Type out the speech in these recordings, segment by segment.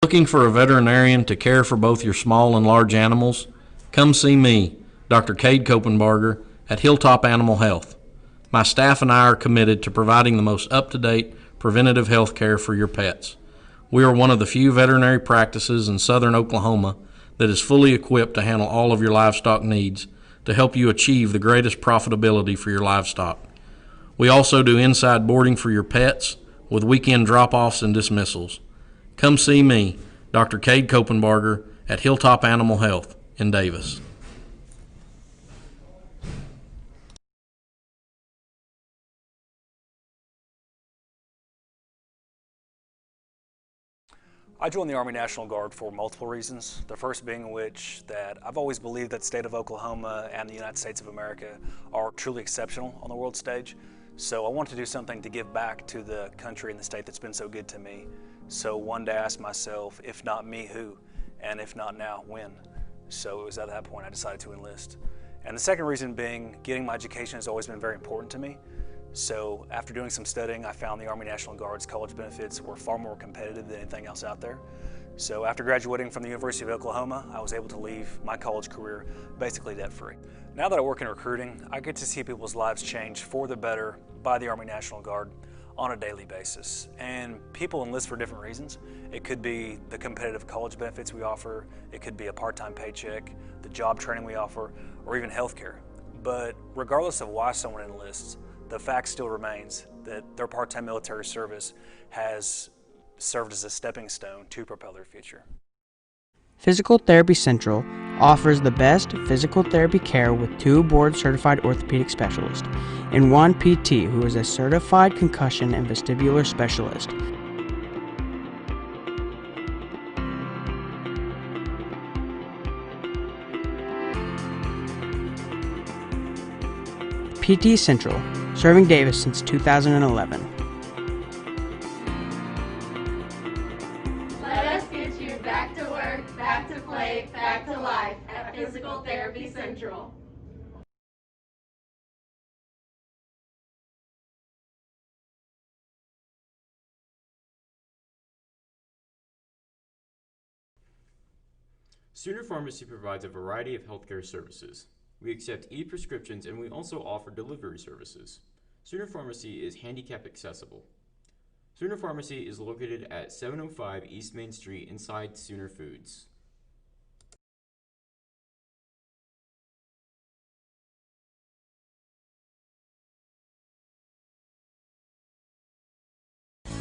Looking for a veterinarian to care for both your small and large animals? Come see me, Dr. Cade Kopenbarger, at Hilltop Animal Health. My staff and I are committed to providing the most up-to-date preventative health care for your pets. We are one of the few veterinary practices in southern Oklahoma that is fully equipped to handle all of your livestock needs to help you achieve the greatest profitability for your livestock. We also do inside boarding for your pets with weekend drop-offs and dismissals. Come see me, Dr. Cade Kopenbarger, at Hilltop Animal Health in Davis. I joined the Army National Guard for multiple reasons. The first being which that I've always believed that the state of Oklahoma and the United States of America are truly exceptional on the world stage. So I wanted to do something to give back to the country and the state that's been so good to me. So one day I asked myself, if not me, who? And if not now, when? So it was at that point I decided to enlist. And the second reason being, getting my education has always been very important to me. So after doing some studying, I found the Army National Guard's college benefits were far more competitive than anything else out there. So after graduating from the University of Oklahoma, I was able to leave my college career basically debt-free. Now that I work in recruiting, I get to see people's lives change for the better by the Army National Guard on a daily basis. And people enlist for different reasons. It could be the competitive college benefits we offer, it could be a part-time paycheck, the job training we offer, or even healthcare. But regardless of why someone enlists, the fact still remains that their part-time military service has served as a stepping stone to propel their future. Physical Therapy Central offers the best physical therapy care with 2 board-certified orthopedic specialists and 1 PT who is a certified concussion and vestibular specialist. PT Central, serving Davis since 2011. Let us get you back to work, back to play, back to life at Physical Therapy Central. Sooner Pharmacy provides a variety of healthcare services. We accept e-prescriptions and we also offer delivery services. Sooner Pharmacy is handicap accessible. Sooner Pharmacy is located at 705 East Main Street inside Sooner Foods.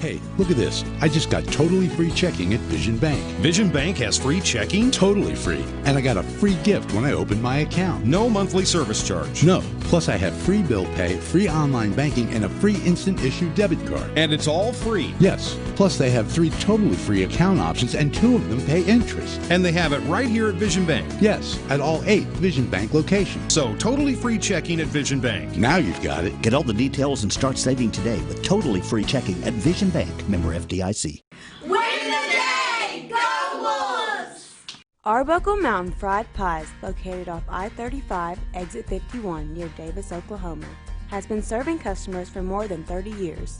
Hey, look at this. I just got totally free checking at Vision Bank. Vision Bank has free checking? Totally free. And I got a free gift when I opened my account. No monthly service charge. No. Plus I have free bill pay, free online banking, and a free instant issue debit card. And it's all free? Yes. Plus they have 3 totally free account options and 2 of them pay interest. And they have it right here at Vision Bank? Yes, at all 8 Vision Bank locations. So totally free checking at Vision Bank. Now you've got it. Get all the details and start saving today with totally free checking at Vision Bank, member FDIC. Win the day! Go Wolves! Arbuckle Mountain Fried Pies, located off I-35, exit 51 near Davis, Oklahoma, has been serving customers for more than 30 years.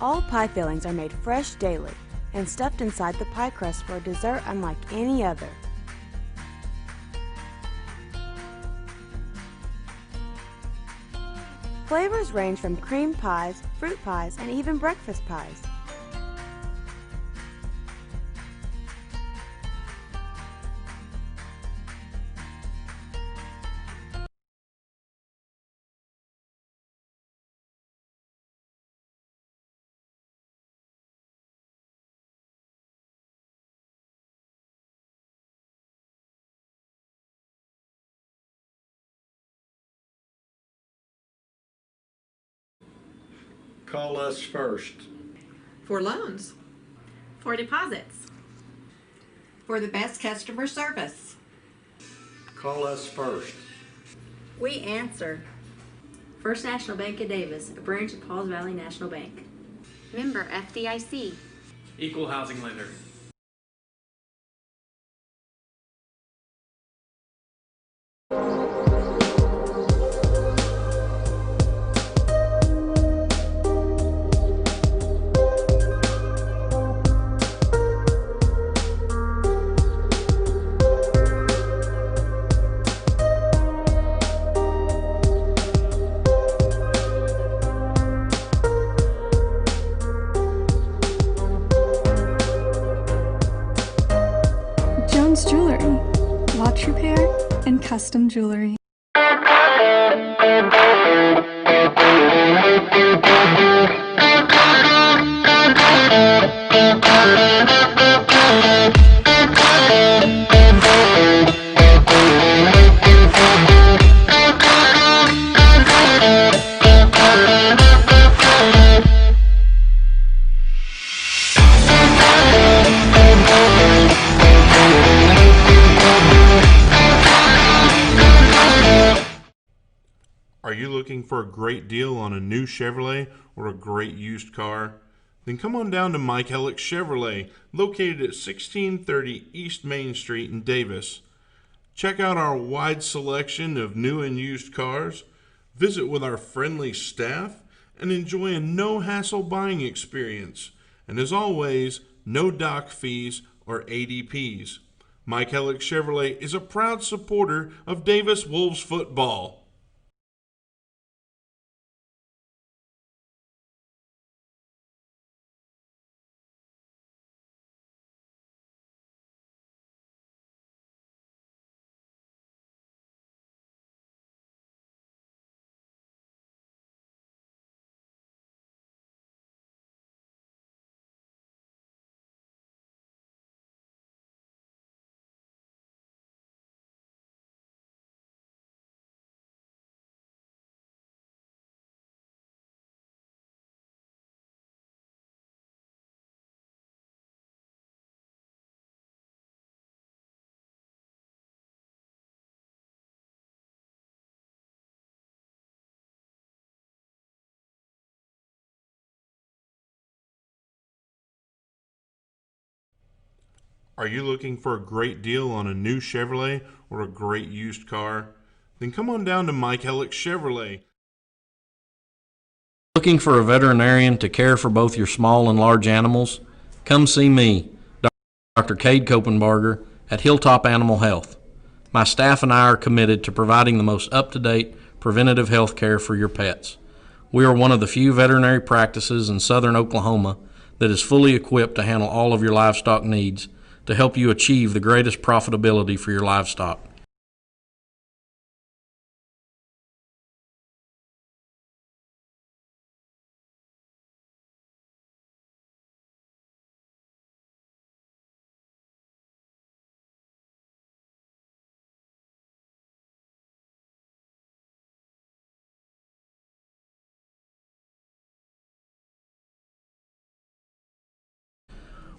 All pie fillings are made fresh daily and stuffed inside the pie crust for a dessert unlike any other. Flavors range from cream pies, fruit pies, and even breakfast pies. Call us first. For loans. For deposits. For the best customer service. Call us first. We answer. First National Bank of Davis, a branch of Pauls Valley National Bank. Member FDIC. Equal housing lender. custom jewelry. Are you looking for a great deal on a new Chevrolet or a great used car? Then come on down to Mike Hellick Chevrolet, located at 1630 East Main Street in Davis. Check out our wide selection of new and used cars, visit with our friendly staff, and enjoy a no-hassle buying experience. And as always, no dock fees or ADPs. Mike Hellick Chevrolet is a proud supporter of Davis Wolves football. Are you looking for a great deal on a new Chevrolet or a great used car? Then come on down to Mike Hellick Chevrolet. Looking for a veterinarian to care for both your small and large animals? Come see me, Dr. Cade Kopenbarger, at Hilltop Animal Health. My staff and I are committed to providing the most up-to-date preventative health care for your pets. We are one of the few veterinary practices in southern Oklahoma that is fully equipped to handle all of your livestock needs to help you achieve the greatest profitability for your livestock.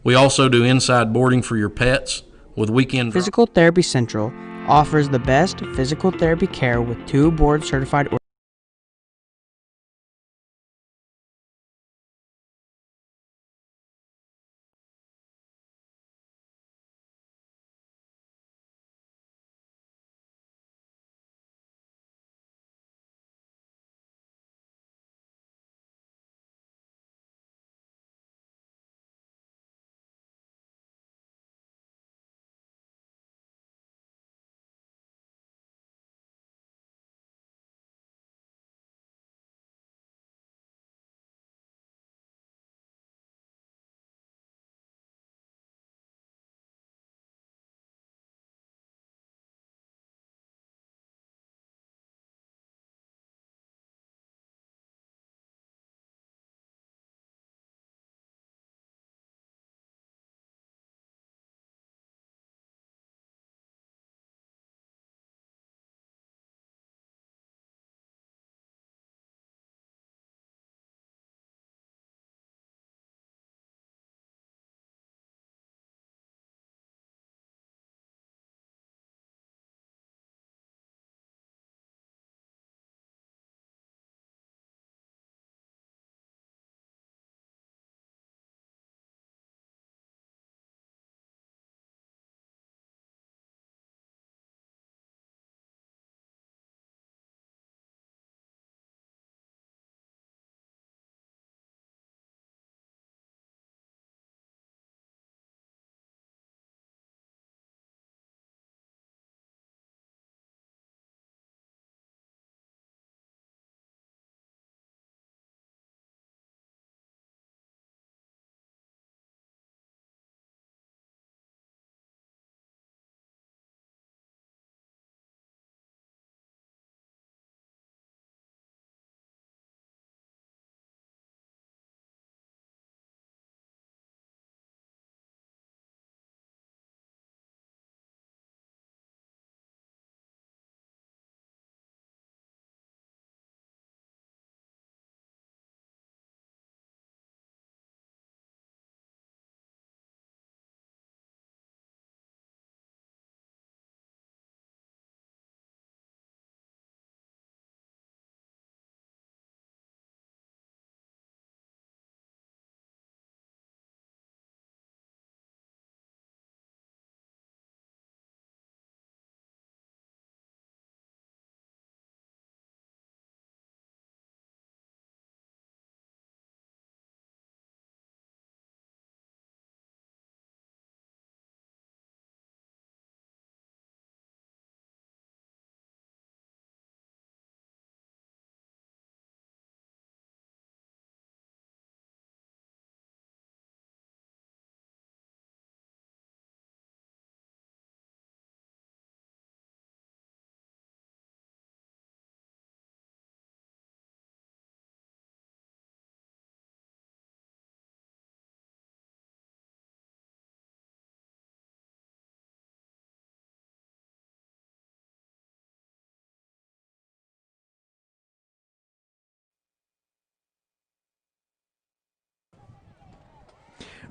We also do inside boarding for your pets with weekend. Physical Therapy Central offers the best physical therapy care with 2 board-certified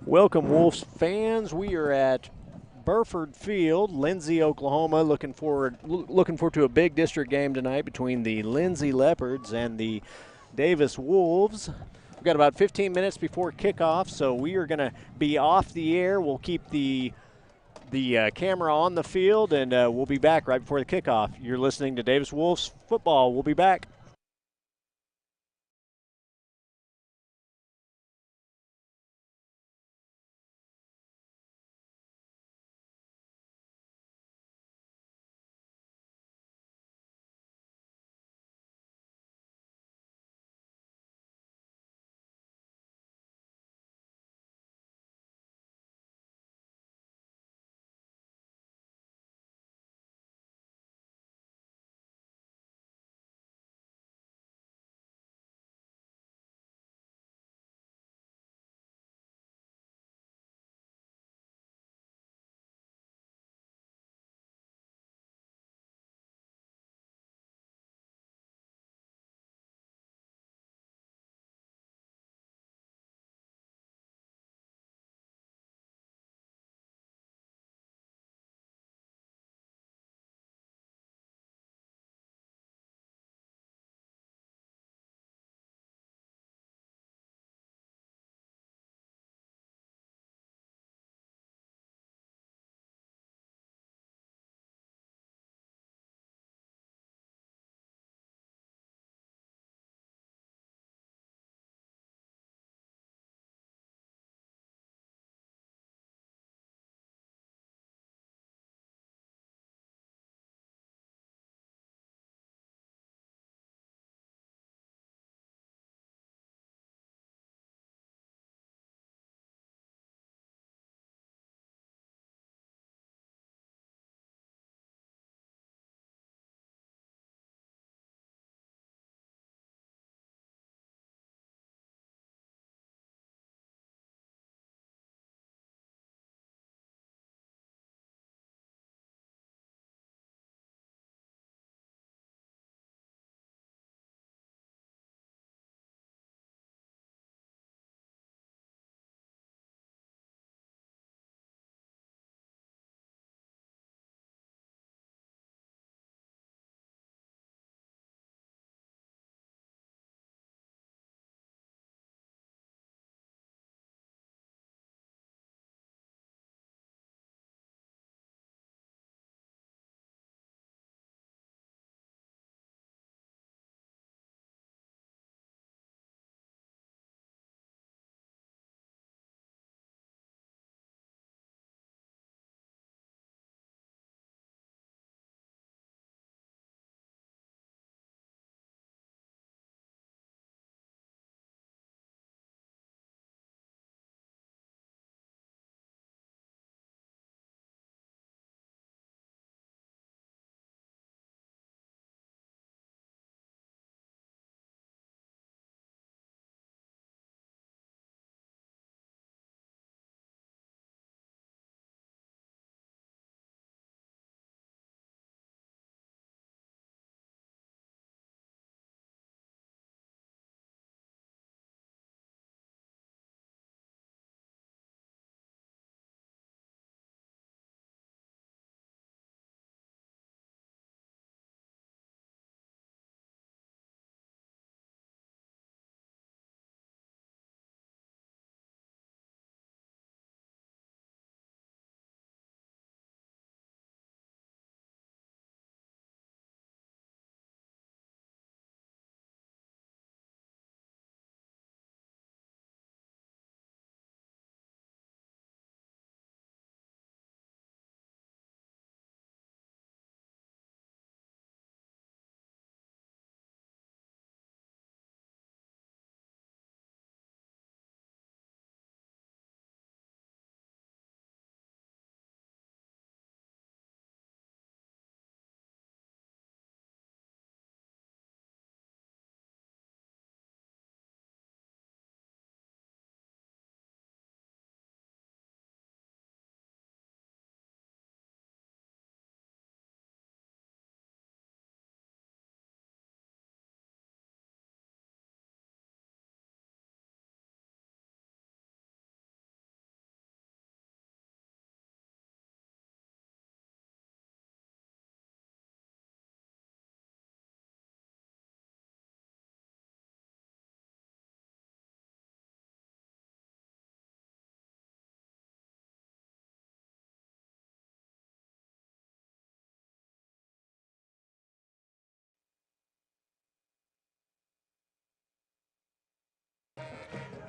Welcome, Wolves fans. We are at Burford Field, Lindsay, Oklahoma. Looking forward to a big district game tonight between the Lindsay Leopards and the Davis Wolves. We've got about 15 minutes before kickoff, so we are going to be off the air. We'll keep the camera on the field, and we'll be back right before the kickoff. You're listening to Davis Wolves football. We'll be back.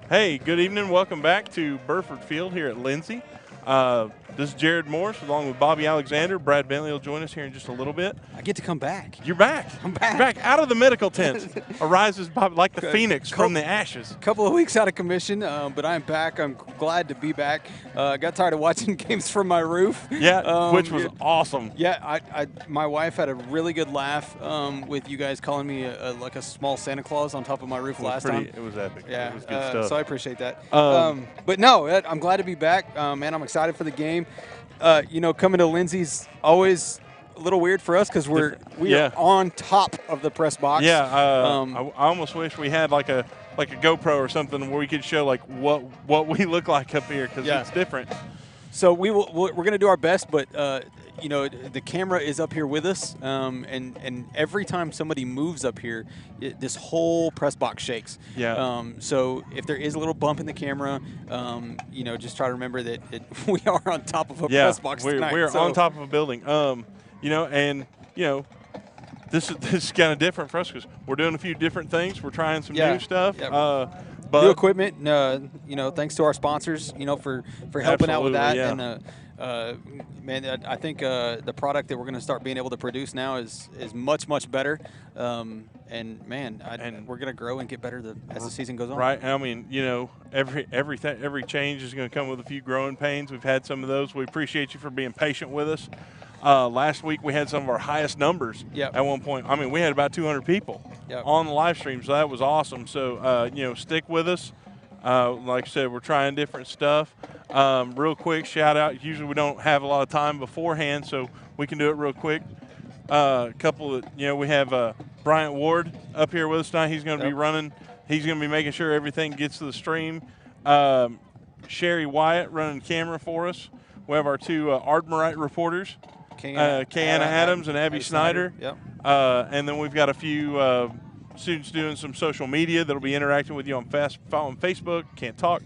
Hey, good evening. Welcome back to Burford Field here at Lindsay. This is Jared Morris along with Bobby Alexander. Brad Bentley will join us here in just a little bit. I get to come back. You're back. I'm back. You're back out of the medical tent. Arises like the phoenix from the ashes. A couple of weeks out of commission, but I'm back. I'm glad to be back. Got tired of watching games from my roof. Yeah, which was awesome. Yeah, my wife had a really good laugh with you guys calling me like a small Santa Claus on top of my roof last time. It was epic. Yeah, it was good stuff. So I appreciate that. But no, I'm glad to be back. Man, I'm excited for the game. Coming to Lindsay's always a little weird for us because we are on top of the press box. Yeah, I almost wish we had like a GoPro or something where we could show like what we look like up here because it's different. So we're going to do our best, but the camera is up here with us, and every time somebody moves up here, this whole press box shakes. Yeah. So if there is a little bump in the camera, just try to remember that we are on top of a press box tonight. We're on top of a building. This is kind of different for us because we're doing a few different things. We're trying some new stuff. Yeah. New equipment. Thanks to our sponsors, for helping out with that. Yeah. And I think the product that we're going to start being able to produce now is much, much better. And we're going to grow and get better as the season goes on. Right. I mean, every change is going to come with a few growing pains. We've had some of those. We appreciate you for being patient with us. Last week we had some of our highest numbers at one point. I mean, we had about 200 people on the live stream, so that was awesome. So, stick with us. Like I said, we're trying different stuff. Real quick shout out. Usually we don't have a lot of time beforehand, so we can do it real quick. We have Bryant Ward up here with us tonight. He's going to be running. He's going to be making sure everything gets to the stream. Sherry Wyatt running camera for us. We have our two Ardmorite reporters, Kayana Adams and Abby Snyder. Yep. And then we've got a few students doing some social media that'll be interacting with you on Facebook. Can't talk.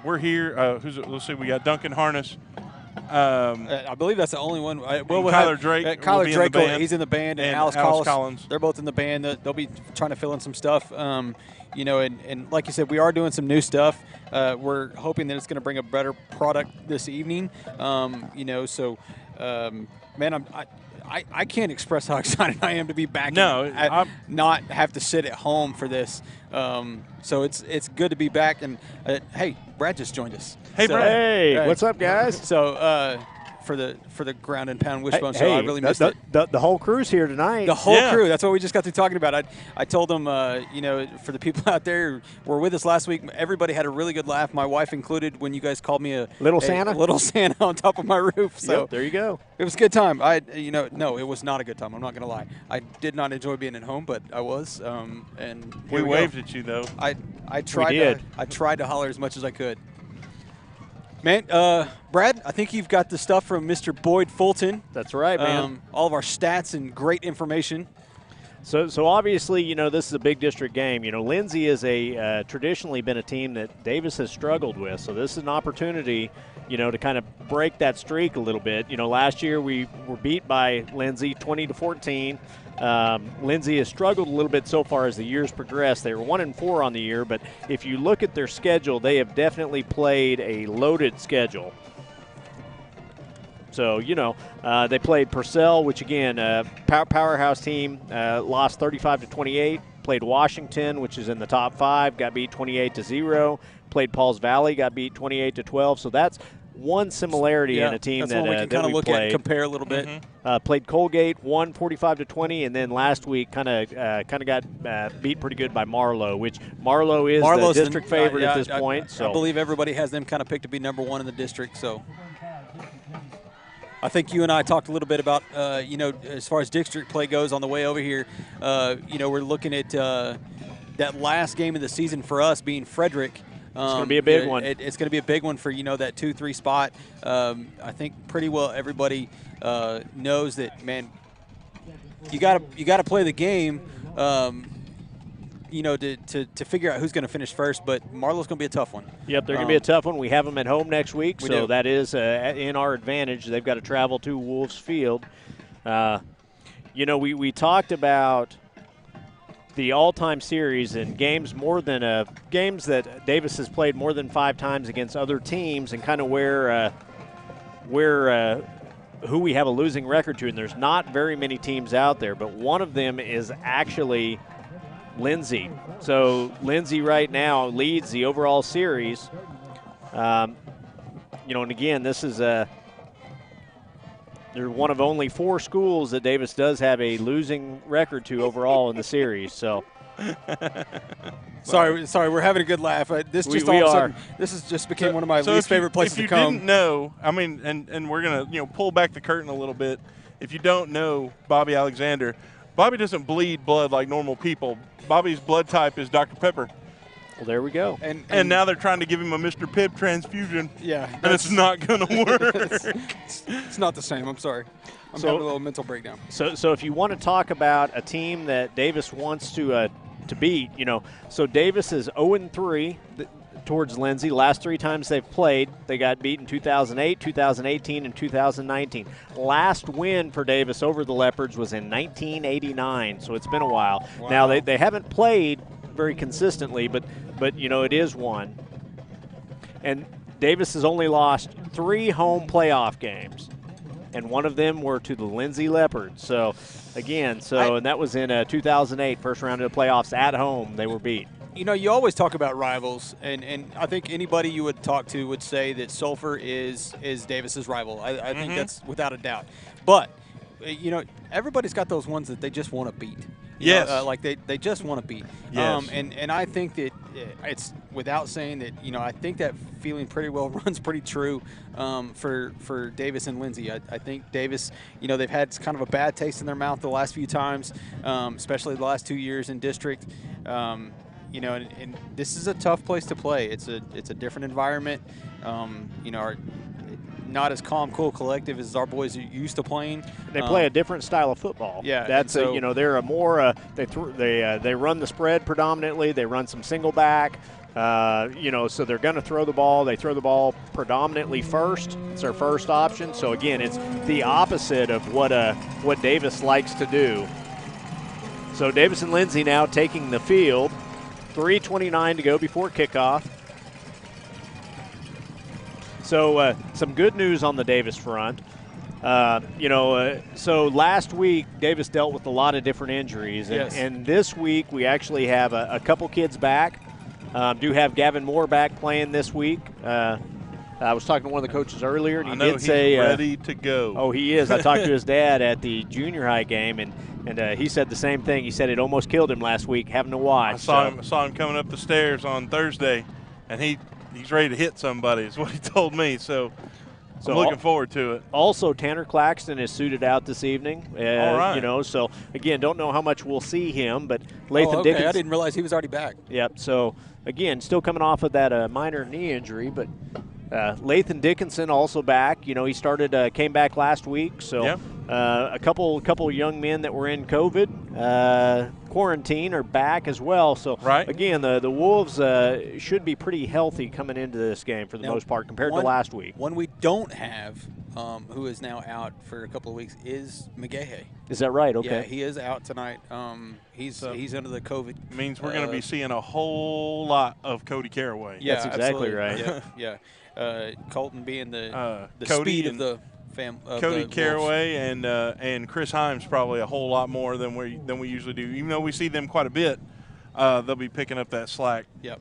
We're here. Let's see. We got Duncan Harness. I believe that's the only one. Kyler Drake. Kyler Drake. He's in the band, and Alice Collins. They're both in the band. They'll be trying to fill in some stuff. And like you said, we are doing some new stuff. We're hoping that it's going to bring a better product this evening. I can't express how excited I am to be back. And not have to sit at home for this. So it's good to be back. And hey, Brad just joined us. Hey, Brad. Hey, what's up, guys? So for the ground and pound wishbone show, I really missed it. The whole crew's here tonight. The whole crew. That's what we just got through talking about. I told them, for the people out there who were with us last week, everybody had a really good laugh, my wife included, when you guys called me a little Santa on top of my roof. So there you go. It was a good time. No, it was not a good time. I'm not going to lie. I did not enjoy being at home, but I was. And we waved at you though. I tried to holler as much as I could. Man, Brad, I think you've got the stuff from Mr. Boyd Fulton. That's right, man. All of our stats and great information. So obviously, this is a big district game. Lindsay is traditionally been a team that Davis has struggled with. So this is an opportunity, to kind of break that streak a little bit. Last year we were beat by Lindsay 20-14. Lindsay has struggled a little bit so far as the years progressed. They were 1-4 on the year, but if you look at their schedule, they have definitely played a loaded schedule. So, they played Purcell, which again, powerhouse team, lost 35-28. Played Washington, which is in the top 5, got beat 28-0. Played Pauls Valley, got beat 28-12. So that's one similarity in a team that's one we can kind of look at and compare a little bit. Played Colgate, won 45-20, and then last week kind of got beat pretty good by Marlowe, which Marlowe's the district favorite at this point. I believe everybody has them kind of picked to be number 1 in the district. So I think you and I talked a little bit about, as far as district play goes on the way over here. We're looking at that last game of the season for us being Frederick. It's going to be a big one. It's going to be a big one for, that 2-3 spot. I think pretty well everybody knows that, man, you got to play the game, to figure out who's going to finish first. But Marlowe's going to be a tough one. Yep, they're going to be a tough one. We have them at home next week, so that is in our advantage. They've got to travel to Wolves Field. We talked about the all-time series and games games that Davis has played more than 5 times against other teams, and kind of where who we have a losing record to, and there's not very many teams out there, but one of them is actually Lindsay. So Lindsay right now leads the overall series. And again, this is they're one of only 4 schools that Davis does have a losing record to overall in the series. So, sorry, we're having a good laugh. This has just became one of my least favorite places to come. If you didn't know, I mean, and we're gonna pull back the curtain a little bit. If you don't know Bobby Alexander, Bobby doesn't bleed blood like normal people. Bobby's blood type is Dr. Pepper. Well, there we go. And now they're trying to give him a Mr. Pibb transfusion. Yeah. And it's not going to work. It's not the same. I'm sorry. I'm having a little mental breakdown. So if you want to talk about a team that Davis wants to beat, so Davis is 0-3 towards Lindsay. Last 3 times they've played, they got beat in 2008, 2018, and 2019. Last win for Davis over the Leopards was in 1989, so it's been a while. Wow. Now, they haven't played very consistently, but it is one. And Davis has only lost 3 home playoff games, and one of them were to the Lindsay Leopards. So, again, and that was in 2008, first round of the playoffs at home. They were beat. You always talk about rivals, and I think anybody you would talk to would say that Sulphur is Davis's rival. I think that's without a doubt. But, everybody's got those ones that they just want to beat. Yes. Like they just want to beat. Yes. And I think that it's without saying that, I think that feeling pretty well runs pretty true for Davis and Lindsay. I think Davis, they've had kind of a bad taste in their mouth the last few times, especially the last 2 years in district. And this is a tough place to play. It's a different environment. Not as calm, cool, collective as our boys are used to playing. They play a different style of football. Yeah, that's they're a more they run the spread predominantly. They run some single back. So they're going to throw the ball. They throw the ball predominantly first. It's their first option. So again, it's the opposite of what Davis likes to do. So Davis and Lindsay now taking the field. 3:29 to go before kickoff. So some good news on the Davis front. So last week Davis dealt with a lot of different injuries, and this week we actually have a couple kids back. Do have Gavin Moore back playing this week. I was talking to one of the coaches earlier, and he did say ready to go. Oh, he is. I talked to his dad at the junior high game, and he said the same thing. He said it almost killed him last week having to watch. I saw him coming up the stairs on Thursday, and he's ready to hit somebody is what he told me. So I'm looking forward to it. Also, Tanner Claxton is suited out this evening. All right. So again, don't know how much we'll see him, but Lathan Dickinson. I didn't realize he was already back. Yep. So again, still coming off of that minor knee injury, but Lathan Dickinson also back. He came back last week. So yep. A couple young men that were in COVID quarantine are back as well. So again, the Wolves should be pretty healthy coming into this game for the most part compared to last week. One we don't have, who is now out for a couple of weeks, is McGahey. Is that right? Okay. Yeah, he is out tonight. He's under the COVID. Means we're going to be seeing a whole lot of Cody Caraway. Yeah, that's exactly right. Yeah. Colton being the Cody speed of the Cody Caraway and Chris Himes probably a whole lot more than we usually do. Even though we see them quite a bit, they'll be picking up that slack. Yep.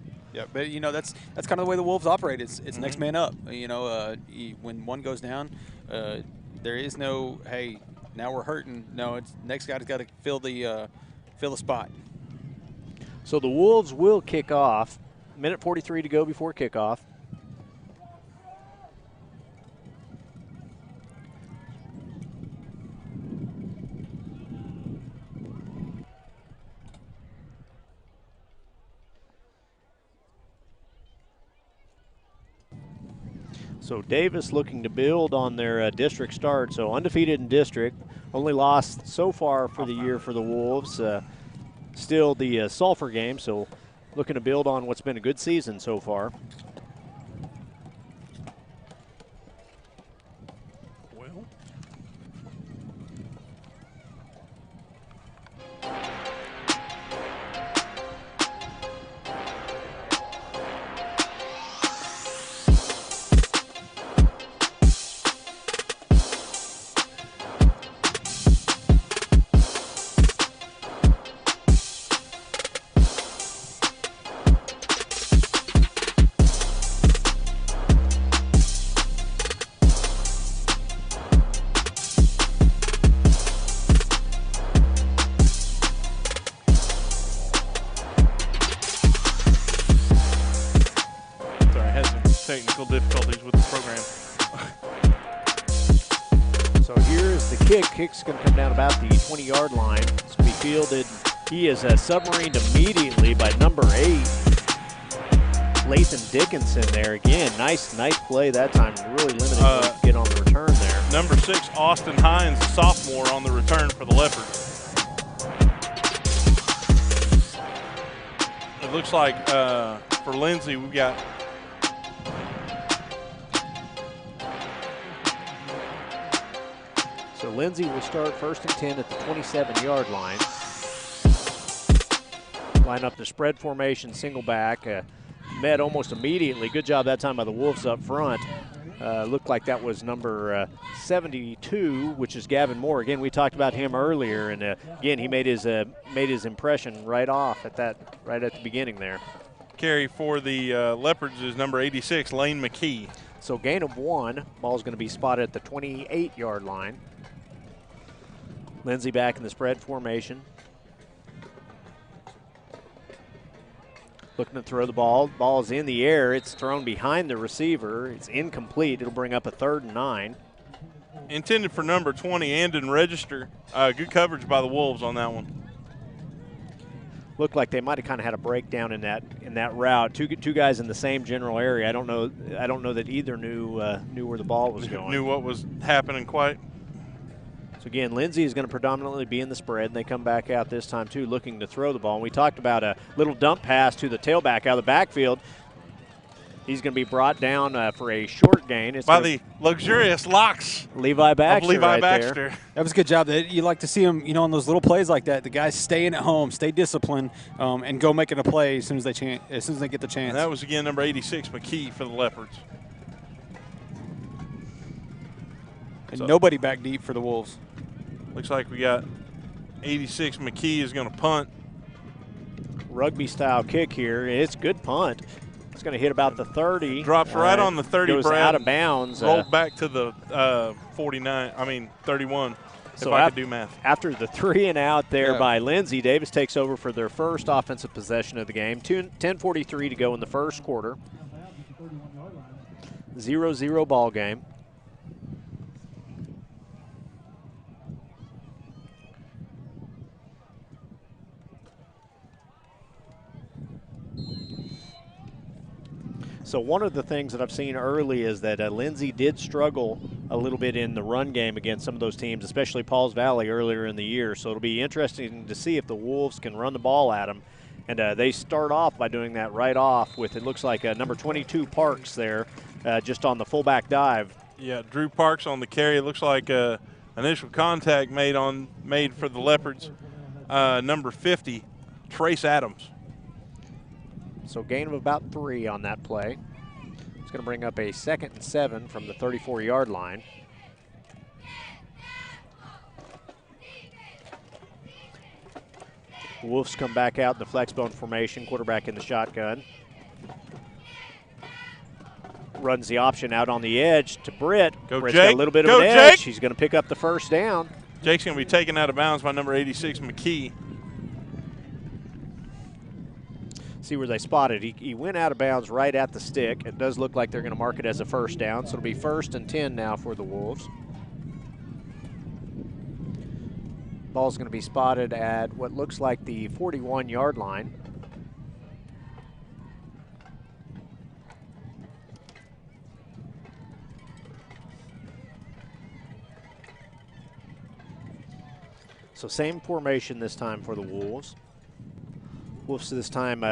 But that's kind of the way the Wolves operate. It's next man up. When one goes down, there is no now we're hurting. No, it's next guy's got to fill the spot. So the Wolves will kick off. Minute 43 to go before kickoff. So Davis looking to build on their district start. So undefeated in district, only lost so far for the year for the Wolves. Still the Sulphur game, so looking to build on what's been a good season so far. kick. Kick's going to come down about the 20-yard line. It's going to be fielded. He is submarined immediately by number 8, Lathan Dickinson there. Again, nice play that time. Really limited what he could get on the return there. Number 6, Austin Hines, a sophomore, on the return for the Leopards. It looks like for Lindsay, we've got so Lindsay will start 1st and 10 at the 27-yard line. Line up the spread formation, single back. Met almost immediately. Good job that time by the Wolves up front. Looked like that was number 72, which is Gavin Moore. Again, we talked about him earlier, and again, he made his impression right at the beginning there. Carry for the Leopards is number 86, Lane McKee. So gain of 1. Ball's going to be spotted at the 28-yard line. Lindsay back in the spread formation. Looking to throw the ball. Ball's in the air. It's thrown behind the receiver. It's incomplete. It'll bring up a 3rd and 9. Intended for number 20, Andon Register. Good coverage by the Wolves on that one. Looked like they might have kind of had a breakdown in that route. Two guys in the same general area. I don't know that either knew where the ball was going. Knew what was happening quite. So again, Lindsay is going to predominantly be in the spread, and they come back out this time too, looking to throw the ball. And we talked about a little dump pass to the tailback out of the backfield. He's going to be brought down for a short gain. It's by the luxurious locks Levi Baxter. Of Levi right Baxter. There. That was a good job. You like to see him, on those little plays like that. The guys staying at home, stay disciplined, and go making a play as soon as they get the chance. And that was again number 86, McKee, for the Leopards. And so, nobody back deep for the Wolves. Looks like we got 86, McKee is going to punt. Rugby-style kick here. It's a good punt. It's going to hit about the 30. Drops right on the 30, goes Brad, out of bounds. Rolled back to the 31, so if I could do math. After the 3 and out there by Lindsay, Davis takes over for their first offensive possession of the game. 10:43 to go in the first quarter. 0-0 ball game. So one of the things that I've seen early is that Lindsay did struggle a little bit in the run game against some of those teams, especially Pauls Valley earlier in the year. So it'll be interesting to see if the Wolves can run the ball at them. And they start off by doing that right off with, it looks like, number 22 Parks there just on the fullback dive. Yeah, Drew Parks on the carry. It looks like initial contact made for the Leopards. Number 50, Trace Adams. So gain of about 3 on that play. It's going to bring up a 2nd and 7 from the 34-yard line. Wolves come back out in the flex bone formation, quarterback in the shotgun. Runs the option out on the edge to Britt. Go Britt's Jake. Got a little bit Go of an Jake. edge. He's going to pick up the first down. Jake's going to be taken out of bounds by number 86, McKee. See where they spotted. He went out of bounds right at the stick. It does look like they're going to mark it as a first down, so it'll be 1st and 10 now for the Wolves. Ball's going to be spotted at what looks like the 41-yard line. So same formation this time for the Wolves. Wolves this time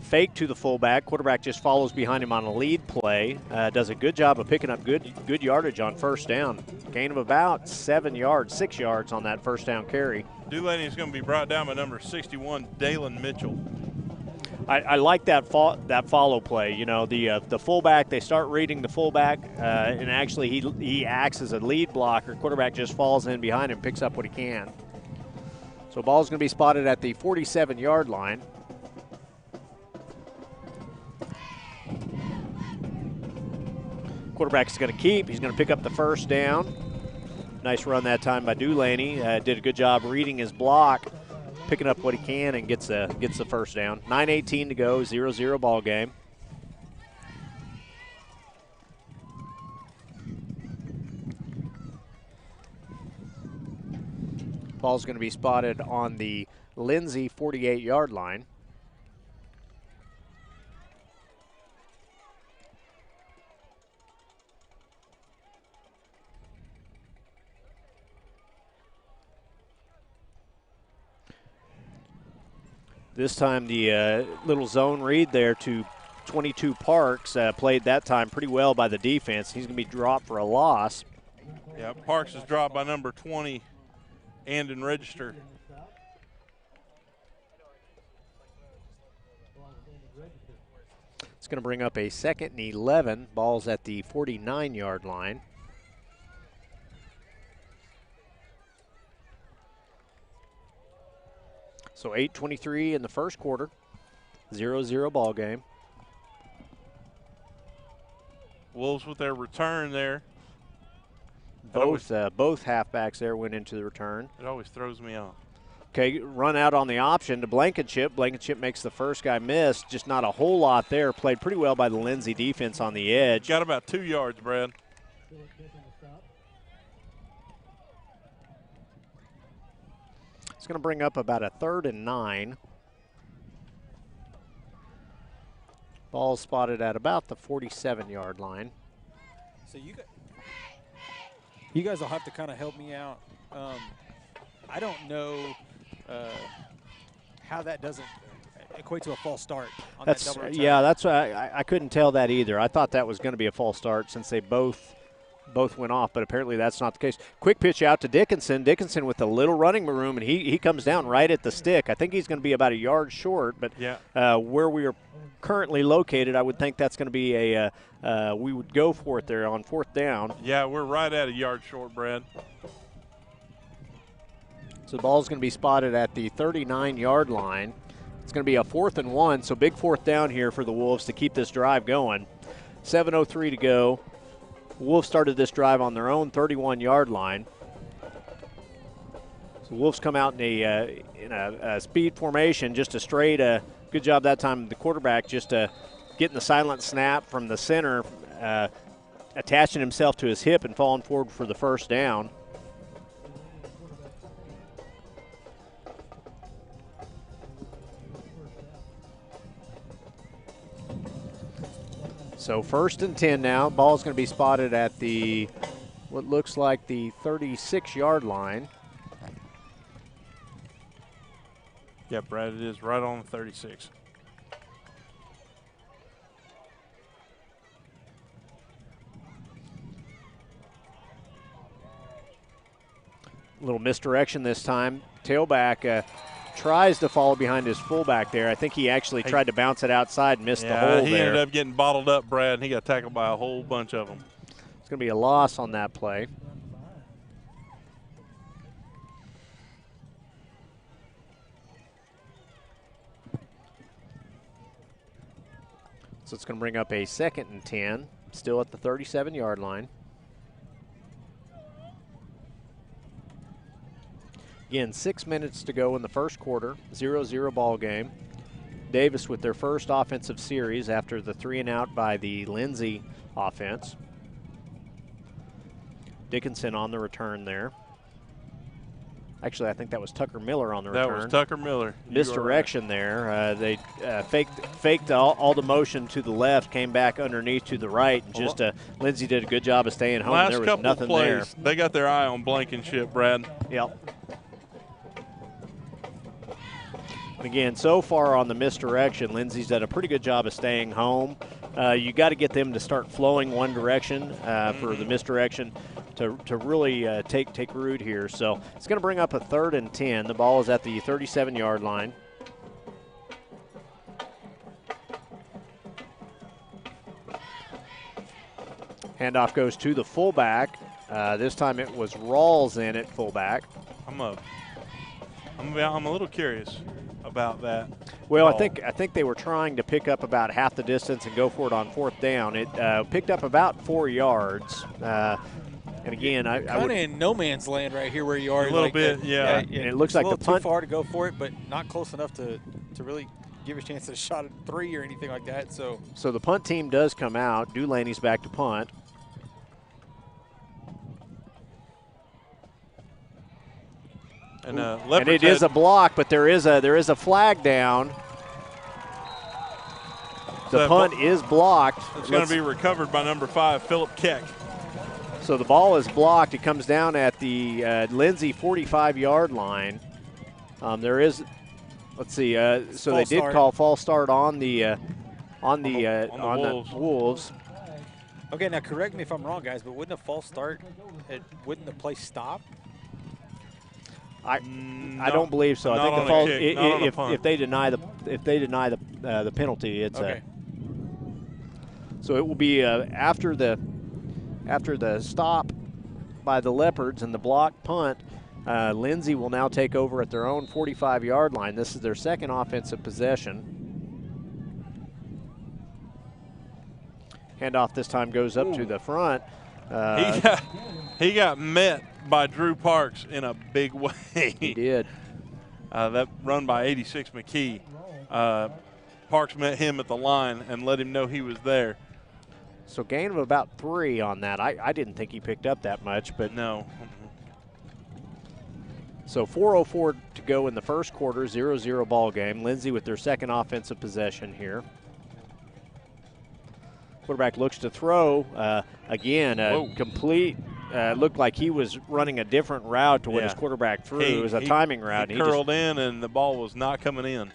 fake to the fullback. Quarterback just follows behind him on a lead play. Does a good job of picking up good yardage on first down. Gain of about 6 yards on that first down carry. Dulaney is going to be brought down by number 61, Dalen Mitchell. I like that follow play. The fullback, they start reading the fullback, and actually he acts as a lead blocker. Quarterback just falls in behind him, picks up what he can. So ball's going to be spotted at the 47-yard line. Quarterback's going to keep. He's going to pick up the first down. Nice run that time by Dulaney. Did a good job reading his block, picking up what he can, and gets the first down. 9:18 to go, 0-0 ball game. Ball's going to be spotted on the Lindsay 48-yard line. This time the little zone read there to 22 Parks played that time pretty well by the defense. He's going to be dropped for a loss. Yeah, Parks is dropped by number 20, Andon Register. It's going to bring up a 2nd and 11. Ball's at the 49-yard line. So 8:23 in the first quarter, 0-0 ball game. Wolves with their return there. Both halfbacks there went into the return. It always throws me off. Okay, run out on the option to Blankenship. Blankenship makes the first guy miss. Just not a whole lot there. Played pretty well by the Lindsay defense on the edge. Got about 2 yards, Brad. It's going to bring up about a 3rd and 9. Ball spotted at about the 47-yard line. So you guys will have to kind of help me out. I don't know how that doesn't equate to a false start on that double return. Yeah, that's why I couldn't tell that either. I thought that was going to be a false start since they both went off, but apparently that's not the case. Quick pitch out to Dickinson. Dickinson with a little running room, and he comes down right at the stick. I think he's going to be about a yard short, but yeah. Where we are currently located, I would think that's going to be we would go for it there on 4th down. Yeah, we're right at a yard short, Brad. So the ball's going to be spotted at the 39-yard line. It's going to be a 4th and 1, so big 4th down here for the Wolves to keep this drive going. 7:03 to go. Wolves started this drive on their own 31-yard line. So Wolves come out in a speed formation, just a straight. Good job that time. The quarterback just getting the silent snap from the center, attaching himself to his hip and falling forward for the first down. So 1st and 10 now. Ball's going to be spotted at the, what looks like the 36-yard line. Yeah, Brad, it is right on 36. A little misdirection this time. Tailback tries to follow behind his fullback there. I think he actually tried to bounce it outside and missed the hole he there. ended up getting bottled up, Brad, and he got tackled by a whole bunch of them. It's going to be a loss on that play. So it's going to bring up a 2nd and 10, still at the 37-yard line. Again, 6 minutes to go in the first quarter, 0-0 ball game. Davis with their first offensive series after the 3-and-out by the Lindsay offense. Dickinson on the return there. Actually, I think that was Tucker Miller on the return. That was Tucker Miller. Misdirection there. They faked all the motion to the left, came back underneath to the right, and just Lindsay did a good job of staying home. Last There was couple nothing plays, there. they got their eye on Blankenship, Brad. Yep. And again, so far on the misdirection, Lindsay's done a pretty good job of staying home. You got to get them to start flowing one direction for the misdirection to really take root here. So it's going to bring up a 3rd and 10. The ball is at the 37-yard line. Handoff goes to the fullback. This time it was Rawls in at fullback. I'm a little curious about that. Well, I think they were trying to pick up about half the distance and go for it on 4th down. It picked up about 4 yards. And again, I kind of in no man's land right here where you are. A little bit, yeah. And it looks like the punt too far to go for it, but not close enough to really give a chance at a shot at 3 or anything like that. So the punt team does come out. Dulaney's back to punt. And, and it is a block, but there is a flag down. The punt is blocked. It's going to be recovered by number 5, Philip Keck. So the ball is blocked. It comes down at the Lindsay 45-yard line. There is, let's see. So they did call false start on the Wolves. Okay, now correct me if I'm wrong, guys, but wouldn't a false start? Wouldn't the play stop? I don't believe so. I think the false if they deny the penalty, it's okay. So it will be after the stop by the Leopards and the block punt. Lindsay will now take over at their own 45-yard line. This is their second offensive possession. Handoff this time goes up to the front. He got met by Drew Parks in a big way. He did. That run by 86 McKee. Parks met him at the line and let him know he was there. So gain of about 3 on that. I didn't think he picked up that much, but no. So 4:04 to go in the first quarter, 0-0 ball game. Lindsay with their second offensive possession here. Quarterback looks to throw. Again, complete. Looked like he was running a different route to what his quarterback threw. It was a timing route. He curled in, and the ball was not coming in.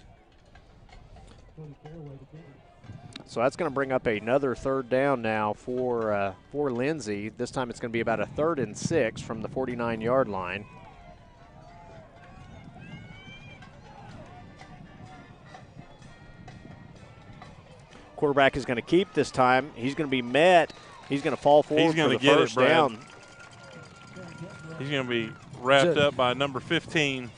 So that's going to bring up another third down now for Lindsay. This time it's going to be about a 3rd and 6 from the 49-yard line. Quarterback is going to keep this time. He's going to be met. He's going to fall forward for the first down. He's going to be wrapped up by number 15.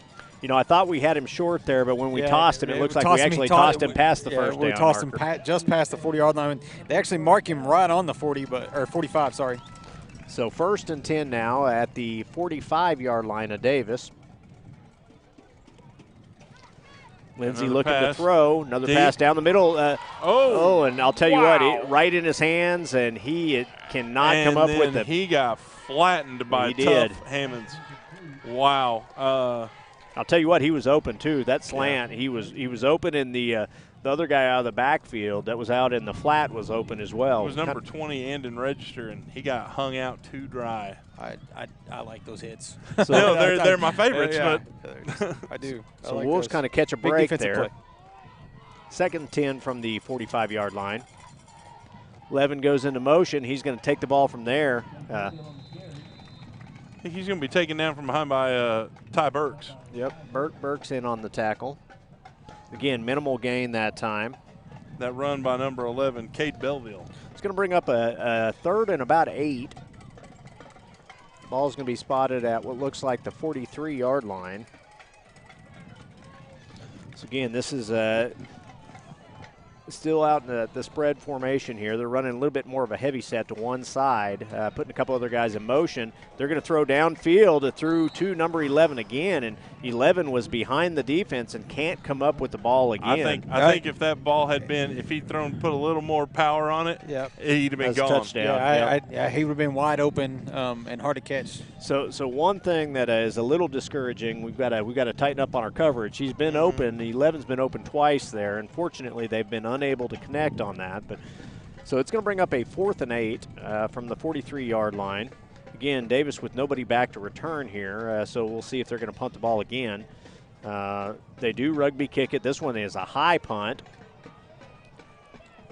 You know, I thought we had him short there, but when we tossed him, it looks like we actually tossed him past the first down. We tossed him just past the 40-yard line. They actually mark him right on the 45, sorry. So 1st and 10 now at the 45-yard line of Davis. Lindsay looking to throw. Another pass down the middle. And I'll tell you what, right in his hands, and he cannot come up with it. He got flattened by Tough Hammonds. Wow. I'll tell you what, he was open too. That slant, he was open, in the other guy out of the backfield that was out in the flat was open as well. It was number 20, Andon Register, and he got hung out too dry. I like those hits. So no, they're my favorites, but I do. So like Wolves kind of catch a break there. 2nd and 10 from the 45-yard line. Levin goes into motion. He's going to take the ball from there. I think he's going to be taken down from behind by Ty Burks. Yep, Burks in on the tackle. Again, minimal gain that time. That run by number 11, Cade Belleville. It's going to bring up a 3rd and about 8. Ball's going to be spotted at what looks like the 43-yard line. So again, this is still out in the spread formation here. They're running a little bit more of a heavy set to one side, putting a couple other guys in motion. They're going to throw downfield through to number 11 again, and 11 was behind the defense and can't come up with the ball again. I think if that ball had been, if he'd put a little more power on it, he'd have been gone. Touchdown. He would have been wide open and hard to catch. So one thing that is a little discouraging, we've got to tighten up on our coverage. He's been open. 11's been open twice there. Unfortunately, they've been unable to connect on that. But so it's going to bring up a 4th and 8 from the 43-yard line. Again, Davis with nobody back to return here, so we'll see if they're going to punt the ball again. They do rugby kick it. This one is a high punt.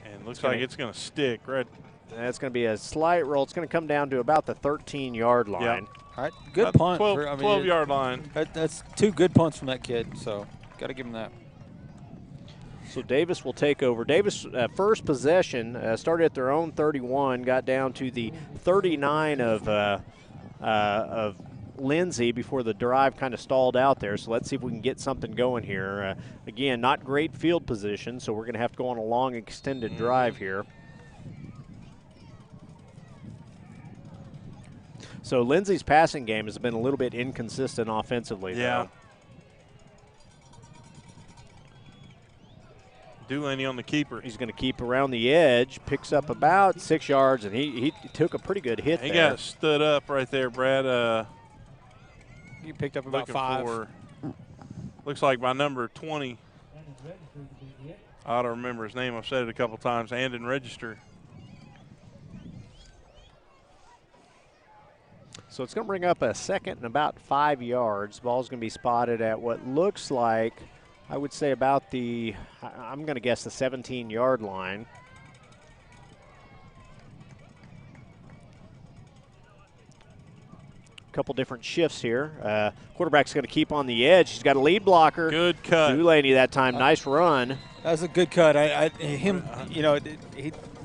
And looks like it's going to stick. Right. That's going to be a slight roll. It's going to come down to about the 13-yard line. Yep. All right, good punt. 12-yard line. That's 2 good punts from that kid, so got to give him that. So Davis will take over. Davis, first possession, started at their own 31, got down to the 39 of Lindsay before the drive kind of stalled out there. So let's see if we can get something going here. Again, not great field position, so we're going to have to go on a long extended drive here. So Lindsay's passing game has been a little bit inconsistent offensively. Yeah. Delaney on the keeper. He's going to keep around the edge, picks up about 6 yards, and he took a pretty good hit there. He got stood up right there, Brad. You picked up about looking 5. for, looks like by number 20, I ought to remember his name. I've said it a couple times, Andon Register. So it's going to bring up a second and about 5 yards. Ball's going to be spotted at what looks like, I would say about I'm going to guess the 17-yard line. Couple different shifts here. Quarterback's going to keep on the edge. He's got a lead blocker. Good cut. Dulaney that time. Nice run. That was a good cut.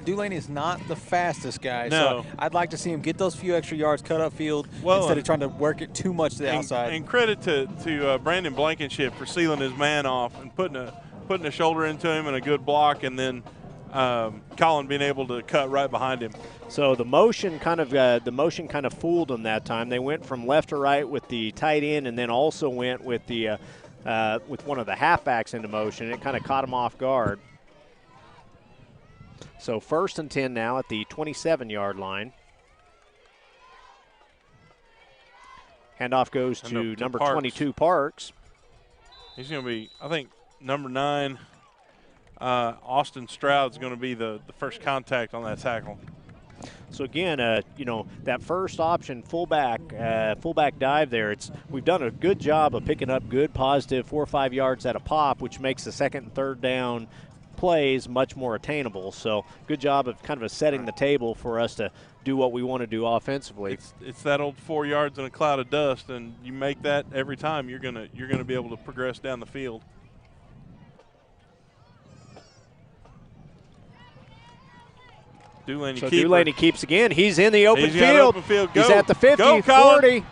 Dulaney is not the fastest guy. No. So I'd like to see him get those few extra yards, cut up field, instead of trying to work it too much to the outside. And credit to Brandon Blankenship for sealing his man off and putting a shoulder into him and a good block, and then Colin being able to cut right behind him. So the motion kind of fooled them that time. They went from left to right with the tight end, and then also went with the with one of the halfbacks into motion. It kind of caught them off guard. So 1st and 10 now at the 27-yard line. Handoff goes to number 22, Parks. He's going to be, I think, number 9. Austin Stroud's going to be the first contact on that tackle. So again, that first option fullback dive there. We've done a good job of picking up good positive 4 or 5 yards at a pop, which makes the 2nd and 3rd down plays much more attainable. So good job of kind of setting the table for us to do what we want to do offensively. It's that old 4 yards in a cloud of dust, and you make that every time, you're gonna be able to progress down the field. Dulaney keeps again. He's in the open field. He's Go. at the 50, Go, 40.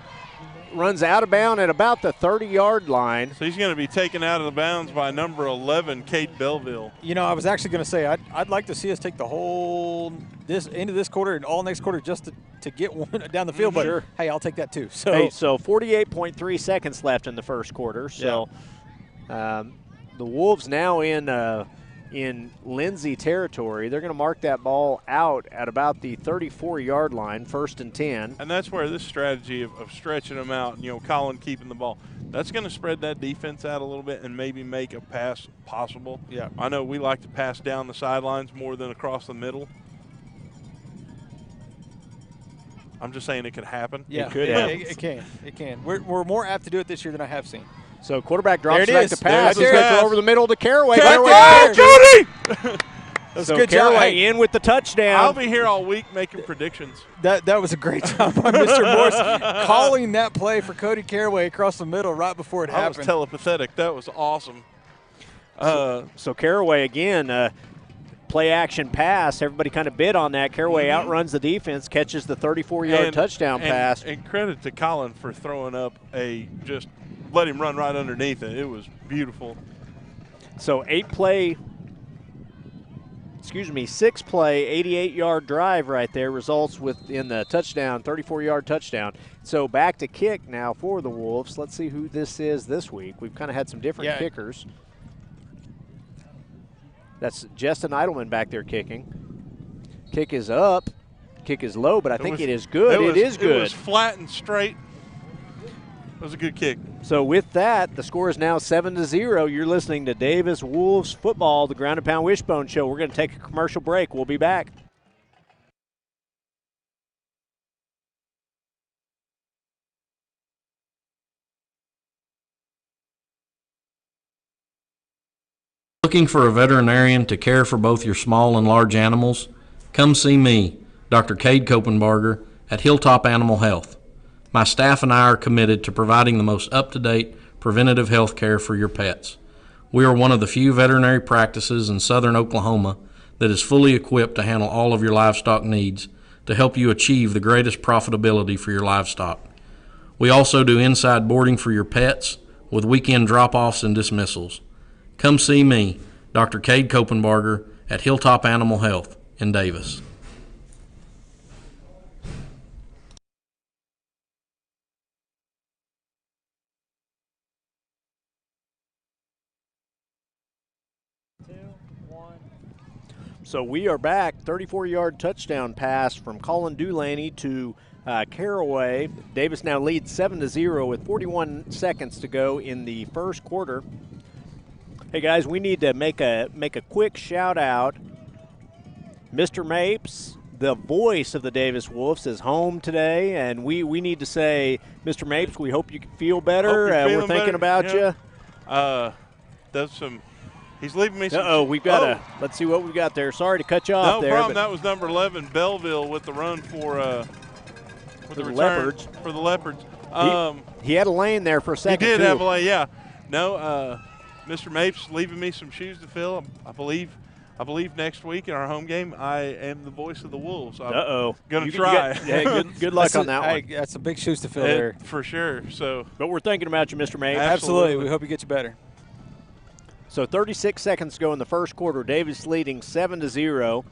Runs out of bounds at about the 30-yard line. So he's going to be taken out of the bounds by number 11, Cade Belleville. I was actually going to say I'd like to see us take the whole into this quarter and all next quarter just to get one down the field. But sure. Hey, I'll take that too. So 48.3 seconds left in the first quarter. So the Wolves now in Lindsay territory. They're going to mark that ball out at about the 34-yard line, 1st and 10. And that's where this strategy of stretching them out, Colin keeping the ball, that's going to spread that defense out a little bit and maybe make a pass possible. Yeah. I know we like to pass down the sidelines more than across the middle. I'm just saying it could happen. Yeah, it could happen. It can. It can. We're more apt to do it this year than I have seen. So quarterback drops back to pass. He's going to throw over the middle to Caraway. Jody! So good Caraway in with the touchdown. I'll be here all week making predictions. That was a great job by Mr. Morse calling that play for Cody Caraway across the middle right before it happened. I was telepathetic. That was awesome. So Caraway again, play action pass. Everybody kind of bid on that. Caraway outruns the defense, catches the 34-yard touchdown pass. And credit to Colin for throwing up just let him run right underneath it. It was beautiful. So 6-play, 88-yard drive right there results in the touchdown, 34-yard touchdown. So back to kick now for the Wolves. Let's see who this is this week. We've kind of had some different kickers. That's Justin Eidelman back there kicking. Kick is up. Kick is low, but I think it is good. It is good. It was flat and straight. It was a good kick. So with that, the score is now 7-0. You're listening to Davis Wolves Football, the Ground and Pound Wishbone Show. We're going to take a commercial break. We'll be back. Looking for a veterinarian to care for both your small and large animals? Come see me, Dr. Cade Kopenbarger, at Hilltop Animal Health. My staff and I are committed to providing the most up-to-date preventative health care for your pets. We are one of the few veterinary practices in southern Oklahoma that is fully equipped to handle all of your livestock needs to help you achieve the greatest profitability for your livestock. We also do inside boarding for your pets with weekend drop-offs and dismissals. Come see me, Dr. Cade Kopenbarger, at Hilltop Animal Health in Davis. So we are back. 34-yard touchdown pass from Colin Dulaney to Caraway. Davis now leads 7-0 with 41 seconds to go in the first quarter. Hey guys, we need to make a quick shout out. Mr. Mapes, the voice of the Davis Wolves, is home today, and we need to say, Mr. Mapes, we hope you feel better. We're thinking about you. He's leaving me some. We've got let's see what we've got there. Sorry to cut you off there. No problem. That was number 11, Belleville, with the run for the Leopards. For the Leopards. He had a lane there for a second. He did have a lane, yeah. No, Mr. Mapes leaving me some shoes to fill. I believe next week in our home game, I am the voice of the Wolves. I'm going to try. Good luck on that one. Hey, that's some big shoes to fill there. For sure. But we're thinking about you, Mr. Mapes. Absolutely. We hope you get you better. So 36 seconds to go in the first quarter. Davis leading 7-0.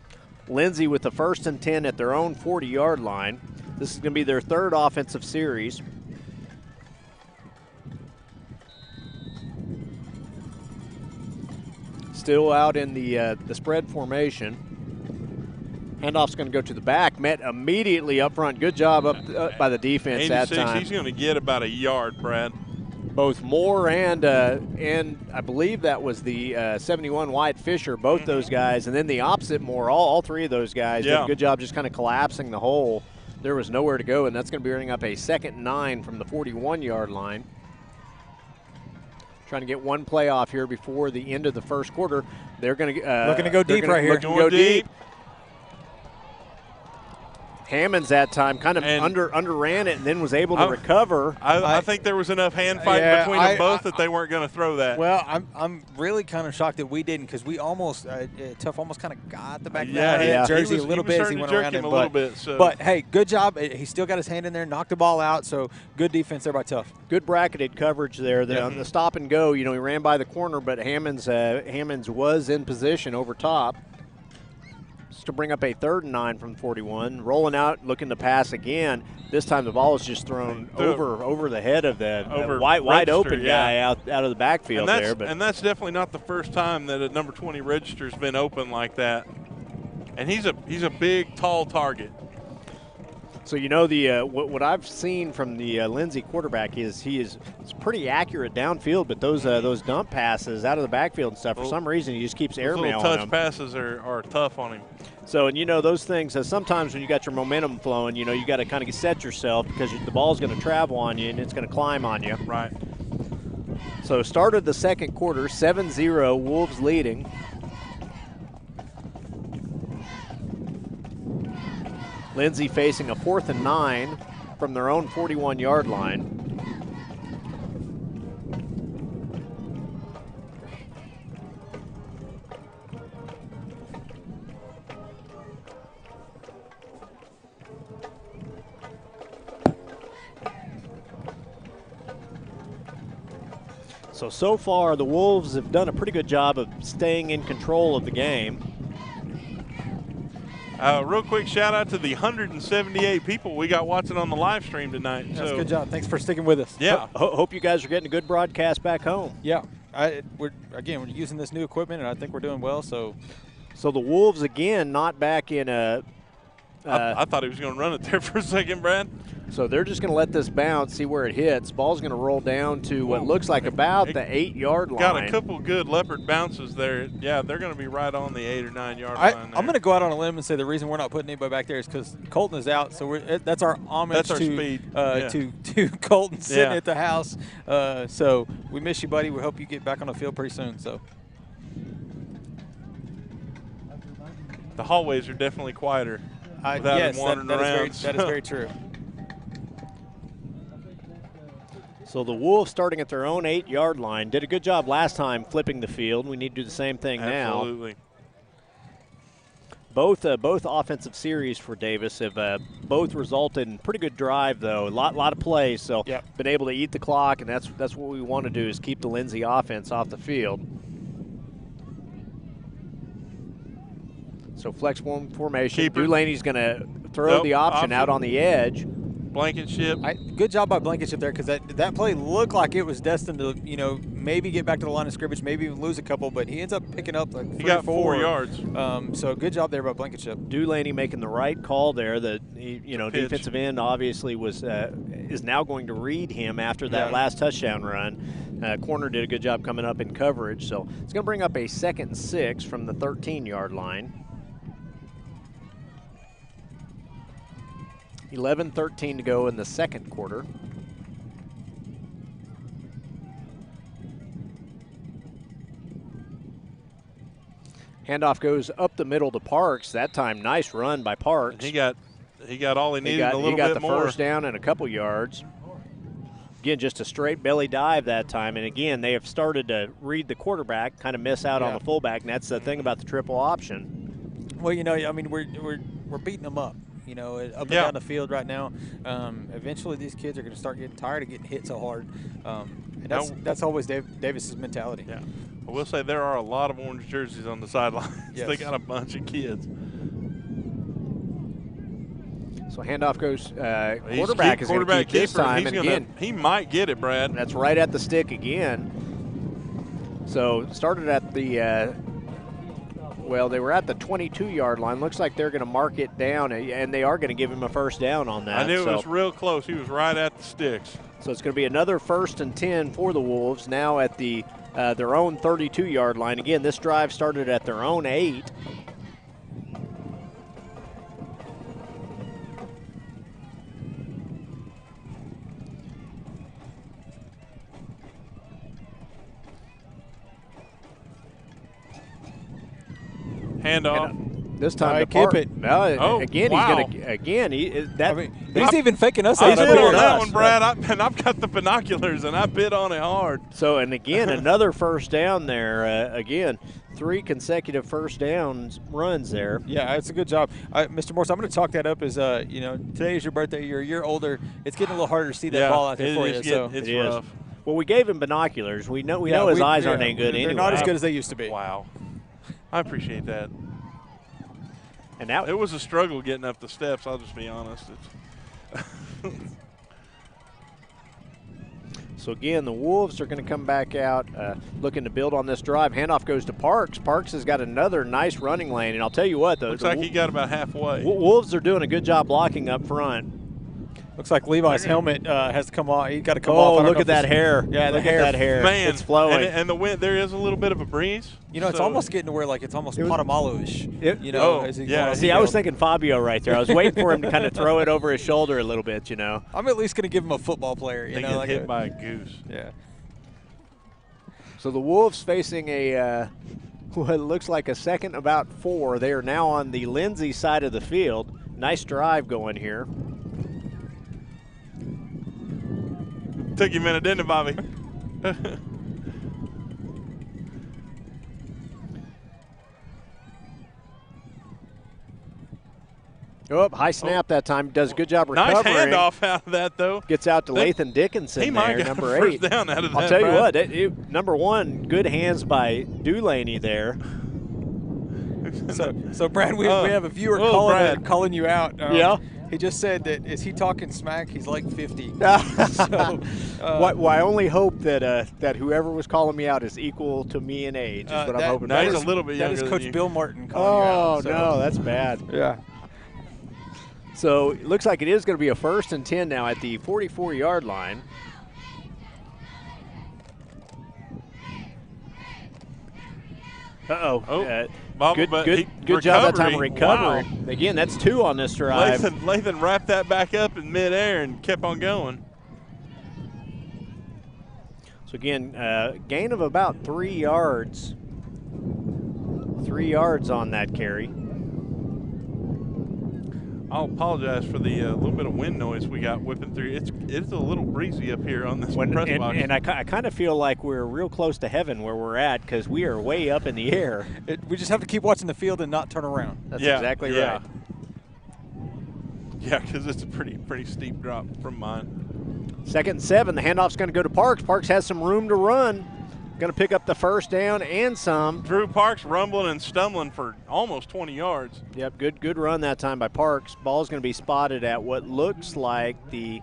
Lindsay with the 1st and 10 at their own 40-yard line. This is going to be their third offensive series. Still out in the spread formation. Handoff's going to go to the back. Met immediately up front. Good job up by the defense that time. He's going to get about a yard, Brad. Both Moore and I believe that was the 71 Wyatt Fisher, both those guys, and then the opposite Moore, all three of those guys did a good job just kind of collapsing the hole. There was nowhere to go, and that's going to be bringing up a 2nd and 9 from the 41-yard line. Trying to get one play off here before the end of the first quarter. They're going to looking to go deep right here. Looking to go deep. Hammonds that time kind of underran it and then was able to recover. I think there was enough hand fight between them both that they weren't going to throw that. Well, I'm really kind of shocked that we didn't, because we almost Tough almost kind of got the back of Jersey a little bit as he went around him. But hey, good job. He still got his hand in there, knocked the ball out. So good defense there by Tough. Good bracketed coverage there. On the stop and go, he ran by the corner, but Hammonds was in position over top. To bring up a 3rd and 9 from 41. Rolling out, looking to pass again. This time the ball is just thrown over the head of the wide open guy out of the backfield there. And that's definitely not the first time that a number 20 register's been open like that. And he's a big, tall target. So what I've seen from the Lindsay quarterback is he's pretty accurate downfield, but those dump passes out of the backfield and stuff, for some reason he just keeps airmailing them. Little touch passes are tough on him. So, and those things, sometimes when you got your momentum flowing, you got to kind of set yourself, because the ball's going to travel on you and it's going to climb on you. Right. So started the second quarter, 7-0, Wolves leading. Lindsay facing a 4th and 9 from their own 41-yard line. So far, the Wolves have done a pretty good job of staying in control of the game. Real quick shout out to the 178 people we got watching on the live stream tonight. That's good job. Thanks for sticking with us. Yeah. Hope you guys are getting a good broadcast back home. Yeah. We're using this new equipment, and I think we're doing well. So the Wolves again not back in a. I thought he was going to run it there for a second, Brad. So they're just going to let this bounce, see where it hits. Ball's going to roll down to what looks like about the 8-yard line. Got a couple good Leopard bounces there. Yeah, they're going to be right on the 8 or 9 yard line. I'm going to go out on a limb and say the reason we're not putting anybody back there is because Colton is out. So that's our homage to Colton sitting at the house. So we miss you, buddy. We hope you get back on the field pretty soon. So the hallways are definitely quieter. Yes, that is very true. So the Wolves starting at their own 8-yard line. Did a good job last time flipping the field. We need to do the same thing now. Absolutely. Both offensive series for Davis have both resulted in pretty good drive, though. A lot of plays, so been able to eat the clock, and that's what we want to do, is keep the Lindsay offense off the field. So flex formation. Delaney's going to throw the option out on the edge. Blankenship. Good job by Blankenship there, because that play looked like it was destined to, maybe get back to the line of scrimmage, maybe even lose a couple, but he ends up picking up like 3 he got 4 yards. So good job there by Blankenship. Dulaney making the right call there. The defensive end obviously is now going to read him after that last touchdown run. Corner did a good job coming up in coverage, so it's going to bring up a 2nd and 6 from the 13-yard line. 11:13 to go in the second quarter. Handoff goes up the middle to Parks. That time, nice run by Parks. And he got all he needed, a little bit more. He got the first down and a couple yards. Again, just a straight belly dive that time. And again, they have started to read the quarterback, kind of miss out on the fullback. And that's the thing about the triple option. Well, we're beating them up. Up and down the field right now. Eventually, these kids are going to start getting tired of getting hit so hard. And that's always Davis's mentality. Yeah. I will say there are a lot of orange jerseys on the sidelines. Yes. They got a bunch of kids. So handoff goes quarterback is going to keep this time. And again, he might get it, Brad. That's right at the stick again. So started at the they were at the 22-yard line. Looks like they're going to mark it down, and they are going to give him a first down on that. I knew it was real close. He was right at the sticks. So it's going to be another 1st and 10 for the Wolves, now at the their own 32-yard line. Again, this drive started at their own 8. Handoff. This time to keep it. Again, wow. he's going to. Again, he's even faking us I out. bid on that one, Brad. I've got the binoculars, and I bid on it hard. So, and again, another first down there. Again, 3 consecutive first downs runs there. Yeah, it's a good job, Mr. Morse. I'm going to chalk that up as today is your birthday. You're a year older. It's getting a little harder to see that ball out there for you. It's rough. Well, we gave him binoculars. We know his eyes aren't any good anyway. They're not as good as they used to be. Wow, I appreciate that. And now it was a struggle getting up the steps. I'll just be honest. So again, the Wolves are going to come back out looking to build on this drive. Handoff goes to Parks. Parks has got another nice running lane, and I'll tell you what, looks like he got about halfway. Wolves are doing a good job blocking up front. Looks like Levi's helmet has to come off. He got to come off. Oh, look at that hair. Yeah, look at that hair. Man, it's flowing. And the wind, there is a little bit of a breeze. It's almost getting to where it's almost Potamalo-ish. See, I was thinking Fabio right there. I was waiting for him to kind of throw it over his shoulder a little bit, I'm at least going to give him a football player. They get hit by a goose. Yeah. So the Wolves facing what looks like a 2nd about 4. They are now on the Lindsay side of the field. Nice drive going here. Took you a minute, didn't it, Bobby? High snap that time. Does a good job recovering. Nice handoff out of that, though. Gets out to Lathan Dickinson he might there, get number first 8. Down out of that, I'll tell Brad. you what, number 1, good hands by Dulaney there. So Brad, we have a viewer calling you out. Yeah. He just said that, is he talking smack? He's like 50. I only hope that whoever was calling me out is equal to me in age. Is what I'm hoping. He's a little bit younger That is Coach than you. Bill Martin calling you out. Oh, no, that's bad. Yeah. So it looks like it is going to be a 1st and 10 now at the 44-yard line. Good job that time recovering. Wow. Again, that's 2 on this drive. Lathan wrapped that back up in midair and kept on going. So again, gain of about 3 yards. 3 yards on that carry. I'll apologize for the little bit of wind noise we got whipping through. It's a little breezy up here on this press box. And I kind of feel like we're real close to heaven where we're at because we are way up in the air. We just have to keep watching the field and not turn around. That's exactly right. Yeah, because it's a pretty steep drop from mine. 2nd and 7. The handoff's going to go to Parks. Parks has some room to run. going to pick up the first down and some. Drew Parks rumbling and stumbling for almost 20 yards. Yep, good run that time by Parks. Ball's going to be spotted at what looks like the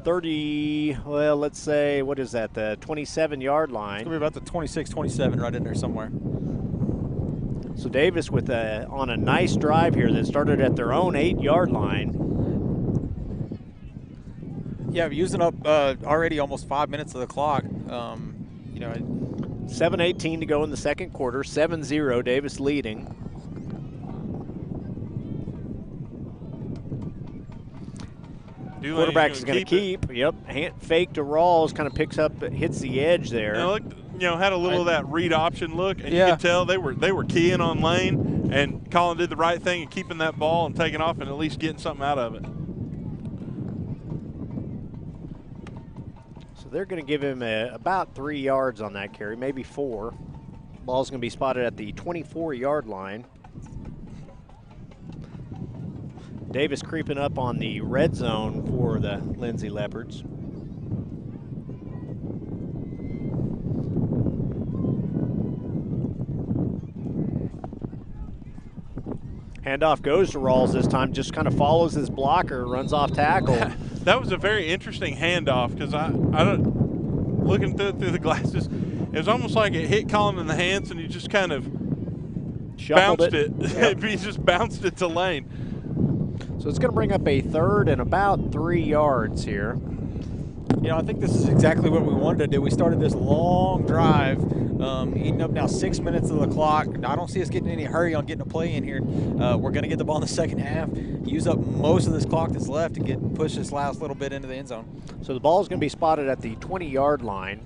30, well, let's say, what is that, the 27-yard line. It's going to be about the 26, 27 right in there somewhere. So Davis on a nice drive here that started at their own 8-yard line. Yeah, using up already almost 5 minutes of the clock. 7:18 to go in the second quarter, 7-0, Davis leading. Quarterback is going to keep. Yep, fake to Rawls, kind of picks up, hits the edge there. Had a little of that read option look, and you could tell they were keying on lane, and Colin did the right thing in keeping that ball and taking off and at least getting something out of it. So they're going to give him about 3 yards on that carry, maybe 4. Ball's going to be spotted at the 24-yard line. Davis creeping up on the red zone for the Lindsay Leopards. Handoff goes to Rawls this time, just kind of follows his blocker, runs off tackle. That was a very interesting handoff because I don't, looking through the glasses, it was almost like it hit Colin in the hands and he just kind of bounced it. Yep. He just bounced it to lane. So it's going to bring up a 3rd and about 3 yards here. I think this is exactly what we wanted to do. We started this long drive, eating up now 6 minutes of the clock. I don't see us getting any hurry on getting a play in here. We're going to get the ball in the second half, use up most of this clock that's left to push this last little bit into the end zone. So the ball is going to be spotted at the 20-yard line.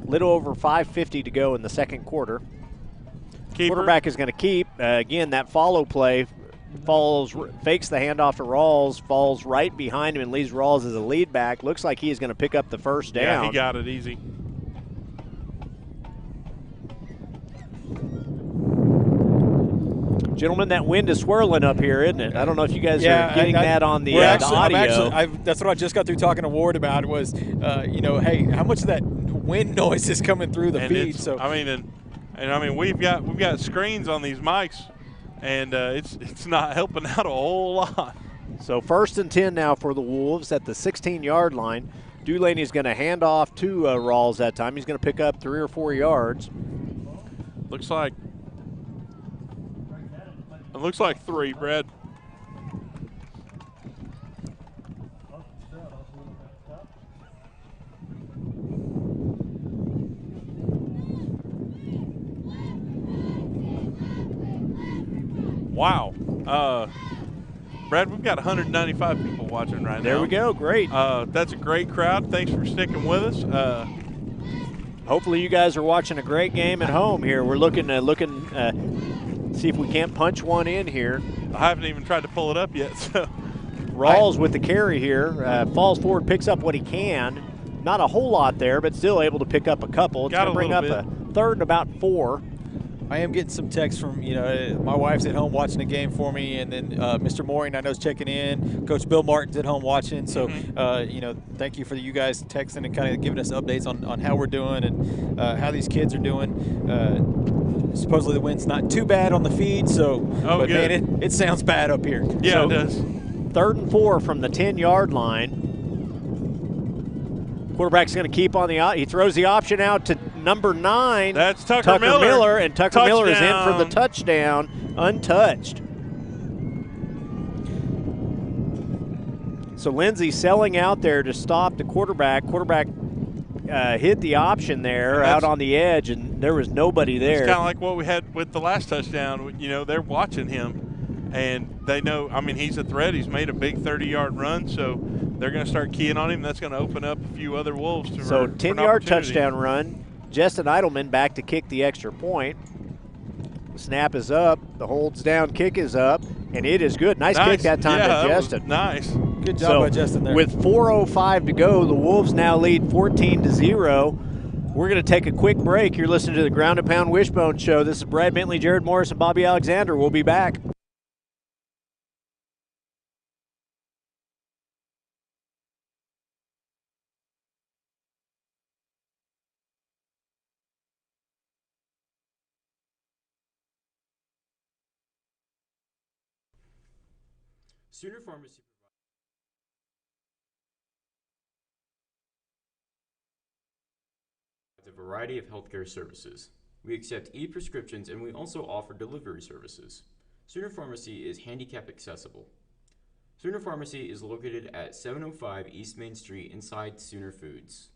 Little over 5:50 to go in the second quarter. Quarterback is going to keep. Again, that follow play. Fakes the handoff to Rawls, falls right behind him and leaves Rawls as a lead back. Looks like he is going to pick up the first down. Yeah, he got it easy. Gentlemen, that wind is swirling up here, isn't it? I don't know if you guys are getting that on the audio. That's what I just got through talking to Ward about was, hey, how much of that wind noise is coming through the feed? So we've got screens on these mics. And it's not helping out a whole lot. So 1st and 10 now for the Wolves at the 16-yard line. Dulaney is going to hand off to Rawls that time. He's going to pick up 3 or 4 yards. Looks like 3, Brad. Wow. Brad, we've got 195 people watching right now. There we go. Great. That's a great crowd. Thanks for sticking with us. Hopefully you guys are watching a great game at home here. We're looking see if we can't punch one in here. I haven't even tried to pull it up yet. So Rawls with the carry here. Falls forward, picks up what he can. Not a whole lot there, but still able to pick up a couple. It's going to bring up a 3rd and about 4. I am getting some texts from, my wife's at home watching the game for me, and then Mr. Mooring I know is checking in. Coach Bill Martin's at home watching. So, thank you for you guys texting and kind of giving us updates on how we're doing and how these kids are doing. Supposedly the wind's not too bad on the feed, but good. Man, it sounds bad up here. Yeah, it does. 3rd and 4 from the 10-yard line. Quarterback's going to keep on he throws the option out to number 9. That's Tucker Miller. And Tucker Miller is in for the touchdown, untouched. So Lindsay selling out there to stop the quarterback. Quarterback hit the option there out on the edge, and there was nobody there. It's kind of like what we had with the last touchdown. They're watching him, and they know, he's a threat. He's made a big 30-yard run, so they're going to start keying on him. That's going to open up a few other Wolves. So 10-yard touchdown run. Justin Eidelman back to kick the extra point. The snap is up. The holds down kick is up, and it is good. Nice kick that time by Justin. Nice. Good job by Justin there. With 4:05 to go, the Wolves now lead 14-0. We're going to take a quick break. You're listening to the Ground and Pound Wishbone Show. This is Brad Bentley, Jared Morris, and Bobby Alexander. We'll be back. Sooner Pharmacy provides a variety of healthcare services. We accept e-prescriptions and we also offer delivery services. Sooner Pharmacy is handicap accessible. Sooner Pharmacy is located at 705 East Main Street inside Sooner Foods.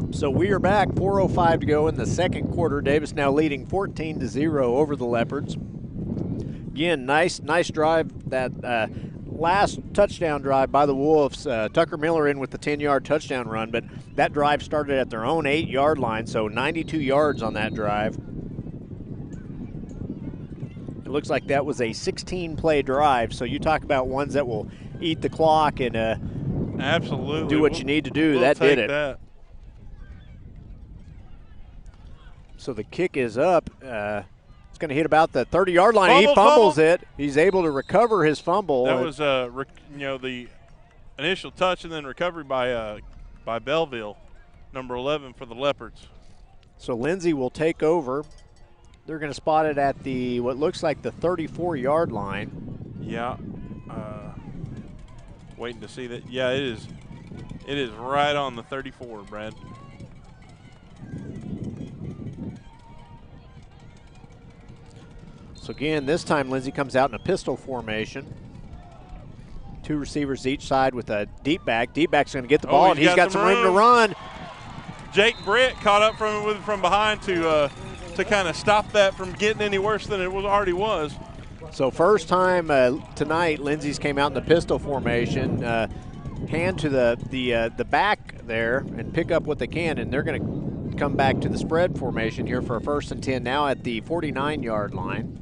So we are back, 4:05 to go in the second quarter. Davis now leading 14-0 over the Leopards. Again, nice drive. That last touchdown drive by the Wolves. Tucker Miller in with the 10-yard touchdown run, but that drive started at their own 8-yard line, so 92 yards on that drive. It looks like that was a 16-play drive, so you talk about ones that will eat the clock and absolutely do what you need to do. We'll that did it. That. So the kick is up. It's going to hit about the 30-yard line. He fumbles it. He's able to recover his fumble. That was the initial touch and then recovery by Belleville, number 11 for the Leopards. So Lindsay will take over. They're going to spot it at the what looks like the 34-yard line. Yeah. Waiting to see that. Yeah, it is. It is right on the 34, Brad. So again, this time Lindsay comes out in a pistol formation. Two receivers each side with a deep back. Deep back's going to get the ball, and he's got some room to run. Jake Britt caught up from behind to kind of stop that from getting any worse than it already was. So first time tonight, Lindsay's came out in the pistol formation. Hand to the back there and pick up what they can, and they're going to come back to the spread formation here for a 1st and 10 now at the 49-yard line.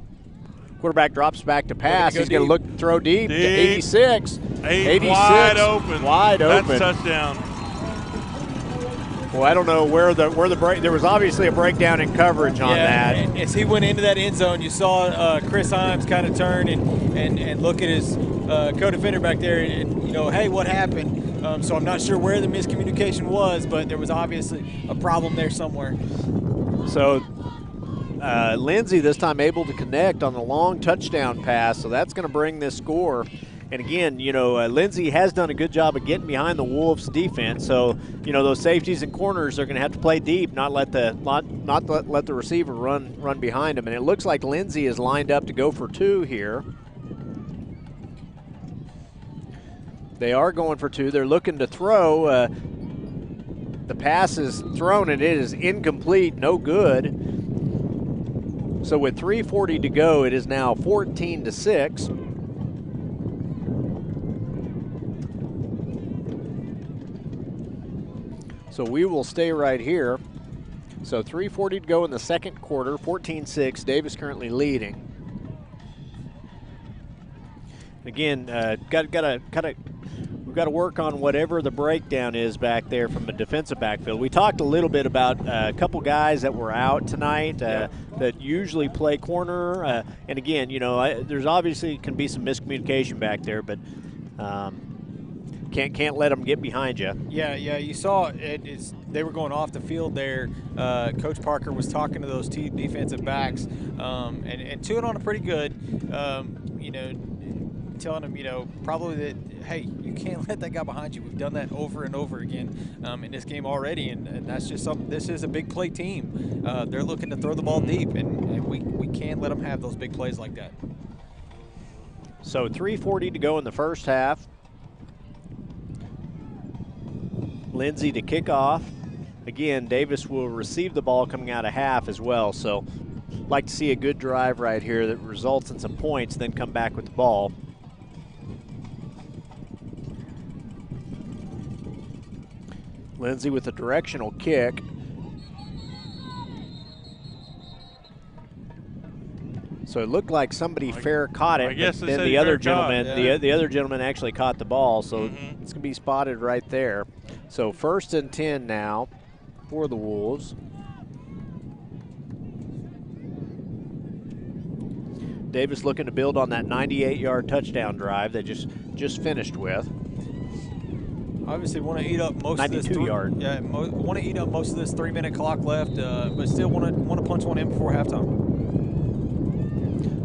Quarterback drops back to pass. He's going to look, throw deep. 86. 86. Wide open. Wide open. That's a touchdown. Well, I don't know where the break. There was obviously a breakdown in coverage on that. As he went into that end zone, you saw Chris Himes kind of turn and look at his co-defender back there, and hey, what happened? So I'm not sure where the miscommunication was, but there was obviously a problem there somewhere. So Lindsay this time able to connect on the long touchdown pass, so that's going to bring this score. And again, Lindsay has done a good job of getting behind the Wolves' defense. So, those safeties and corners are going to have to play deep, not let the receiver run behind them. And it looks like Lindsay is lined up to go for 2 here. They are going for 2. They're looking to throw. The pass is thrown and it is incomplete, no good. So with 3:40 to go, it is now 14-6. So we will stay right here. So 3:40 to go in the second quarter, 14-6. Davis currently leading. Again, we've got to work on whatever the breakdown is back there from the defensive backfield. We talked a little bit about a couple guys that were out tonight that usually play corner. And again, there's obviously can be some miscommunication back there, but can't let them get behind you. Yeah, you saw it. They were going off the field there. Coach Parker was talking to those 2 defensive backs, and to it on a pretty good, telling them, probably that, hey, you can't let that guy behind you. We've done that over and over again in this game already, and that's just something. This is a big play team. They're looking to throw the ball deep, and we can't let them have those big plays like that. So 3:40 to go in the first half. Lindsay to kick off. Again, Davis will receive the ball coming out of half as well. So like to see a good drive right here that results in some points, then come back with the ball. Lindsay with a directional kick. So it looked like somebody fair caught it, but then the other gentleman actually caught the ball, so it's going to be spotted right there. So 1st and 10 now for the Wolves. Davis looking to build on that 98-yard touchdown drive they just finished with. Obviously, want to eat up most of this 92-yard. Yeah, want to eat up most of this 3-minute clock left, but still want to punch one in before halftime.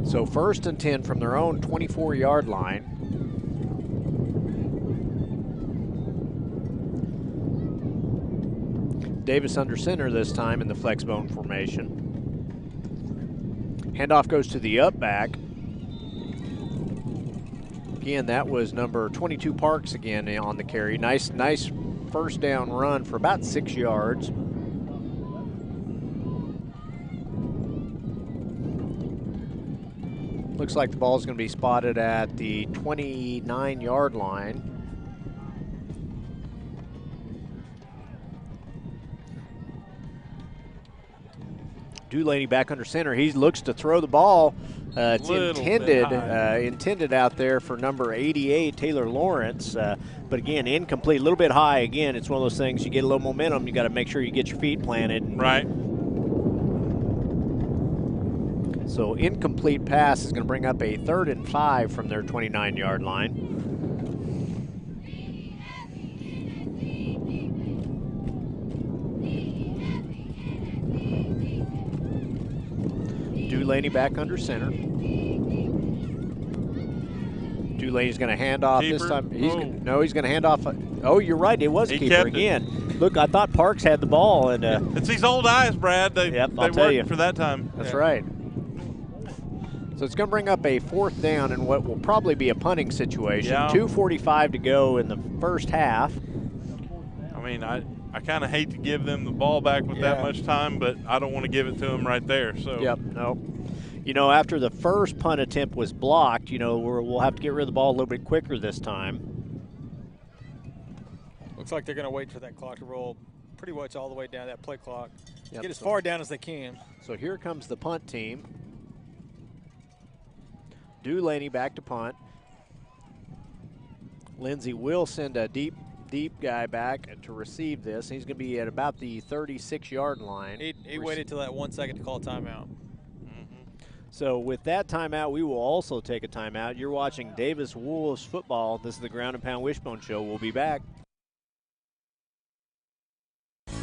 So 1st and 10 from their own 24-yard line. Davis under center this time in the flex bone formation. Handoff goes to the up back. Again, that was number 22 Parks again on the carry. Nice first down run for about 6 yards. Looks like the ball is going to be spotted at the 29-yard line. Dulaney back under center. He looks to throw the ball. It's intended out there for number 88, Taylor Lawrence. But again, incomplete, a little bit high. Again, it's one of those things, you get a little momentum, you got to make sure you get your feet planted. Right. So incomplete pass is going to bring up a 3rd and 5 from their 29-yard line. Dulaney back under center. Dulaney's going to hand off keeper. This time. He's going to hand off. Oh, you're right. It was a keeper again. Look, I thought Parks had the ball, and it's these old eyes, Brad. They worked for that time. That's right. So it's going to bring up a 4th down in what will probably be a punting situation. Yeah. 2:45 to go in the first half. I mean, I kind of hate to give them the ball back with that much time, but I don't want to give it to them right there. So. Yep. No. You know, after the first punt attempt was blocked, you know, we'll have to get rid of the ball a little bit quicker this time. Looks like they're going to wait for that clock to roll pretty much all the way down, that play clock. Yep, Get as far down as they can. So here comes the punt team. Dulaney back to punt. Lindsay will send a deep guy back to receive this. He's going to be at about the 36-yard line. He waited till that 1 second to call timeout. So with that timeout, we will also take a timeout. You're watching Davis Wolves football. This is the Ground and Pound Wishbone Show. We'll be back.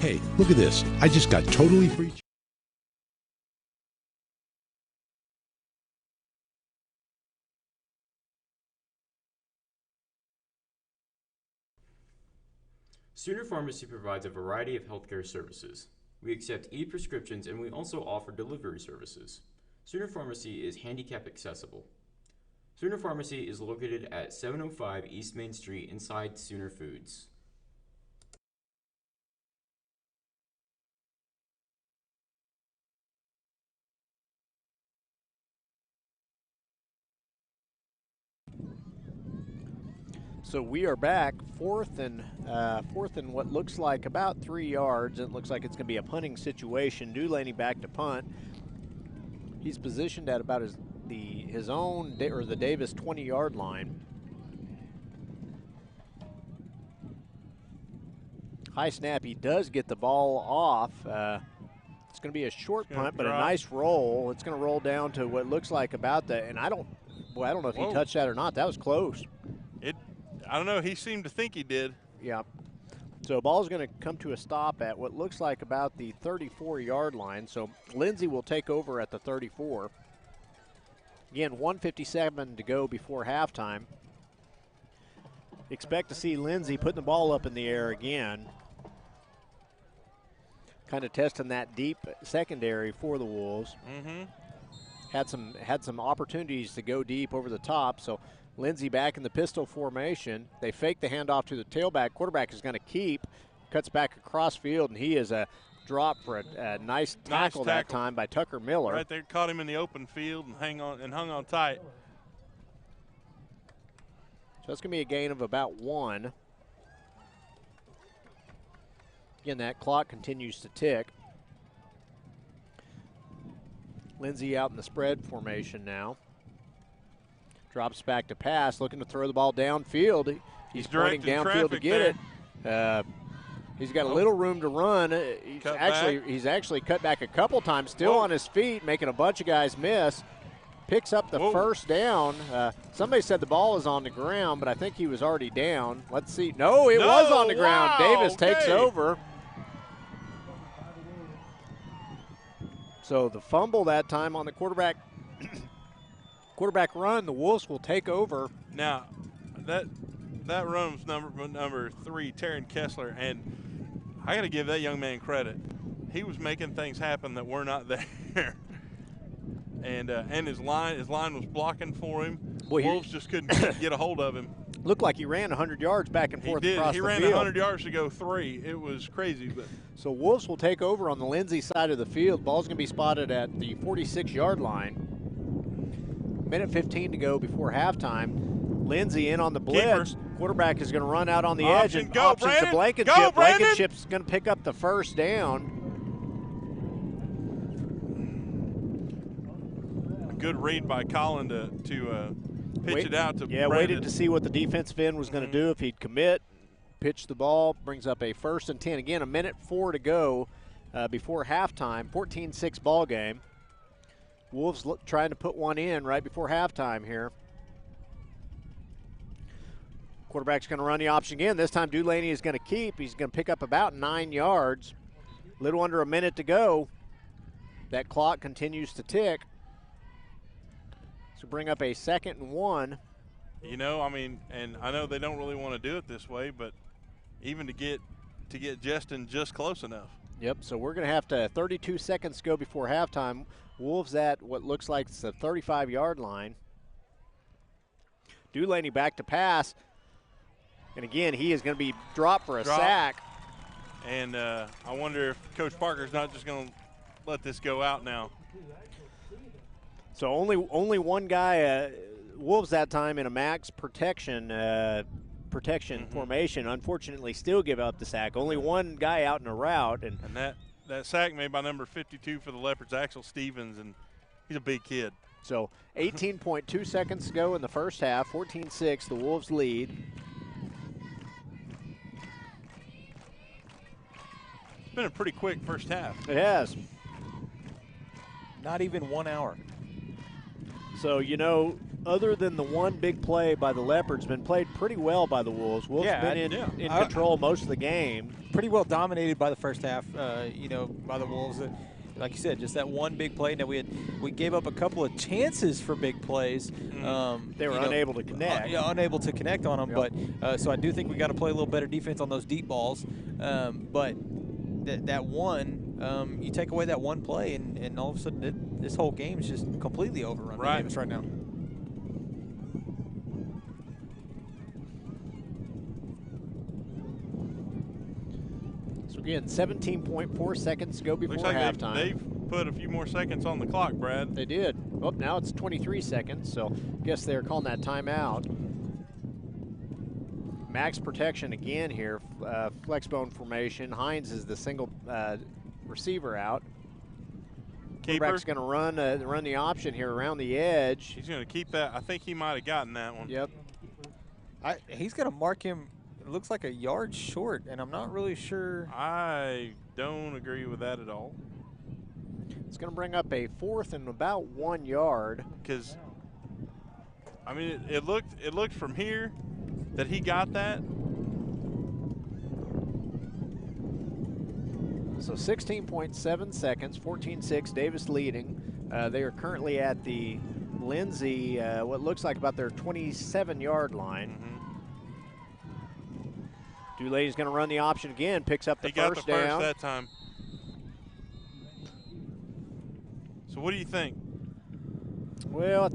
Hey, look at this. I just got totally free. Sooner Pharmacy provides a variety of healthcare services. We accept e-prescriptions and we also offer delivery services. Sooner Pharmacy is handicap accessible. Sooner Pharmacy is located at 705 East Main Street inside Sooner Foods. So we are back, fourth and what looks like about 3 yards. It looks like it's going to be a punting situation. Dulaney back to punt. He's positioned at about his own or the Davis 20-yard line. High snap. He does get the ball off. It's going to be a short punt, but a nice roll. It's going to roll down to what looks like about the. And I don't know if he touched that or not. That was close. I don't know. He seemed to think he did. Yeah. So ball's going to come to a stop at what looks like about the 34-yard line. So Lindsay will take over at the 34. Again, 1:57 to go before halftime. Expect to see Lindsay putting the ball up in the air again. Kind of testing that deep secondary for the Wolves. Had some opportunities to go deep over the top. So Lindsay back in the pistol formation. They fake the handoff to the tailback. Quarterback is going to keep, cuts back across field, and he is a drop for a nice tackle that time by Tucker Miller. Right there, caught him in the open field and hung on tight. So it's going to be a gain of about 1. Again, that clock continues to tick. Lindsay out in the spread formation now. Drops back to pass, looking to throw the ball downfield. He's pointing downfield to get it. He's got a little room to run. He's actually cut back a couple times, still on his feet, making a bunch of guys miss. picks up the first down. Somebody said the ball is on the ground, but I think he was already down. Let's see. No, it was on the ground. Davis takes over. So the fumble that time on the quarterback run, the Wolves will take over. Now, that run was number 3, Taryn Kessler, and I got to give that young man credit. He was making things happen that were not there. And his line was blocking for him. Well, Wolves just couldn't get a hold of him. Looked like he ran 100 yards back and forth across the field. He ran 100 yards to go 3. It was crazy. But so Wolves will take over on the Lindsay side of the field. Ball's going to be spotted at the 46-yard line. Minute 15 to go before halftime. Lindsay in on the blitz. Quarterback is going to run out on the edge and options to Blankenship. Blankenship's going to pick up the first down. A good read by Colin to pitch it out to Brandon. Waited to see what the defensive end was going to do if he'd commit. Pitch the ball, brings up a 1st and 10. Again, a minute 4 to go before halftime. 14-6 ball game. Wolves trying to put one in right before halftime here. Quarterback's going to run the option again. This time Dulaney is going to keep. He's going to pick up about 9 yards. Little under a minute to go. That clock continues to tick. So bring up a 2nd and 1. You know, I mean, and I know they don't really want to do it this way, but even to get Justin just close enough. Yep, so we're going to have to 32 seconds go before halftime. Wolves at what looks like it's the 35-yard line. Dulaney back to pass. And again, he is going to be dropped for a sack. And I wonder if Coach Parker's not just going to let this go out now. So only one guy, Wolves that time in a max protection formation, unfortunately still give up the sack. Only one guy out in a route. And that sack made by number 52 for the Leopards, Axel Stevens, and he's a big kid. So 18.2 seconds to go in the first half, 14-6, the Wolves lead. It's been a pretty quick first half. It has. Not even 1 hour. So, you know, other than the one big play by the Leopards, been played pretty well by the Wolves. Wolves been in control most of the game. Pretty well dominated by the first half, you know, by the Wolves. Like you said, just that one big play. Now we gave up a couple of chances for big plays. They were unable to connect. Unable to connect on them. Yep. But so I do think we got to play a little better defense on those deep balls. But that one, you take away that one play, and all of a sudden this whole game is just completely overrun by Davis right now. So again, 17.4 seconds to go before halftime. They've put a few more seconds on the clock, Brad. They did. Oh, now it's 23 seconds, so I guess they're calling that timeout. Max protection again here, flex bone formation. Hines is the single receiver out. Quarterback's going to run the option here around the edge. He's going to keep that. I think he might have gotten that one. Yep. He's going to mark him. It looks like a yard short, and I'm not really sure. I don't agree with that at all. It's going to bring up a 4th and about 1 yard. Because, I mean, it looked from here that he got that. So 16.7 seconds, 14-6, Davis leading. They are currently at the Lindsay, what looks like about their 27-yard line. Dulaney's going to run the option again, picks up the first down. He got the first that time. So what do you think? Well, I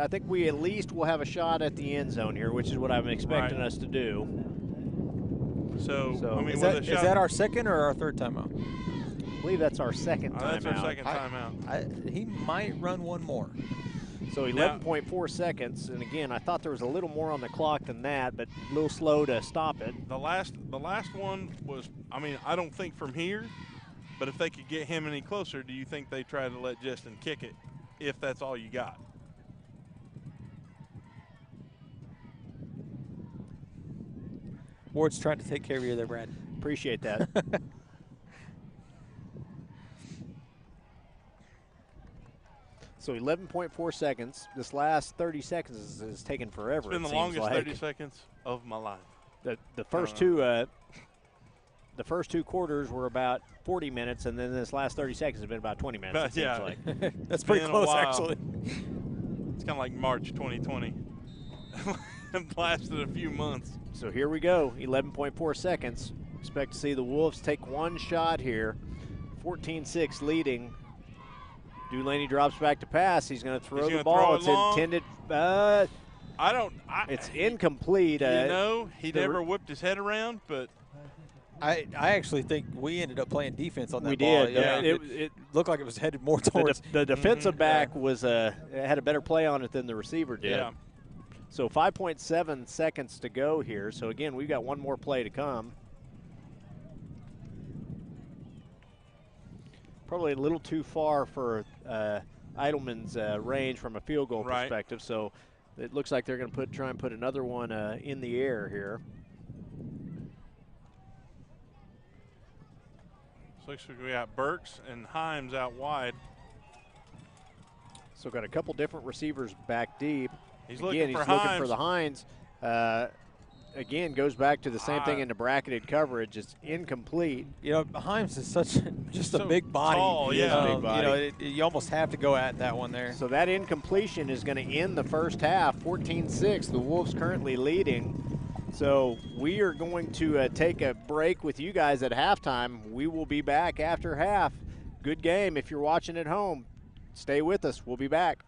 think we at least will have a shot at the end zone here, which is what I'm expecting us to do. So I mean, is that our second or our third timeout? I believe that's our second timeout. That's our second timeout. He might run one more. So 11.4 seconds, and again, I thought there was a little more on the clock than that, but a little slow to stop it. The last one was, I mean, I don't think from here, but if they could get him any closer, do you think they try to let Justin kick it if that's all you got? Ward's trying to take care of you there, Brad. Appreciate that. So 11.4 seconds. This last 30 seconds is taken forever. It's been the longest 30 seconds of my life. The first two quarters were about 40 minutes, and then this last 30 seconds has been about 20 minutes. It seems like. That's pretty close, actually. It's kind of like March 2020. It lasted a few months. So here we go, 11.4 seconds. Expect to see the Wolves take one shot here. 14-6 leading. Dulaney drops back to pass. He's going to throw the ball. It's intended. It's incomplete. He never whipped his head around, but I actually think we ended up playing defense on that ball. We did. Yeah, it looked like it was headed more towards the defensive back was had a better play on it than the receiver did. Yeah. So 5.7 seconds to go here. So again, we've got one more play to come. Probably a little too far for Eidelman's range from a field goal perspective. So it looks like they're going to try and put another one in the air here. Looks like we got Burks and Himes out wide. So got a couple different receivers back deep. He's looking for the Hines. Again, goes back to the same thing in the bracketed coverage. It's incomplete. You know, Himes is just a big body. Tall, yeah. Big body. You know, you almost have to go at that one there. So that incompletion is going to end the first half, 14-6. The Wolves currently leading. So we are going to take a break with you guys at halftime. We will be back after half. Good game. If you're watching at home, stay with us. We'll be back.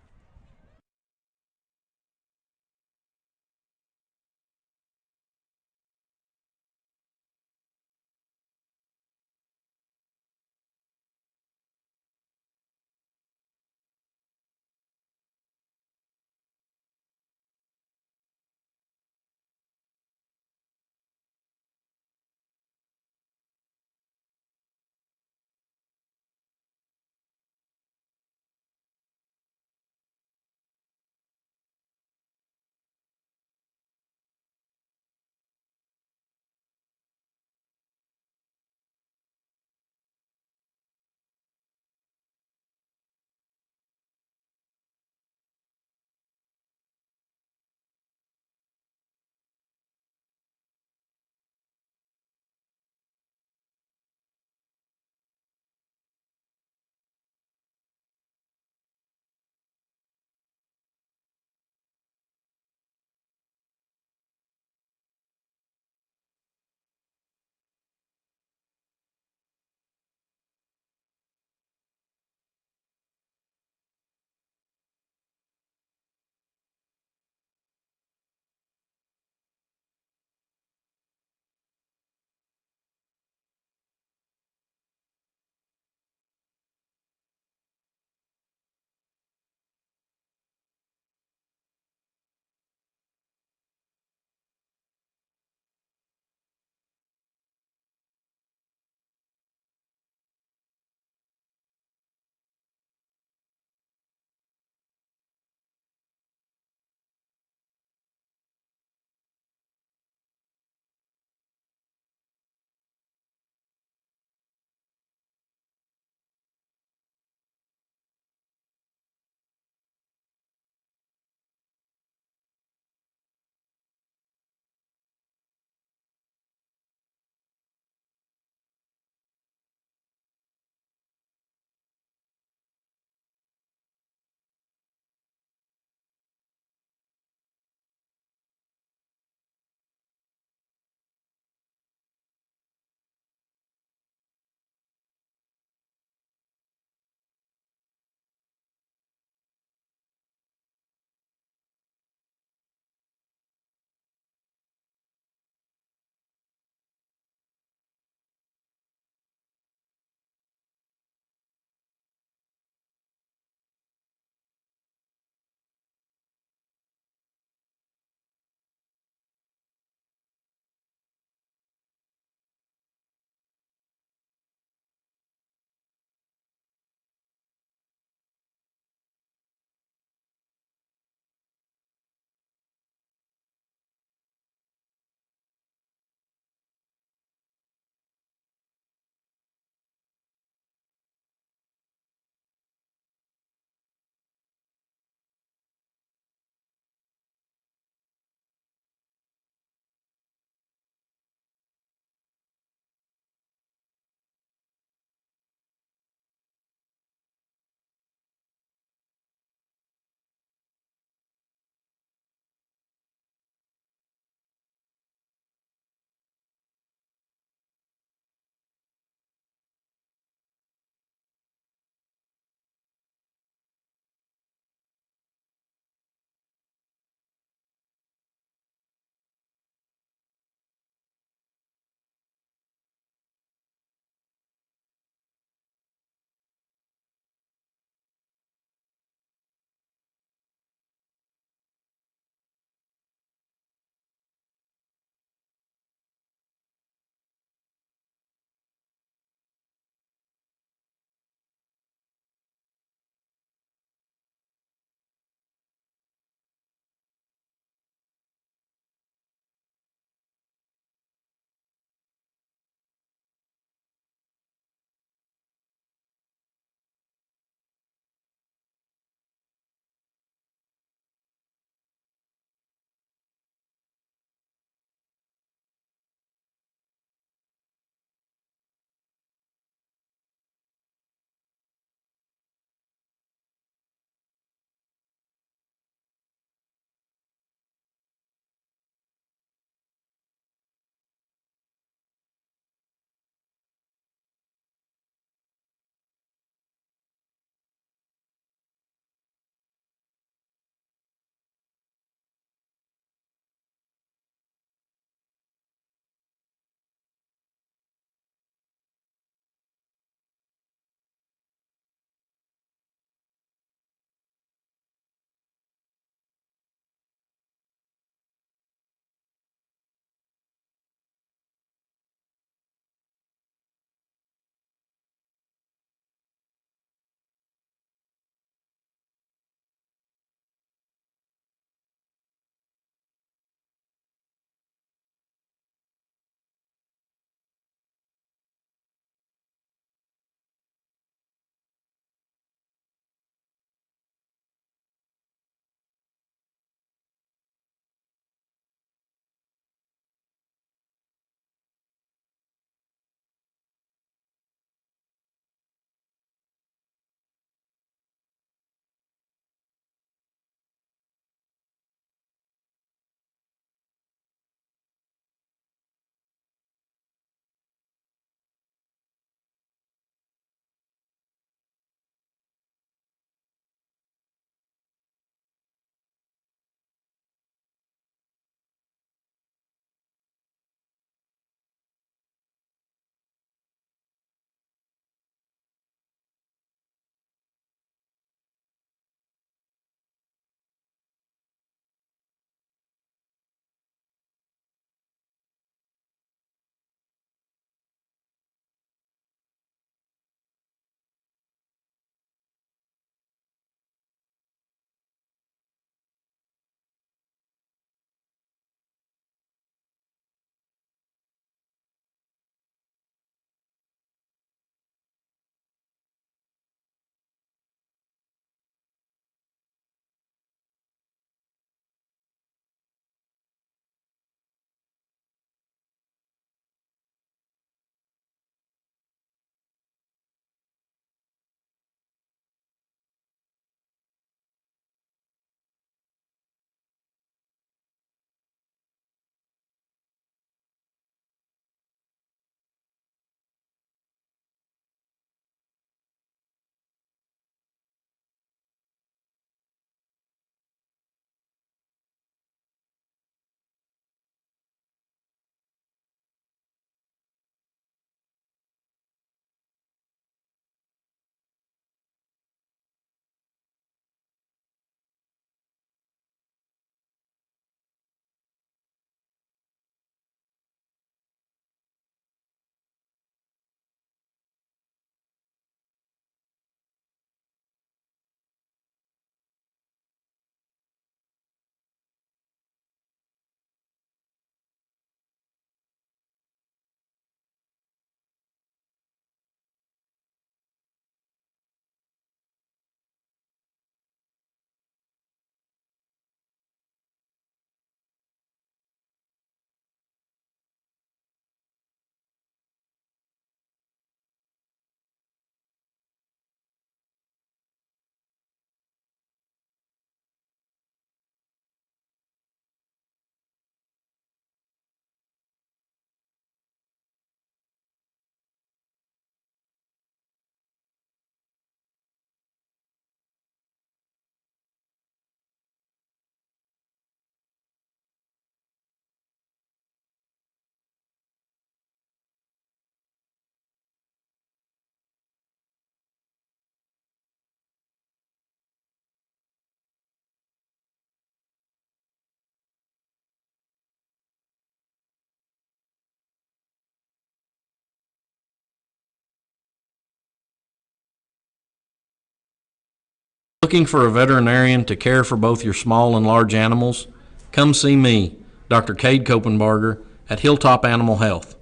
Looking for a veterinarian to care for both your small and large animals? Come see me, Dr. Cade Kopenbarger, at Hilltop Animal Health.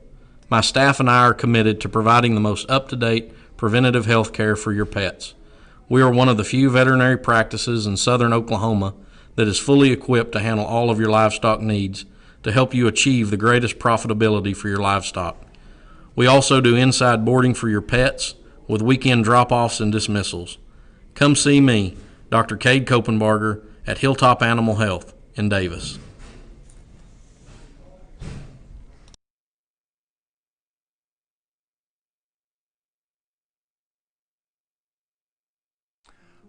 My staff and I are committed to providing the most up-to-date preventative health care for your pets. We are one of the few veterinary practices in southern Oklahoma that is fully equipped to handle all of your livestock needs to help you achieve the greatest profitability for your livestock. We also do inside boarding for your pets with weekend drop-offs and dismissals. Come see me, Dr. Cade Kopenbarger, at Hilltop Animal Health in Davis.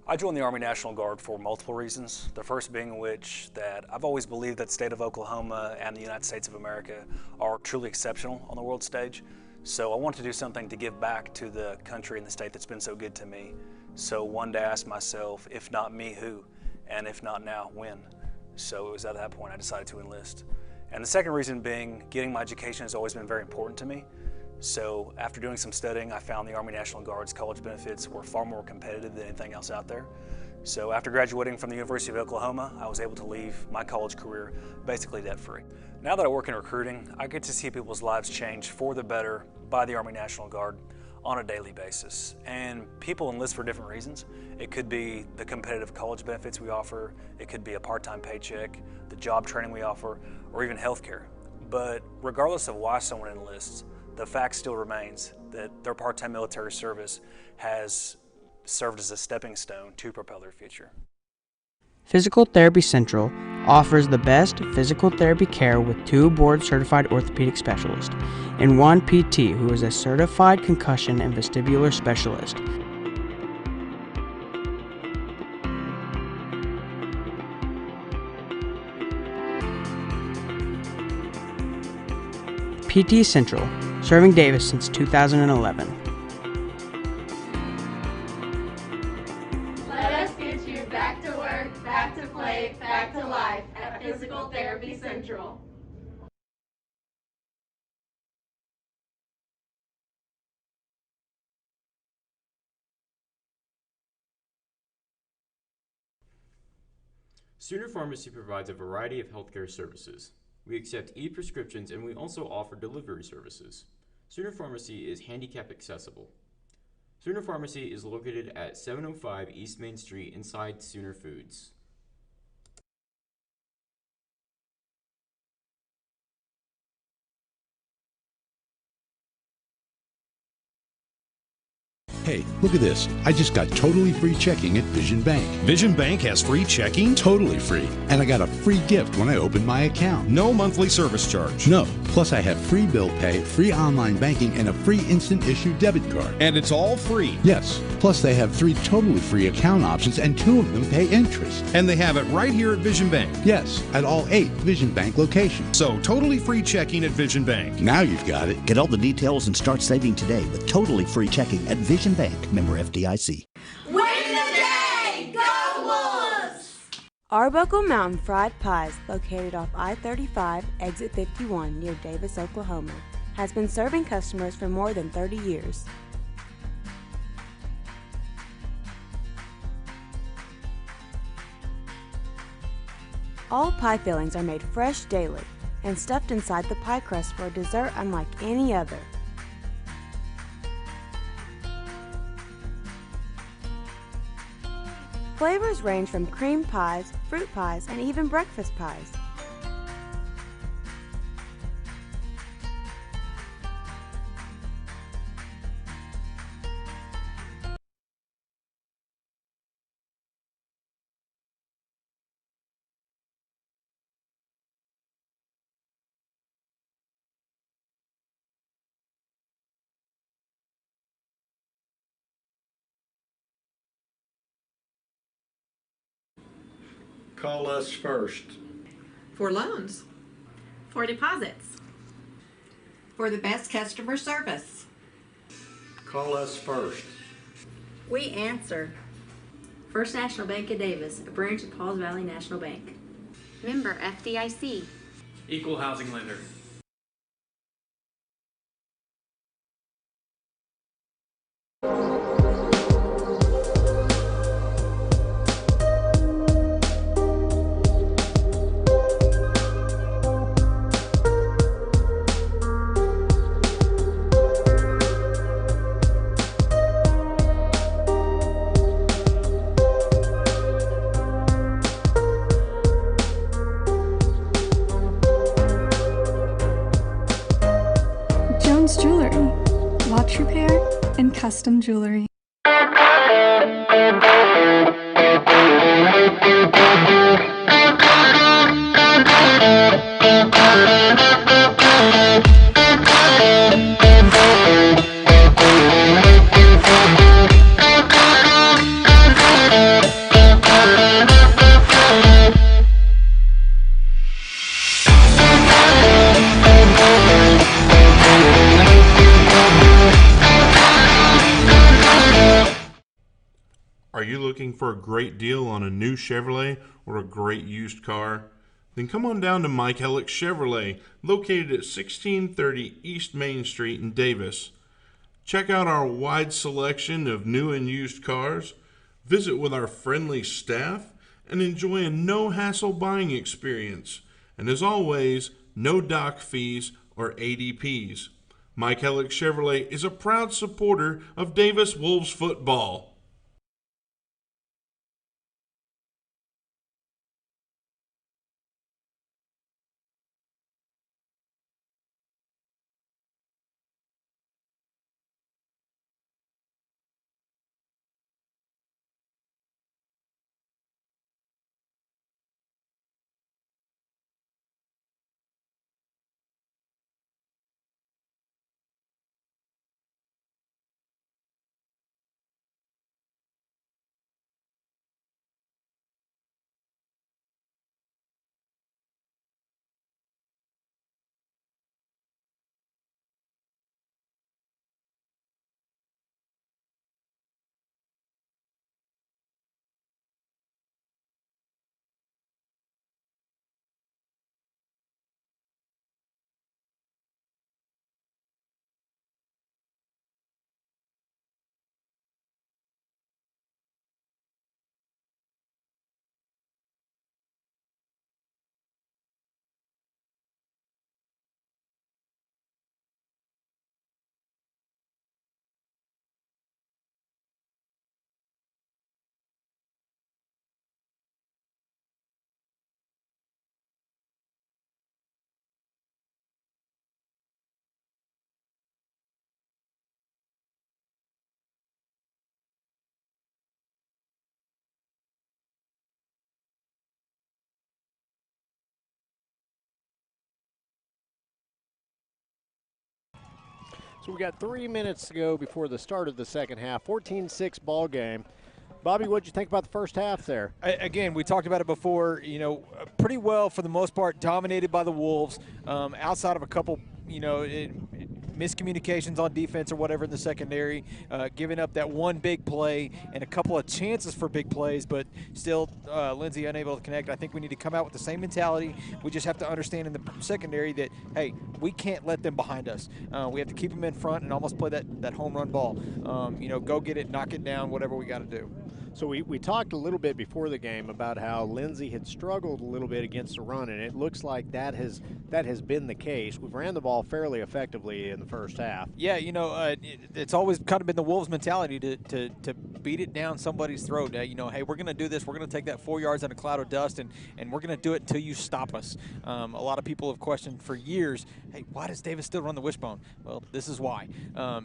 I joined the Army National Guard for multiple reasons. The first being which that I've always believed that the state of Oklahoma and the United States of America are truly exceptional on the world stage. So I wanted to do something to give back to the country and the state that's been so good to me. So one day I asked myself, if not me, who? And if not now, when? So it was at that point I decided to enlist. And the second reason being, getting my education has always been very important to me. So after doing some studying, I found the Army National Guard's college benefits were far more competitive than anything else out there. So after graduating from the University of Oklahoma, I was able to leave my college career basically debt-free. Now that I work in recruiting, I get to see people's lives change for the better by the Army National Guard on a daily basis. And people enlist for different reasons. It could be the competitive college benefits we offer, it could be a part-time paycheck, the job training we offer, or even healthcare. But regardless of why someone enlists, the fact still remains that their part-time military service has served as a stepping stone to propel their future. Physical Therapy Central offers the best physical therapy care with 2 board-certified orthopedic specialists and 1 PT who is a certified concussion and vestibular specialist. PT Central, serving Davis since 2011. Let us get you back to work, back to play, back to life at Physical Therapy Central. Sooner Pharmacy provides a variety of healthcare services. We accept e-prescriptions and we also offer delivery services. Sooner Pharmacy is handicap accessible. Sooner Pharmacy is located at 705 East Main Street inside Sooner Foods. Hey, look at this. I just got totally free checking at Vision Bank. Vision Bank has free checking? Totally free. And I got a free gift when I opened my account. No monthly service charge. No. Plus I have free bill pay, free online banking, and a free instant issue debit card. And it's all free. Yes. Plus they have 3 totally free account options and 2 of them pay interest. And they have it right here at Vision Bank. Yes, at all 8 Vision Bank locations. So totally free checking at Vision Bank. Now you've got it. Get all the details and start saving today with totally free checking at Vision Bank, member FDIC. Win the day! Go Wolves! Arbuckle Mountain Fried Pies, located off I-35, exit 51 near Davis, Oklahoma, has been serving customers for more than 30 years. All pie fillings are made fresh daily and stuffed inside the pie crust for a dessert unlike any other. Flavors range from cream pies, fruit pies, and even breakfast pies. Call us first. For loans. For deposits. For the best customer service. Call us first. We answer. First National Bank of Davis, a branch of Pauls Valley National Bank. Member FDIC. Equal housing lender. custom jewelry. Are you looking for a great deal on a new Chevrolet or a great used car? Then come on down to Mike Hellick Chevrolet, located at 1630 East Main Street in Davis. Check out our wide selection of new and used cars, visit with our friendly staff, and enjoy a no-hassle buying experience. And as always, no dock fees or ADPs. Mike Hellick Chevrolet is a proud supporter of Davis Wolves football. So we got 3 minutes to go before the start of the second half. 14-6 ball game. Bobby, what did you think about the first half there? Again, we talked about it before. You know, pretty well for the most part, dominated by the Wolves. Outside of a couple, miscommunications on defense or whatever in the secondary, giving up that one big play and a couple of chances for big plays, but still Lindsay unable to connect. I think we need to come out with the same mentality. We just have to understand in the secondary that, hey, we can't let them behind us. We have to keep them in front and almost play that home run ball. Go get it, knock it down, whatever we got to do. So we talked a little bit before the game about how Lindsay had struggled a little bit against the run, and it looks like that has been the case. We've ran the ball fairly effectively in the first half. Yeah, it's always kind of been the Wolves' mentality to beat it down somebody's throat. Hey, we're going to do this. We're going to take that 4 yards in a cloud of dust, and we're going to do it until you stop us. A lot of people have questioned for years, hey, why does Davis still run the wishbone? Well, this is why.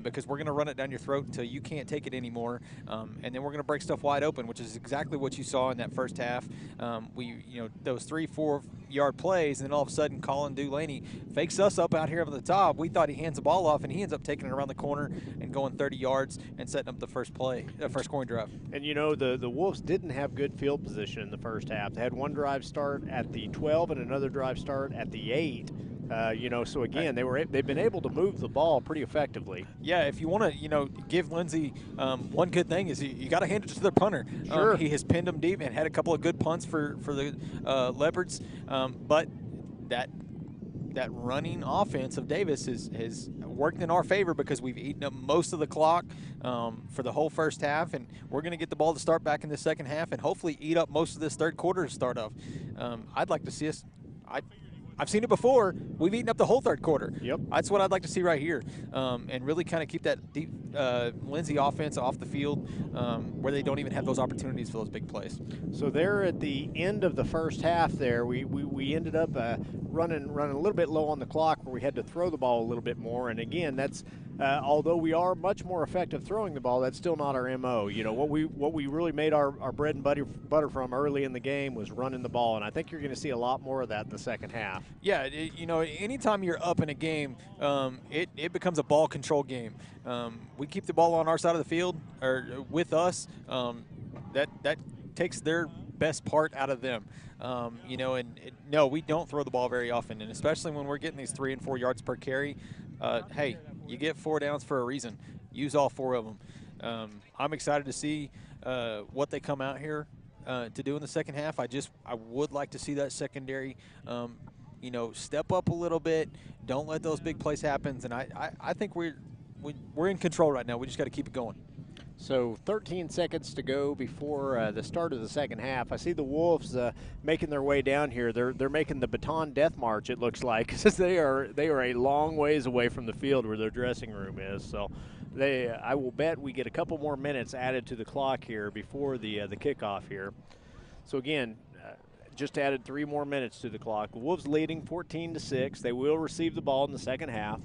Because we're going to run it down your throat until you can't take it anymore, and then we're going to break stuff wide open, which is exactly what you saw in that first half. Those 3-4 yard plays, and then all of a sudden Colin Dulaney fakes us up out here over the top. We thought he hands the ball off, and he ends up taking it around the corner and going 30 yards and setting up the first scoring drive. And the Wolves didn't have good field position in the first half. They had one drive start at the 12 and another drive start at the 8. So again, they've been able to move the ball pretty effectively. Yeah, if you want to, give Lindsay one good thing is you got to hand it to the punter. Sure. He has pinned them deep and had a couple of good punts for the Leopards, but that running offense of Davis has worked in our favor because we've eaten up most of the clock for the whole first half, and we're going to get the ball to start back in the second half and hopefully eat up most of this third quarter to start off. I'd like to see us. I've seen it before. We've eaten up the whole third quarter. Yep. That's what I'd like to see right here, and really kind of keep that deep Lindsay offense off the field where they don't even have those opportunities for those big plays. So there at the end of the first half there, we ended up running a little bit low on the clock where we had to throw the ball a little bit more. And again, that's although we are much more effective throwing the ball, that's still not our MO. You know, what we really made our bread and butter from early in the game was running the ball, and I think you're going to see a lot more of that in the second half. Yeah, you know, anytime you're up in a game, it becomes a ball control game. We keep the ball on our side of the field or with us. That takes their best part out of them. You know, and no, we don't throw the ball very often, and especially when we're getting these 3 and 4 yards per carry. Hey, you get 4 downs for a reason. Use all 4 of them. I'm excited to see what they come out here to do in the second half. I would like to see that secondary, you know, step up a little bit. Don't let those big plays happen. And I think we're in control right now. We just got to keep it going. So 13 seconds to go before the start of the second half. I see the Wolves making their way down here. They're making the Baton Death March, it looks like, because they are a long ways away from the field where their dressing room is. So I will bet we get a couple more minutes added to the clock here before the kickoff here. So again, just added 3 more minutes to the clock. The Wolves leading 14-6. They will receive the ball in the second half.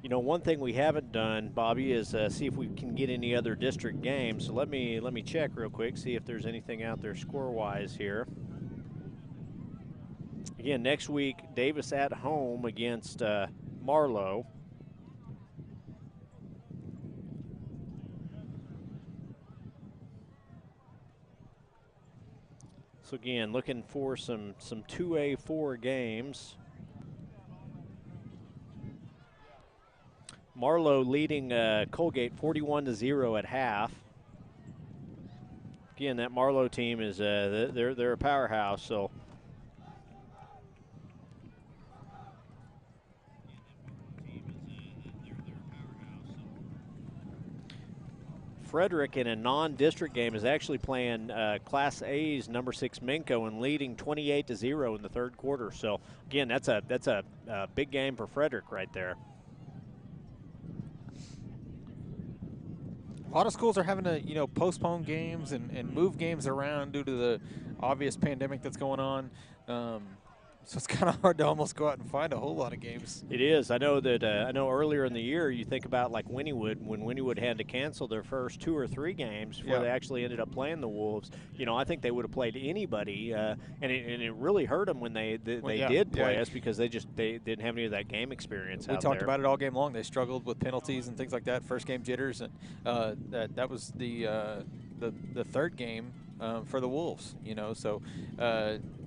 You know, one thing we haven't done, Bobby, is see if we can get any other district games. So let me check real quick, see if there's anything out there score-wise here. Again, next week, Davis at home against Marlowe. So again, looking for some 2A4 games. Marlowe leading Colgate 41-0 at half. Again, that Marlowe team is they're a powerhouse. So Frederick in a non-district game is actually playing Class A's number 6 Minco and leading 28-0 in the third quarter. So again, that's a big game for Frederick right there. A lot of schools are having to, you know, postpone games and move games around due to the obvious pandemic that's going on. So it's kind of hard to almost go out and find a whole lot of games. It is. I know that earlier in the year, you think about like Wynnewood, when Wynnewood had to cancel their first 2 or 3 games before they actually ended up playing the Wolves. You know, I think they would have played anybody, and it really hurt them when they did play us because they didn't have any of that game experience. We talked about it all game long. They struggled with penalties and things like that. First game jitters, and that was the third game for the Wolves. You know, so.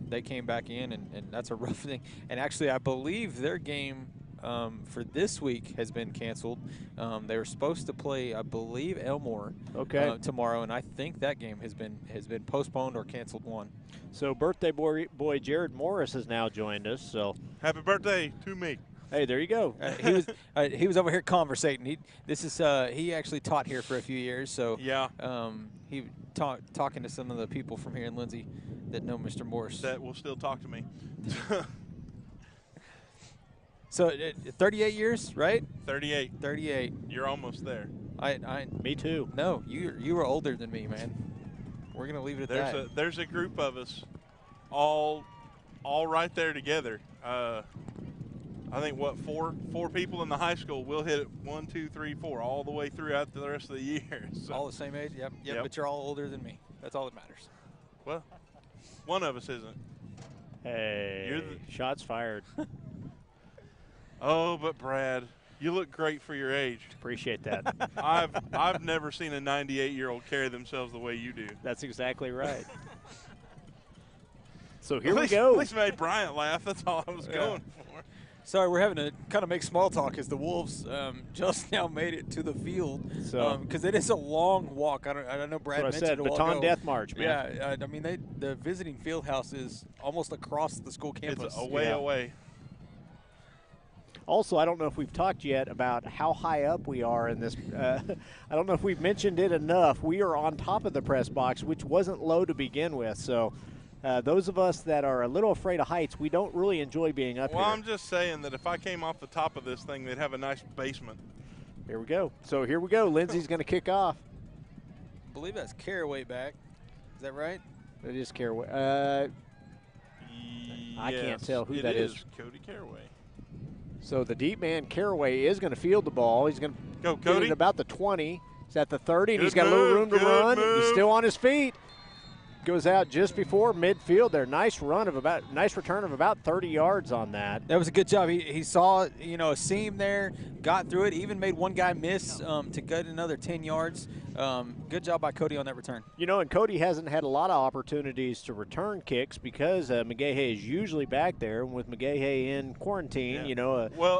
They came back in, and that's a rough thing. And actually, I believe their game for this week has been canceled. They were supposed to play, I believe, Elmore tomorrow, and I think that game has been postponed or canceled one. So birthday boy Jared Morris has now joined us. So happy birthday to me. Hey, there you go. He was over here conversating. He actually taught here for a few years, so yeah. He talking to some of the people from here in Lindsay that know Mr. Morris. That will still talk to me. So 38 years, right? 38. 38. You're almost there. Me too. No, you were older than me, man. We're gonna leave it at that. There's a group of us, all right there together. I think four people in the high school. We'll hit it 1, 2, 3, 4 all the way throughout the rest of the year. So. All the same age. Yep. But you're all older than me. That's all that matters. Well, one of us isn't. Hey, shots fired. Oh, but Brad, you look great for your age. Appreciate that. I've never seen a 98-year-old carry themselves the way you do. That's exactly right. So here we go. At least made Bryant laugh. That's all I was going for. Sorry, we're having to kind of make small talk as the Wolves just now made it to the field because it is a long walk. I don't know. Brad mentioned it a while ago. Baton Death March, man. Yeah, I mean the visiting field house is almost across the school campus. It's away. Also, I don't know if we've talked yet about how high up we are in this. I don't know if we've mentioned it enough. We are on top of the press box, which wasn't low to begin with. So those of us that are a little afraid of heights, we don't really enjoy being up here. Well, I'm just saying that if I came off the top of this thing, they'd have a nice basement. Here we go. So here we go. Lindsay's going to kick off. I believe that's Caraway back. Is that right? It is Caraway. I can't tell who that is. Cody Caraway. So the deep man Caraway is going to field the ball. He's going to go get Cody it about the 20. He's at the 30, and Good he's got a little room to move, run. good He's move. still on his feet. Goes out just before midfield there. Nice return of about 30 yards on that. That was a good job. He saw, a seam there, got through it, even made one guy miss to get another 10 yards. Good job by Cody on that return. And Cody hasn't had a lot of opportunities to return kicks because McGahey is usually back there. And with McGahey in quarantine,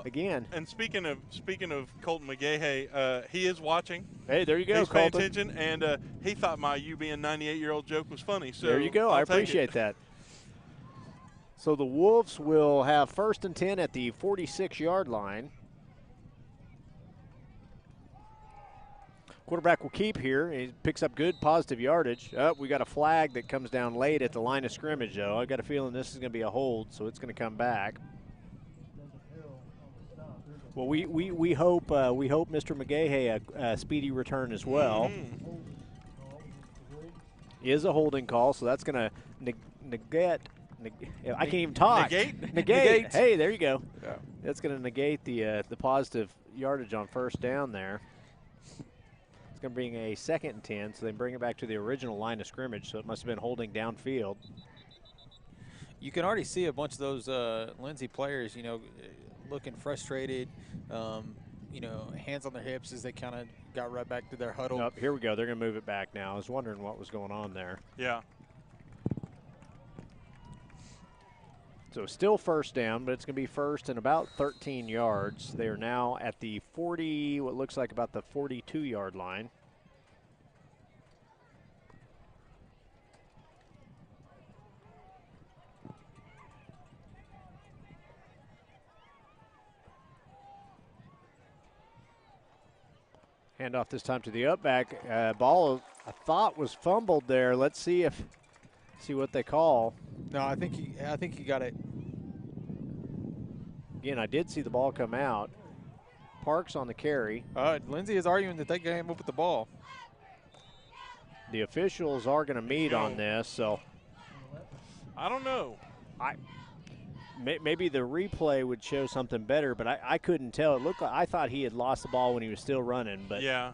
again. And speaking of Colton McGahey, he is watching. Hey, there you go, He's Colton. paying attention, and he thought my you being 98-year-old joke was funny. So there you go. I I'll take appreciate it. that. So the Wolves will have 1st and 10 at the 46-yard line. Quarterback will keep here. He picks up good positive yardage. We got a flag that comes down late at the line of scrimmage, though. I got a feeling this is going to be a hold, so it's going to come back. Well, we hope Mr. McGahey a speedy return as well. Is a holding call, so that's going to negate. I can't even talk. Negate. Hey, there you go. Yeah. That's going to negate the positive yardage on 1st down there. It's going to bring a 2nd and 10, so they bring it back to the original line of scrimmage, so it must have been holding downfield. You can already see a bunch of those Lindsay players, looking frustrated, hands on their hips as they kind of got right back to their huddle. Nope, here we go. They're going to move it back now. I was wondering what was going on there. Yeah. So still 1st down, but it's going to be 1st and about 13 yards. They are now at the 40, what looks like about the 42-yard line. Handoff this time to the upback. Ball, I thought, was fumbled there. Let's see what they call. No, I think he got it. Again, I did see the ball come out. Parks on the carry. Lindsay is arguing that they came up with the ball. The officials are going to meet on this, so I don't know. Maybe the replay would show something better, but I couldn't tell. It looked like I thought he had lost the ball when he was still running, but yeah.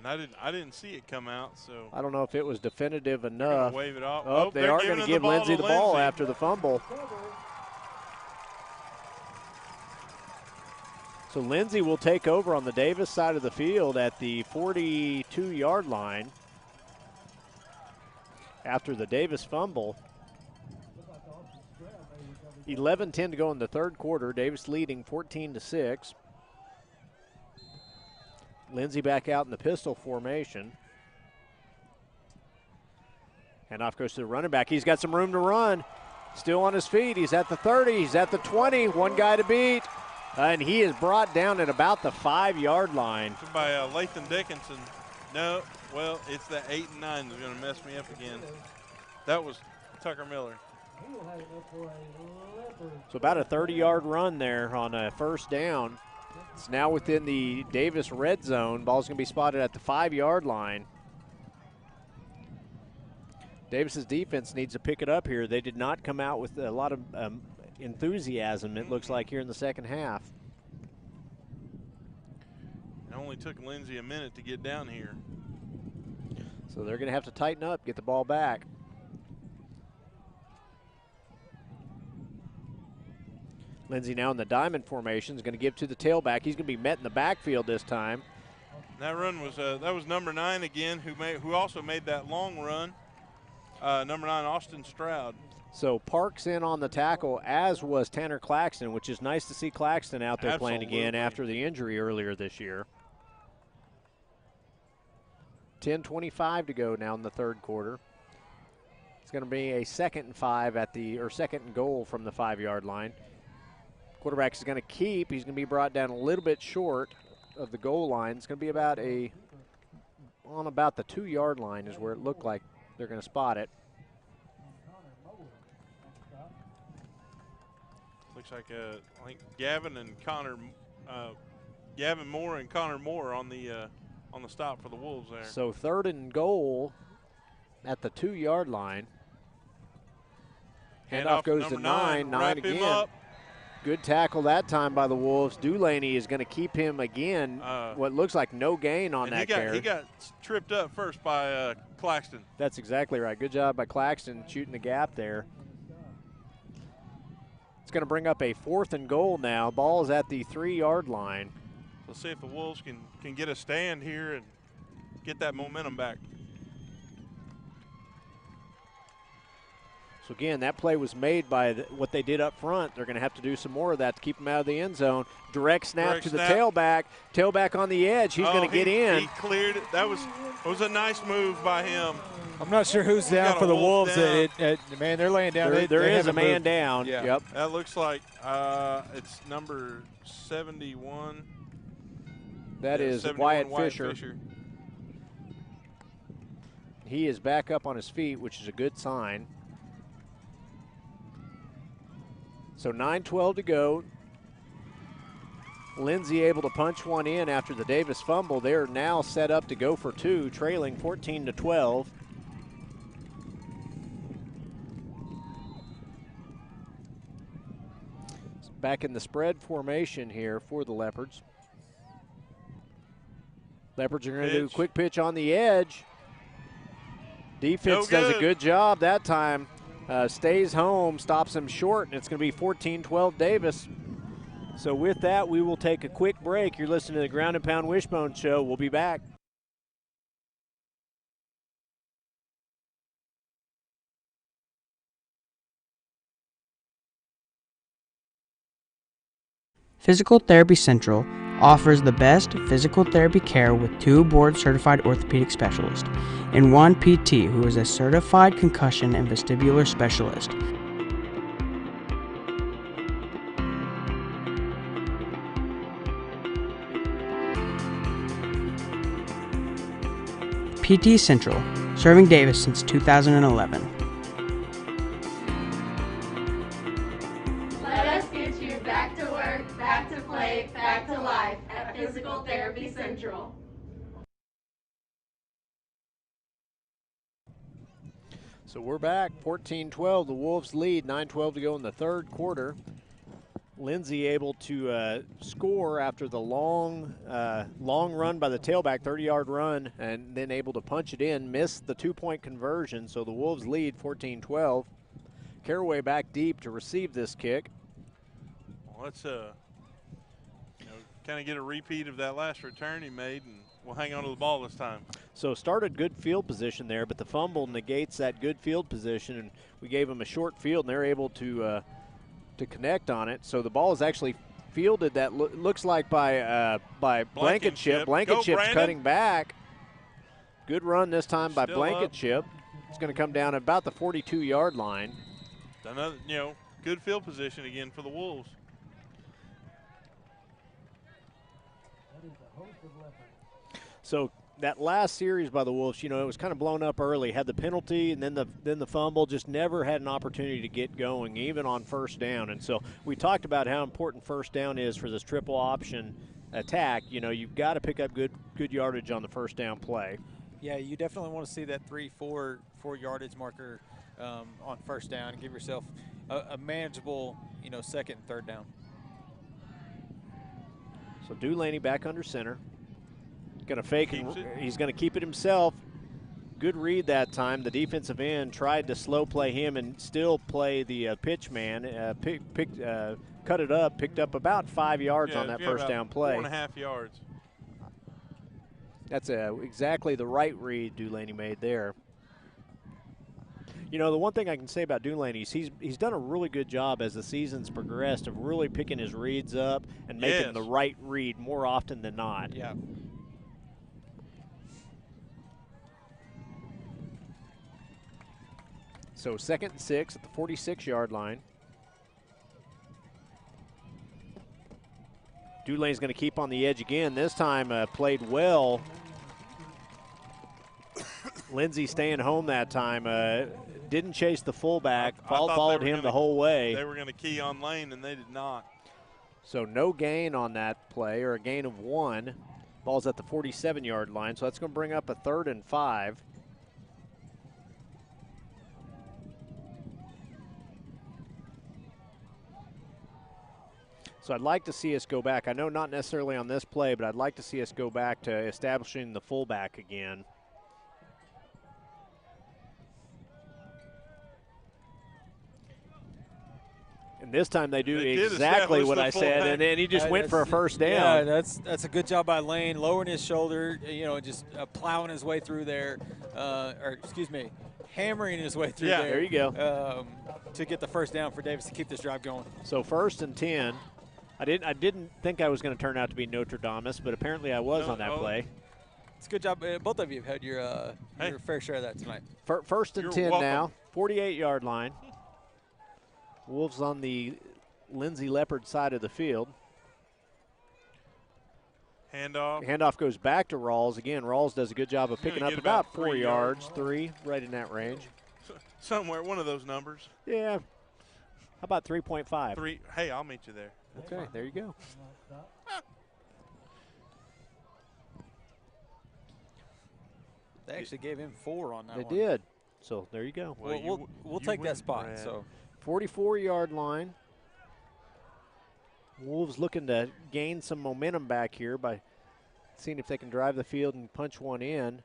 And I didn't see it come out, so I don't know if it was definitive enough. Wave it off. Oh, they are going to give Lindsay the ball after the fumble. So Lindsay will take over on the Davis side of the field at the 42-yard line after the Davis fumble. 11-10 to go in the 3rd quarter. Davis leading 14-6. Lindsay back out in the pistol formation. Handoff goes to the running back. He's got some room to run. Still on his feet. He's at the 30. He's at the 20. One guy to beat. And he is brought down at about the 5-yard line. By Lathan Dickinson. No, well, it's that 8 and 9 that's going to mess me up again. That was Tucker Miller. So about a 30-yard run there on a 1st down. It's now within the Davis red zone. Ball's going to be spotted at the 5-yard line. Davis's defense needs to pick it up here. They did not come out with a lot of enthusiasm, it looks like, here in the 2nd half. It only took Lindsay a minute to get down here. So they're going to have to tighten up, get the ball back. Lindsay now in the diamond formation is going to give to the tailback. He's going to be met in the backfield this time. That run was that was number 9 again, who also made that long run. Number 9, Austin Stroud. So Parks in on the tackle, as was Tanner Claxton, which is nice to see Claxton out there playing again after the injury earlier this year. 10:25 to go now in the 3rd quarter. It's going to be a 2nd and 5 at the, or 2nd and goal from the 5-yard line. Quarterback is going to keep. He's going to be brought down a little bit short of the goal line. It's going to be about on about the 2-yard line is where it looked like they're going to spot it. Looks like I think Gavin and Connor Gavin Moore and Connor Moore on the stop for the Wolves there. So 3rd and goal at the 2-yard line. Handoff goes to 9 again. Good tackle that time by the Wolves. Dulaney is going to keep him again. What looks like no gain on that carry. He got tripped up first by Claxton. That's exactly right. Good job by Claxton shooting the gap there. It's going to bring up a 4th and goal now. Ball is at the 3-yard line. Let's see if the Wolves can get a stand here and get that momentum back. So again, that play was made by what they did up front. They're going to have to do some more of that to keep them out of the end zone. Direct snap to the tailback. Tailback on the edge. He's going to get in. He cleared it. That was a nice move by him. I'm not sure who's down for the Wolves. Man, they're laying down. There is a man moved. down. Yeah. Yep. That looks like it's number 71. That is Wyatt Fisher. He is back up on his feet, which is a good sign. So 9:12 to go. Lindsay able to punch one in after the Davis fumble. They're now set up to go for 2, trailing 14-12. Back in the spread formation here for the Leopards. Leopards are going to do a quick pitch on the edge. Defense does a good job that time. Stays home, stops him short, and it's going to be 14-12 Davis. So with that, we will take a quick break. You're listening to the Ground and Pound Wishbone Show. We'll be back. Physical Therapy Central offers the best physical therapy care with 2 board-certified orthopedic specialists and 1 PT who is a certified concussion and vestibular specialist. PT Central, serving Davis since 2011. Let us get you back to work, back to play, back to life at Physical Therapy Central. So we're back, 14-12. The Wolves lead, 9:12 to go in the 3rd quarter. Lindsay able to score after the long run by the tailback, 30-yard run, and then able to punch it in, missed the 2-point conversion, so the Wolves lead 14-12. Caraway back deep to receive this kick. Well, let's kind of get a repeat of that last return he made, and we'll hang on to the ball this time. So started good field position there, but the fumble negates that good field position, and we gave them a short field, and they're able to connect on it. So the ball is actually fielded, that looks like by Blankenship. Blankenship's cutting back. Good run this time by Blankenship. It's going to come down about the 42-yard line. Another, good field position again for the Wolves. So that last series by the Wolves, it was kind of blown up early. Had the penalty and then the fumble, just never had an opportunity to get going, even on first down. And so we talked about how important first down is for this triple option attack. You've got to pick up good yardage on the first down play. Yeah, you definitely want to see that 3-4 yardage marker on first down and give yourself a manageable, 2nd and 3rd down. So Dulaney back under center. Going to fake it. He's going to keep it himself. Good read that time. The defensive end tried to slow play him and still play the pitch man. Cut it up, picked up about 5 yards on that first down play. 4.5 yards. That's exactly the right read Dulaney made there. The one thing I can say about Dulaney is he's done a really good job as the season's progressed of really picking his reads up and making the right read more often than not. Yeah. So 2nd and 6 at the 46-yard line. Dulaney's going to keep on the edge again. This time played well. Lindsay staying home that time. Didn't chase the fullback. Followed him the whole way. They were going to key on Lane, and they did not. So no gain on that play, or a gain of 1. Ball's at the 47-yard line, so that's going to bring up a 3rd and 5. So I'd like to see us go back. I know not necessarily on this play, but I'd like to see us go back to establishing the fullback again. And this time they do exactly what I said, and then he just went for a first down. Yeah, that's a good job by Lane, lowering his shoulder, just plowing his way through there, hammering his way through there. There you go. To get the first down for Davis to keep this drive going. So 1st and 10. I didn't think I was going to turn out to be Notre Dameist, but apparently I was on that play. It's a good job. Both of you have had your fair share of that tonight. 1st and 10 now, 48-yard line. Wolves on the Lindsay Leopard side of the field. Handoff goes back to Rawls. Again, Rawls does a good job of picking up about 4 yards. 3, right in that range. Somewhere, one of those numbers. Yeah. How about 3.5? 3. Hey, I'll meet you there. Okay, there you go. They actually gave him 4 on that one. They did. So there you go. Well, we'll take that spot. Brad. So 44-yard line. Wolves looking to gain some momentum back here by seeing if they can drive the field and punch one in.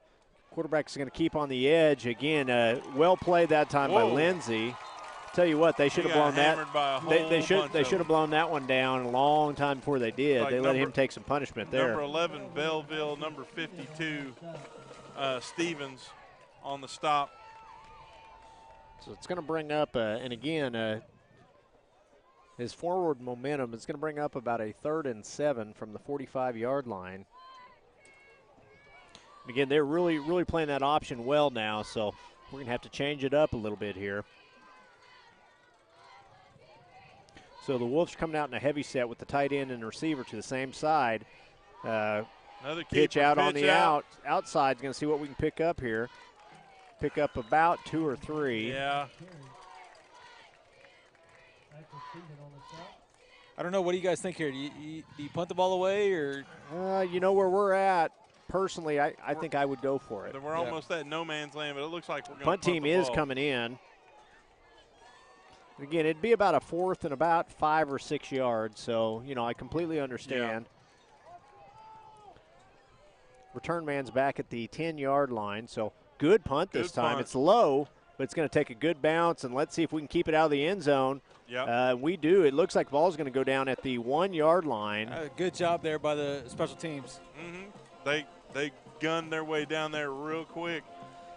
Quarterback's going to keep on the edge. Again, well played that time by Lindsay. Tell you what, they should have blown that. They should have blown that one down a long time before they did. Like they let him take some punishment there. Number 11 Belleville, number 52 Stevens on the stop. So it's going to bring up, and again, his forward momentum is going to bring up about a 3rd and 7 from the 45-yard line. And again, they're really playing that option well now, so we're going to have to change it up a little bit here. So the Wolves are coming out in a heavy set with the tight end and the receiver to the same side. Another pitch out on the outside. Going to see what we can pick up here. Pick up about 2 or 3. Yeah. I don't know. What do you guys think here? Do you punt the ball away, or? You know where we're at. Personally, I think I would go for it. We're almost at no man's land, but it looks like we're going to punt team is coming in. Again, it'd be about a 4th and about 5 or 6 yards. So, I completely understand. Yeah. Return man's back at the 10-yard line. So, good punt this time. Punt. It's low, but it's going to take a good bounce, and let's see if we can keep it out of the end zone. Yep. We do. It looks like the ball's going to go down at the 1-yard line. Good job there by the special teams. Mm-hmm. They gunned their way down there real quick.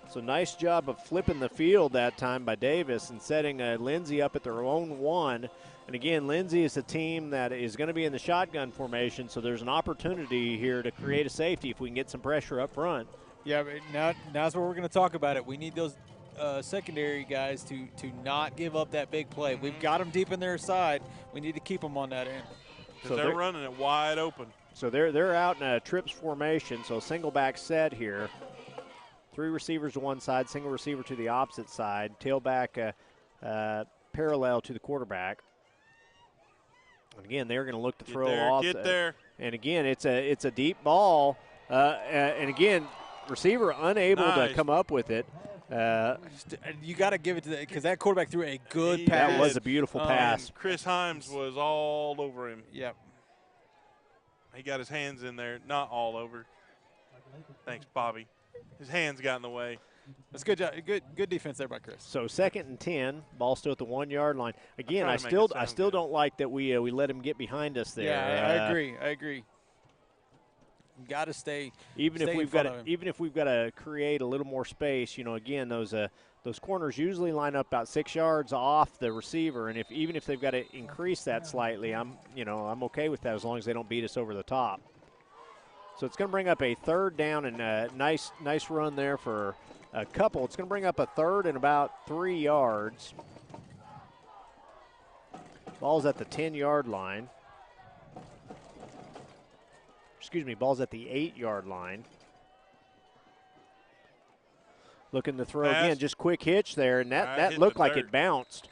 So nice job of flipping the field that time by Davis and setting Lindsay up at their own 1. And again, Lindsay is a team that is going to be in the shotgun formation, so there's an opportunity here to create a safety if we can get some pressure up front. Yeah, but now's where we're going to talk about it. We need those secondary guys to not give up that big play. We've got them deep in their side. We need to keep them on that end. So they're running it wide open. So they're out in a trips formation, so single back set here. 3 receivers to one side, single receiver to the opposite side, tailback parallel to the quarterback. And again, they're going to look to throw off. Get there. And again, it's a deep ball. And again, receiver unable to come up with it. You got to give it to that because that quarterback threw a good pass. That was a beautiful pass. Chris Himes was all over him. Yep. He got his hands in there, not all over. Thanks, Bobby. His hands got in the way. That's good job. Good defense there by Chris. So 2nd and 10, ball still at the 1-yard line. Again, I still don't like that we let him get behind us there. Yeah, I agree. Got to stay. Even if we've got to create a little more space, again those corners usually line up about 6 yards off the receiver, and even if they've got to increase that slightly, I'm okay with that as long as they don't beat us over the top. So it's going to bring up a 3rd down, and a nice run there for a couple. It's going to bring up a 3rd and about 3 yards. Ball's at the 10-yard line. Ball's at the 8-yard line. Looking to throw again, just quick hitch there, and that looked like it bounced.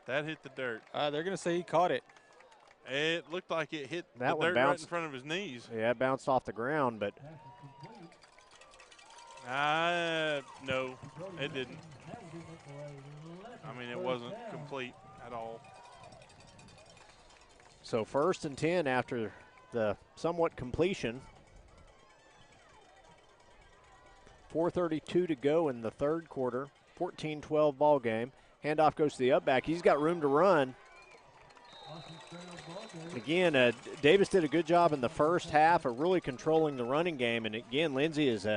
That hit the dirt. They're going to say he caught it. It looked like it hit That the one dirt bounced right in front of his knees. Yeah, it bounced off the ground, but no, it didn't. I mean, it wasn't complete at all. so 1st and 10 after the somewhat completion. 4:32 to go in the third quarter. 14-12 ball game. Handoff goes to the up back. He's got room to run. Again, Davis did a good job in the first half of really controlling the running game. And again, Lindsay is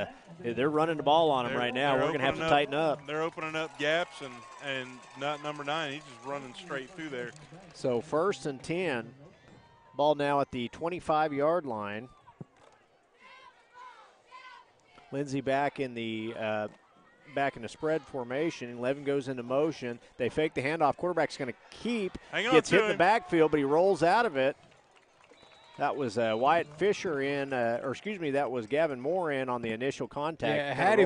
they're running the ball on him right now. We're going to have to tighten up. They're opening up gaps, and not number 9. He's just running straight through there. So 1st and 10. Ball now at the 25-yard line. Lindsay back in the spread formation. 11 goes into motion. They fake the handoff. Quarterback's going to keep. Gets hit in the backfield, but he rolls out of it. That was Wyatt Fisher in, that was Gavin Moore in on the initial contact. Yeah, had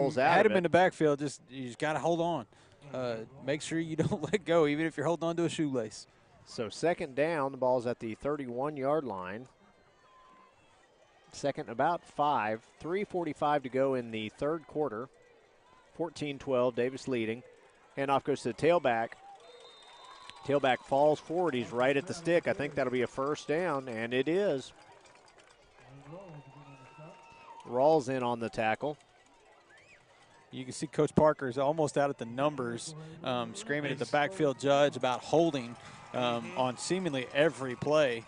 him in the backfield. You just got to hold on. Make sure you don't let go, even if you're holding on to a shoelace. So 2nd down, the ball's at the 31-yard line. 2nd about 5. 3:45 to go in the third quarter. 14-12, Davis leading. Handoff goes to the tailback. Tailback falls forward. He's right at the stick. I think that'll be a 1st down, and it is. Rawls in on the tackle. You can see Coach Parker is almost out at the numbers, screaming at the backfield judge about holding on seemingly every play.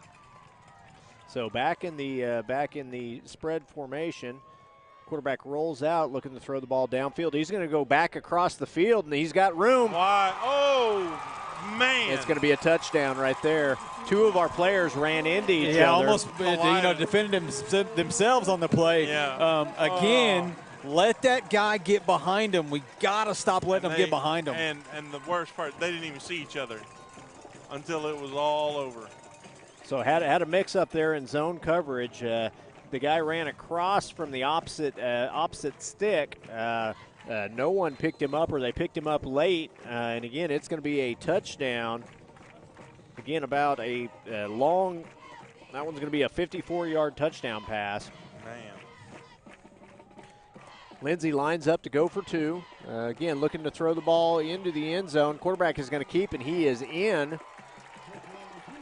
So back in the spread formation. Quarterback rolls out, looking to throw the ball downfield. He's going to go back across the field, and he's got room. Why? Oh, man. It's going to be a touchdown right there. 2 of our players ran into each other. Yeah, almost defended themselves on the play. Yeah. Again, let that guy get behind him. We got to stop letting them get behind him. And the worst part, they didn't even see each other until it was all over. So had a mix-up there in zone coverage. The guy ran across from the opposite stick. No one picked him up, or they picked him up late. And again, it's going to be a touchdown. Again, about a long. That one's going to be a 54-yard touchdown pass. Man. Lindsay lines up to go for 2. Again, looking to throw the ball into the end zone. Quarterback is going to keep, and he is in.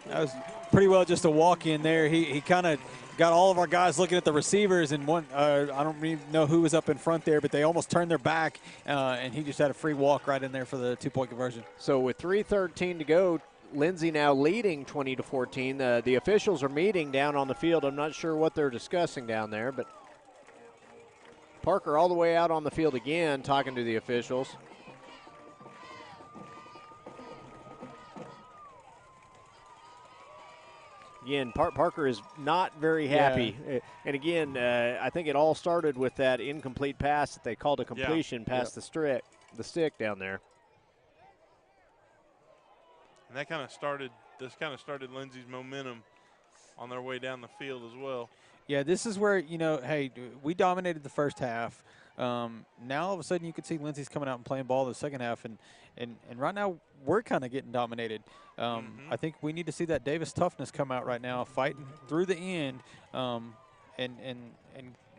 That was pretty well just a walk in there. He kind of got all of our guys looking at the receivers, and I don't even know who was up in front there, but they almost turned their back, and he just had a free walk right in there for the 2-point conversion. So with 3:13 to go, Lindsay now leading 20-14. The officials are meeting down on the field. I'm not sure what they're discussing down there, but Parker all the way out on the field again talking to the officials. Again, Parker is not very happy. Yeah. And again, I think it all started with that incomplete pass that they called a completion past the stick down there. And that kind of started Lindsay's momentum on their way down the field as well. Yeah, this is where, hey, we dominated the first half. Now all of a sudden you could see Lindsay's coming out and playing ball in the second half, and right now we're kind of getting dominated. I think we need to see that Davis toughness come out right now, fighting through the end, and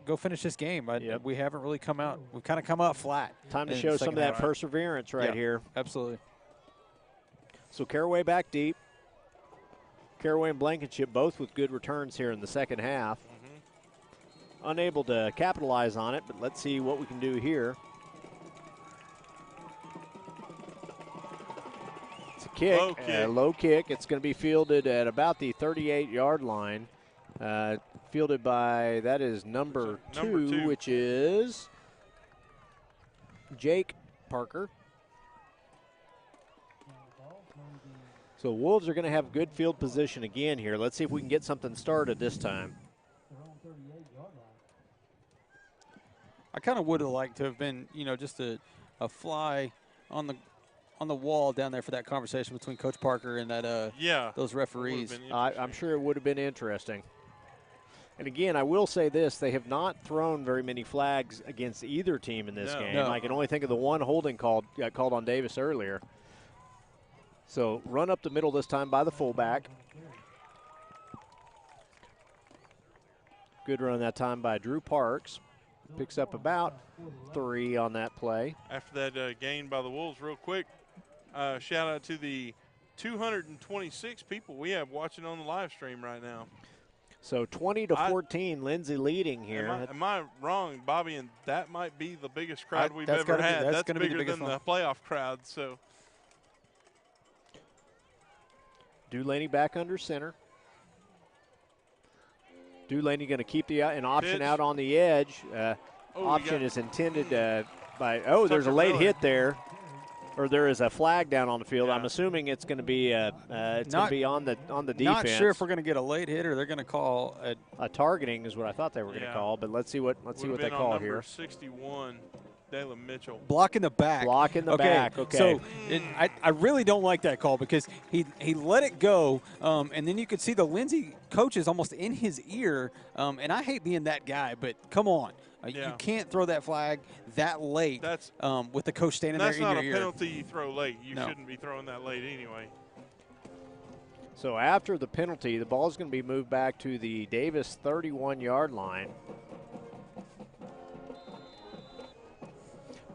go finish this game. We haven't really come out. We've kind of come out flat. Time to show some of that perseverance here. Absolutely. So Caraway back deep. Caraway and Blankenship both with good returns here in the second half. Unable to capitalize on it, but let's see what we can do here. It's a kick, low kick. It's going to be fielded at about the 38-yard line. Fielded by, that is number two, which is Jake Parker. So Wolves are going to have good field position again here. Let's see if we can get something started this time. I kind of would have liked to have been, just a fly on the wall down there for that conversation between Coach Parker and that those referees. I'm sure it would have been interesting. And again, I will say this: they have not thrown very many flags against either team in this game. No. I can only think of the one holding call got called on Davis earlier. So run up the middle this time by the fullback. Good run that time by Drew Parks. Picks up about 3 on that play. After that gain by the Wolves, real quick, shout out to the 226 people we have watching on the live stream right now. So 20-14, Lindsay leading here. Am I wrong, Bobby? And that might be the biggest crowd we've ever had. That's bigger than the playoff crowd. So Dulaney back under center. Dulaney going to keep an option out on the edge. Option is intended by. Oh, there's a late hit there. Or there is a flag down on the field. I'm assuming it's going to be on the defense. Not sure if we're going to get a late hit or they're going to call a targeting is what I thought they were going to call. But let's see what they call here. 61, Dalen Mitchell. Block in the back. Block in the back. Okay. So I really don't like that call because he let it go, and then you could see the Lindsay coaches almost in his ear. And I hate being that guy, but come on. You can't throw that flag that late with the coach standing there in your ear. That's not a penalty you throw late. You shouldn't be throwing that late anyway. So after the penalty, the ball is going to be moved back to the Davis 31-yard line.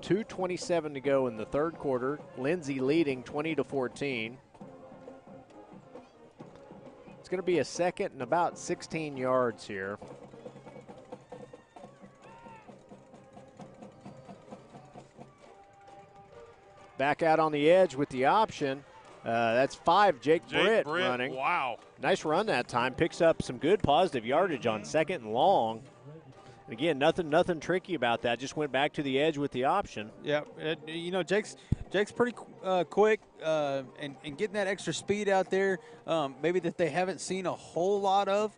2:27 to go in the third quarter. Lindsay leading 20-14. It's going to be a second and about 16 yards here. Back out on the edge with the option. That's 5, Jake Britt running. Wow. Nice run that time. Picks up some good positive yardage on second and long. And again, nothing tricky about that. Just went back to the edge with the option. Yeah, Jake's pretty quick and getting that extra speed out there, maybe that they haven't seen a whole lot of,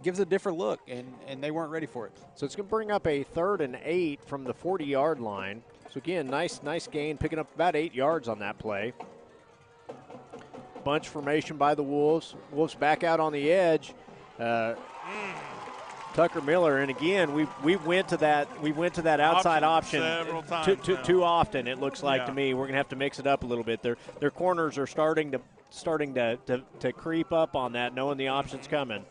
gives a different look, and they weren't ready for it. So it's going to bring up a 3rd and 8 from the 40-yard line. So again, nice gain, picking up about 8 yards on that play. Bunch formation by the Wolves. Wolves back out on the edge. Tucker Miller, and again, we went to that outside option several times too often. It looks like to me. We're gonna have to mix it up a little bit. Their corners are starting to creep up on that, knowing the option's coming.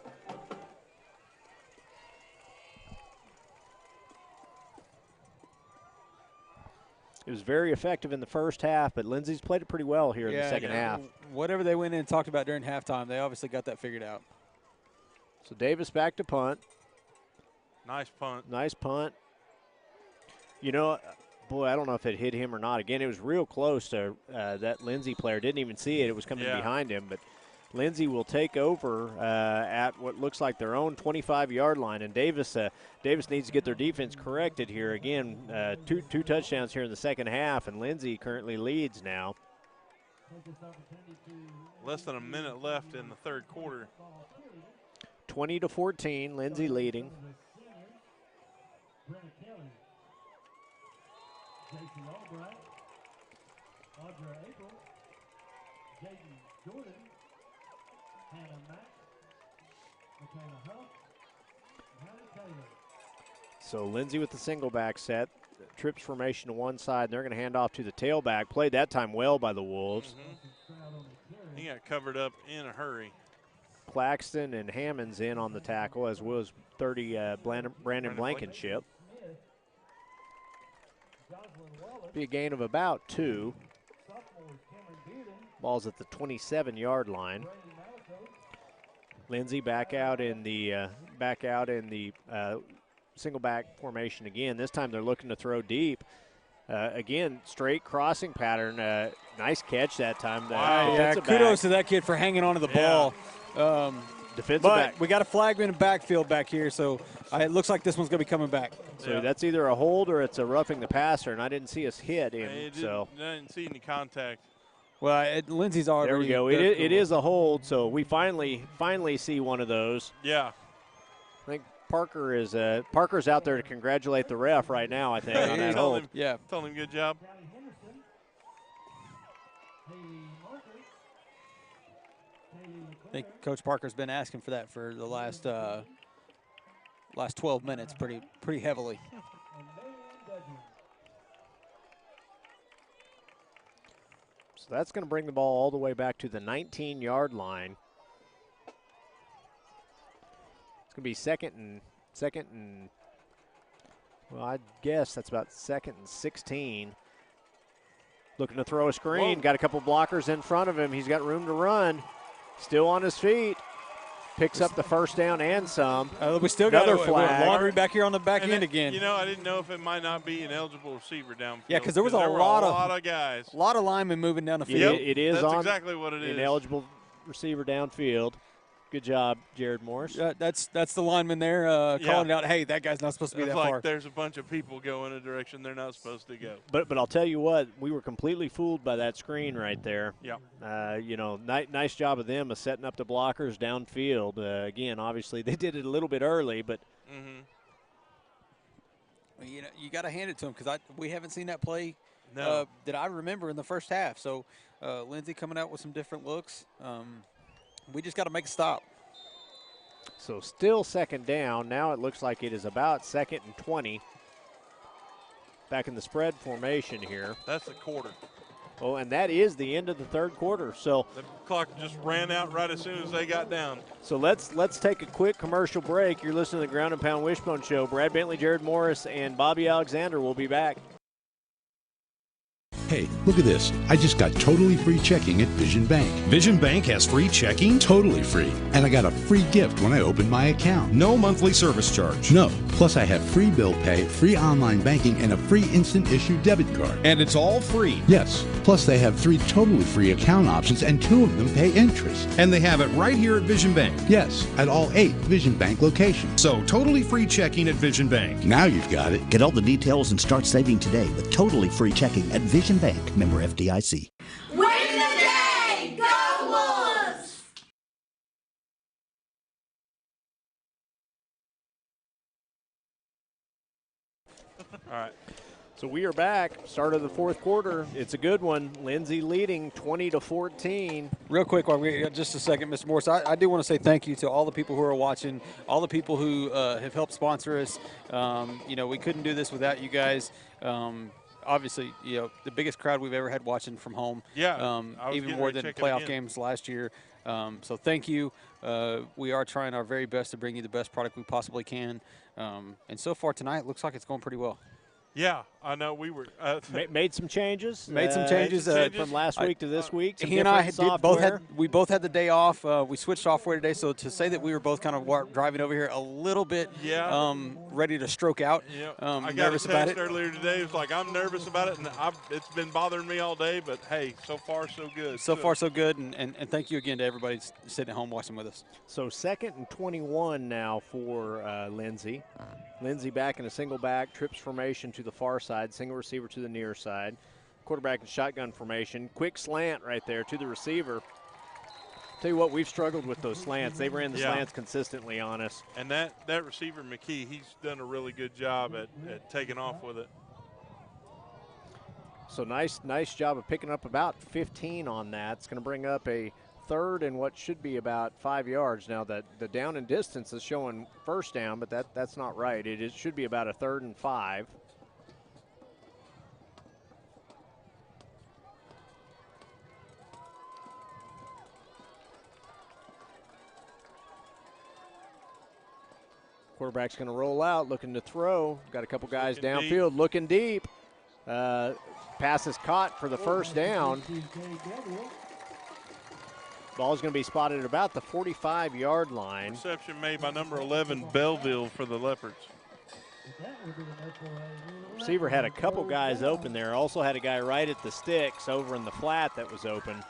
It was very effective in the first half, but Lindsay's played it pretty well here in the second half. Whatever they went in and talked about during halftime, they obviously got that figured out. So Davis back to punt. Nice punt. Nice punt. You know, boy, I don't know if it hit him or not. Again, it was real close to that Lindsay player. Didn't even see it. It was coming behind him. But Lindsay will take over at what looks like their own 25-yard line. And Davis needs to get their defense corrected here. Again, two touchdowns here in the second half, and Lindsay currently leads now. Less than a minute left in the third quarter. 20-14, Lindsay leading. So Lindsay with the single back set. Trips formation to one side, and they're going to hand off to the tailback. Played that time well by the Wolves. He got covered up in a hurry. Claxton and Hammond's in on the tackle, as was 30 Brandon Blankenship. Be a gain of about 2. Ball's at the 27-yard line. Lindsay back out in the single back formation again. This time they're looking to throw deep. Again, straight crossing pattern. Nice catch that time. Kudos to that kid for hanging on to the ball. Defensive but back. We got a flag in the backfield back here, so it looks like this one's going to be coming back. So that's either a hold or it's a roughing the passer, and I didn't see us hit him. I didn't see any contact. Well, Lindsay's already. There we go. It is a hold, so we finally see one of those. Yeah. I think Parker's out there to congratulate the ref right now, I think, on that hold. Told him good job. I think Coach Parker's been asking for that for the last 12 minutes pretty heavily. So that's going to bring the ball all the way back to the 19-yard line. It's going to be second and, well, I guess that's about 2nd and 16. Looking to throw a screen. Whoa. Got a couple blockers in front of him. He's got room to run. Still on his feet. Picks up the first down and some. We still got another flag. laundry back here on the back end again. You know, I didn't know if it might not be an eligible receiver downfield. Yeah, because there was a lot of guys. A lot of linemen moving down the field. It is That's on exactly what it is. Ineligible receiver downfield. Good job, Jared Morris. That's the lineman there calling out, hey, that guy's not supposed to be It's that like far. there's a bunch of people going in a direction they're not supposed to go. But I'll tell you what, we were completely fooled by that screen right there. Yeah. You know, nice job of them of setting up the blockers downfield. Again, obviously they did it a little bit early, but You know, you got to hand it to him because we haven't seen that play No. that I remember in the first half. So Lindsay coming out with some different looks. We just got to make a stop. so still second down. Now it looks like it is about 2nd and 20. Back in the spread formation here. That's the quarter. Oh, and that is the end of the third quarter. So The clock just ran out right as soon as they got down. So let's take a quick commercial break. You're listening to the Ground and Pound Wishbone Show. Brad Bentley, Jared Morris, and Bobby Alexander will be back. Hey, look at this. I just got totally free checking at Vision Bank. Vision Bank has free checking? Totally free. And I got a free gift when I opened my account. No monthly service charge. No. Plus I have free bill pay, free online banking, and a free instant issue debit card. And it's all free. Yes. Plus they have 3 totally free account options and 2 of them pay interest. And they have it right here at Vision Bank. Yes, at all 8 Vision Bank locations. So totally free checking at Vision Bank. Now you've got it. Get all the details and start saving today with totally free checking at Vision Bank, member FDIC. Win the day! Go Wolves! All right. So we are back. Start of the fourth quarter. It's a good one. Lindsay leading 20-14. Real quick, while we got just a second, Mr. Morris, I do want to say thank you to all the people who are watching, all the people who have helped sponsor us. You know, we couldn't do this without you guys. Obviously, you know, the biggest crowd we've ever had watching from home. Yeah, I was even getting more ready to than check it playoff again. games last year. So thank you. We are trying our very best to bring you the best product we possibly can. And so far tonight, it looks like it's going pretty well. Yeah, I know we were. Made some changes. Made some changes from last week to this week. Some He and I different we both had the day off. We switched software today, so to say that we were both kind of driving over here a little bit, ready to stroke out. Yeah, I got nervous a about text it. earlier today. It was like, I'm nervous about it, and it's been bothering me all day. But hey, so far so good. So far so good, and thank you again to everybody sitting at home watching with us. So 2nd and 21 now for Lindsay. Lindsay back in a single back, trips formation to the far side, single receiver to the near side. Quarterback in shotgun formation. Quick slant right there to the receiver. Tell you what, we've struggled with those slants. They ran the slants consistently on us. And that receiver, McKee, he's done a really good job at taking off with it. So nice job of picking up about 15 on that. It's going to bring up a third and what should be about 5 yards. Now the down and distance is showing first down, but that's not right. It should be about a 3rd and 5. Quarterback's going to roll out, looking to throw. Got a couple guys downfield, looking deep. Pass is caught for the first down. Ball's going to be spotted at about the 45-yard line. Reception made by number 11, Belleville, for the Leopards. Receiver had a couple guys open there. Also had a guy right at the sticks over in the flat that was open.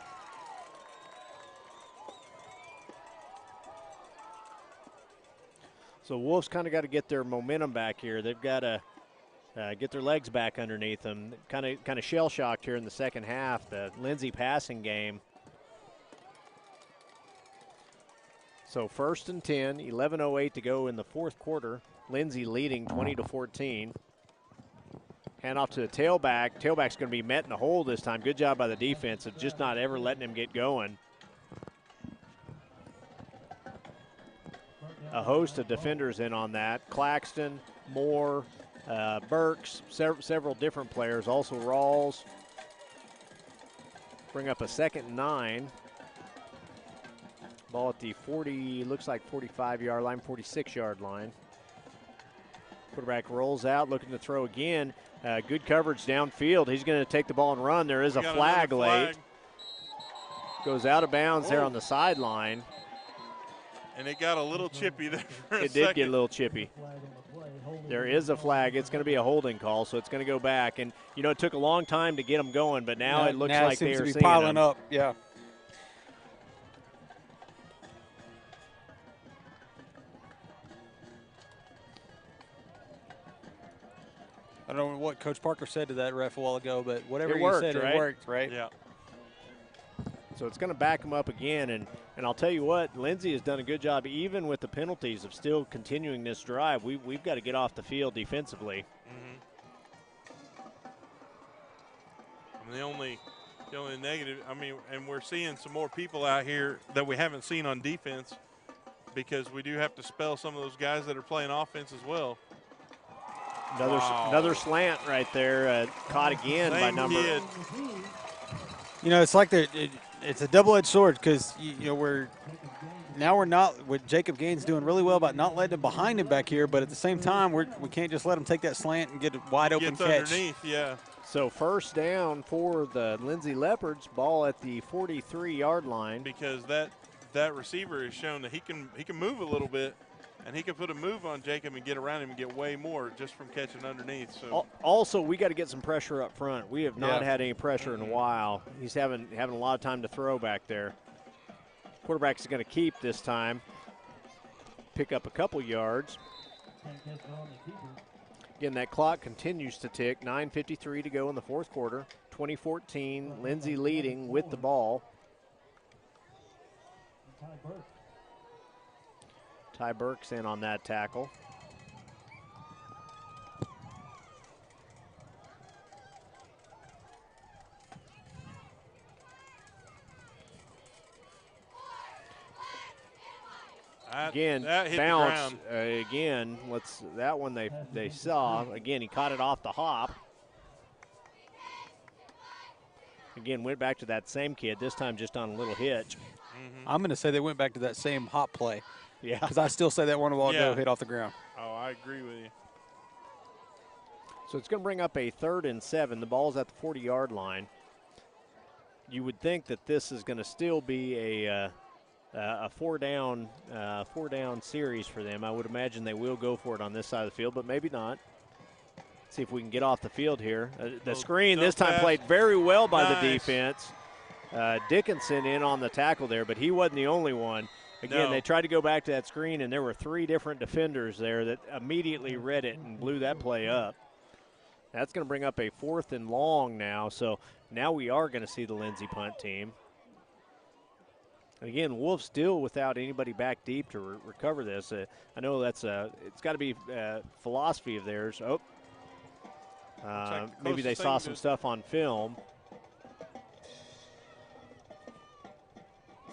So Wolves kind of got to get their momentum back here. They've got to get their legs back underneath them. Kind of shell-shocked here in the second half. The Lindsay passing game. So 1st and 10, 11:08 to go in the fourth quarter. Lindsay leading 20-14. Hand off to the tailback. Tailback's going to be met in the hole this time. Good job by the defense of just not ever letting him get going. A host of defenders in on that. Claxton, Moore, Burks, several different players. Also Rawls. Bring up a 2nd and 9. Ball at the 40, looks like 45-yard line, 46-yard line. Quarterback rolls out, looking to throw again. Good coverage downfield. He's going to take the ball and run. There is a flag late. Goes out of bounds there on the sideline. And it got a little chippy there for a second. It did get a little chippy. There is a flag. It's going to be a holding call, so it's going to go back. And, you know, it took a long time to get them going, but now it looks like they are piling up. Yeah. I don't know what Coach Parker said to that ref a while ago, but whatever he said, it worked, right? Yeah. So it's going to back him up again, and I'll tell you what, Lindsay has done a good job, even with the penalties, of still continuing this drive. We've got to get off the field defensively. The only negative, I mean, and we're seeing some more people out here that we haven't seen on defense, because we do have to spell some of those guys that are playing offense as well. Another slant right there, caught again by number. Kid. You know, it's like it's a double-edged sword, because you know we're not with Jacob Gaines doing really well about not letting him behind him back here, but at the same time we can't just let him take that slant and get a wide open catch. Underneath, yeah. So first down for the Lindsay Leopards. Ball at the 43-yard line. Because that receiver has shown that he can move a little bit. And he can put a move on Jacob and get around him and get way more just from catching underneath. So also, we got to get some pressure up front. We have not had any pressure in a while. He's having a lot of time to throw back there. Quarterback's going to keep this time. Pick up a couple yards. Again, that clock continues to tick. 9:53 to go in the fourth quarter. 2014, Lindsay leading with the ball. Ty Burke's in on that tackle. Again, bounce. Again, that one they saw. Again, he caught it off the hop. Again, went back to that same kid, this time just on a little hitch. I'm going to say they went back to that same hop play. Yeah. Because I still say that one a while ago hit off the ground. Oh, I agree with you. So it's going to bring up a 3rd and 7. The ball's at the 40-yard line. You would think that this is going to still be a four-down series for them. I would imagine they will go for it on this side of the field, but maybe not. See if we can get off the field here. The screen this time played very well by the defense. Dickinson in on the tackle there, but he wasn't the only one. Again, they tried to go back to that screen, and there were 3 different defenders there that immediately read it and blew that play up. That's going to bring up a 4th and long now, so now we are going to see the Lindsay punt team. And again, Wolves still without anybody back deep to recover this. I know it's got to be a philosophy of theirs. Maybe they saw some stuff on film.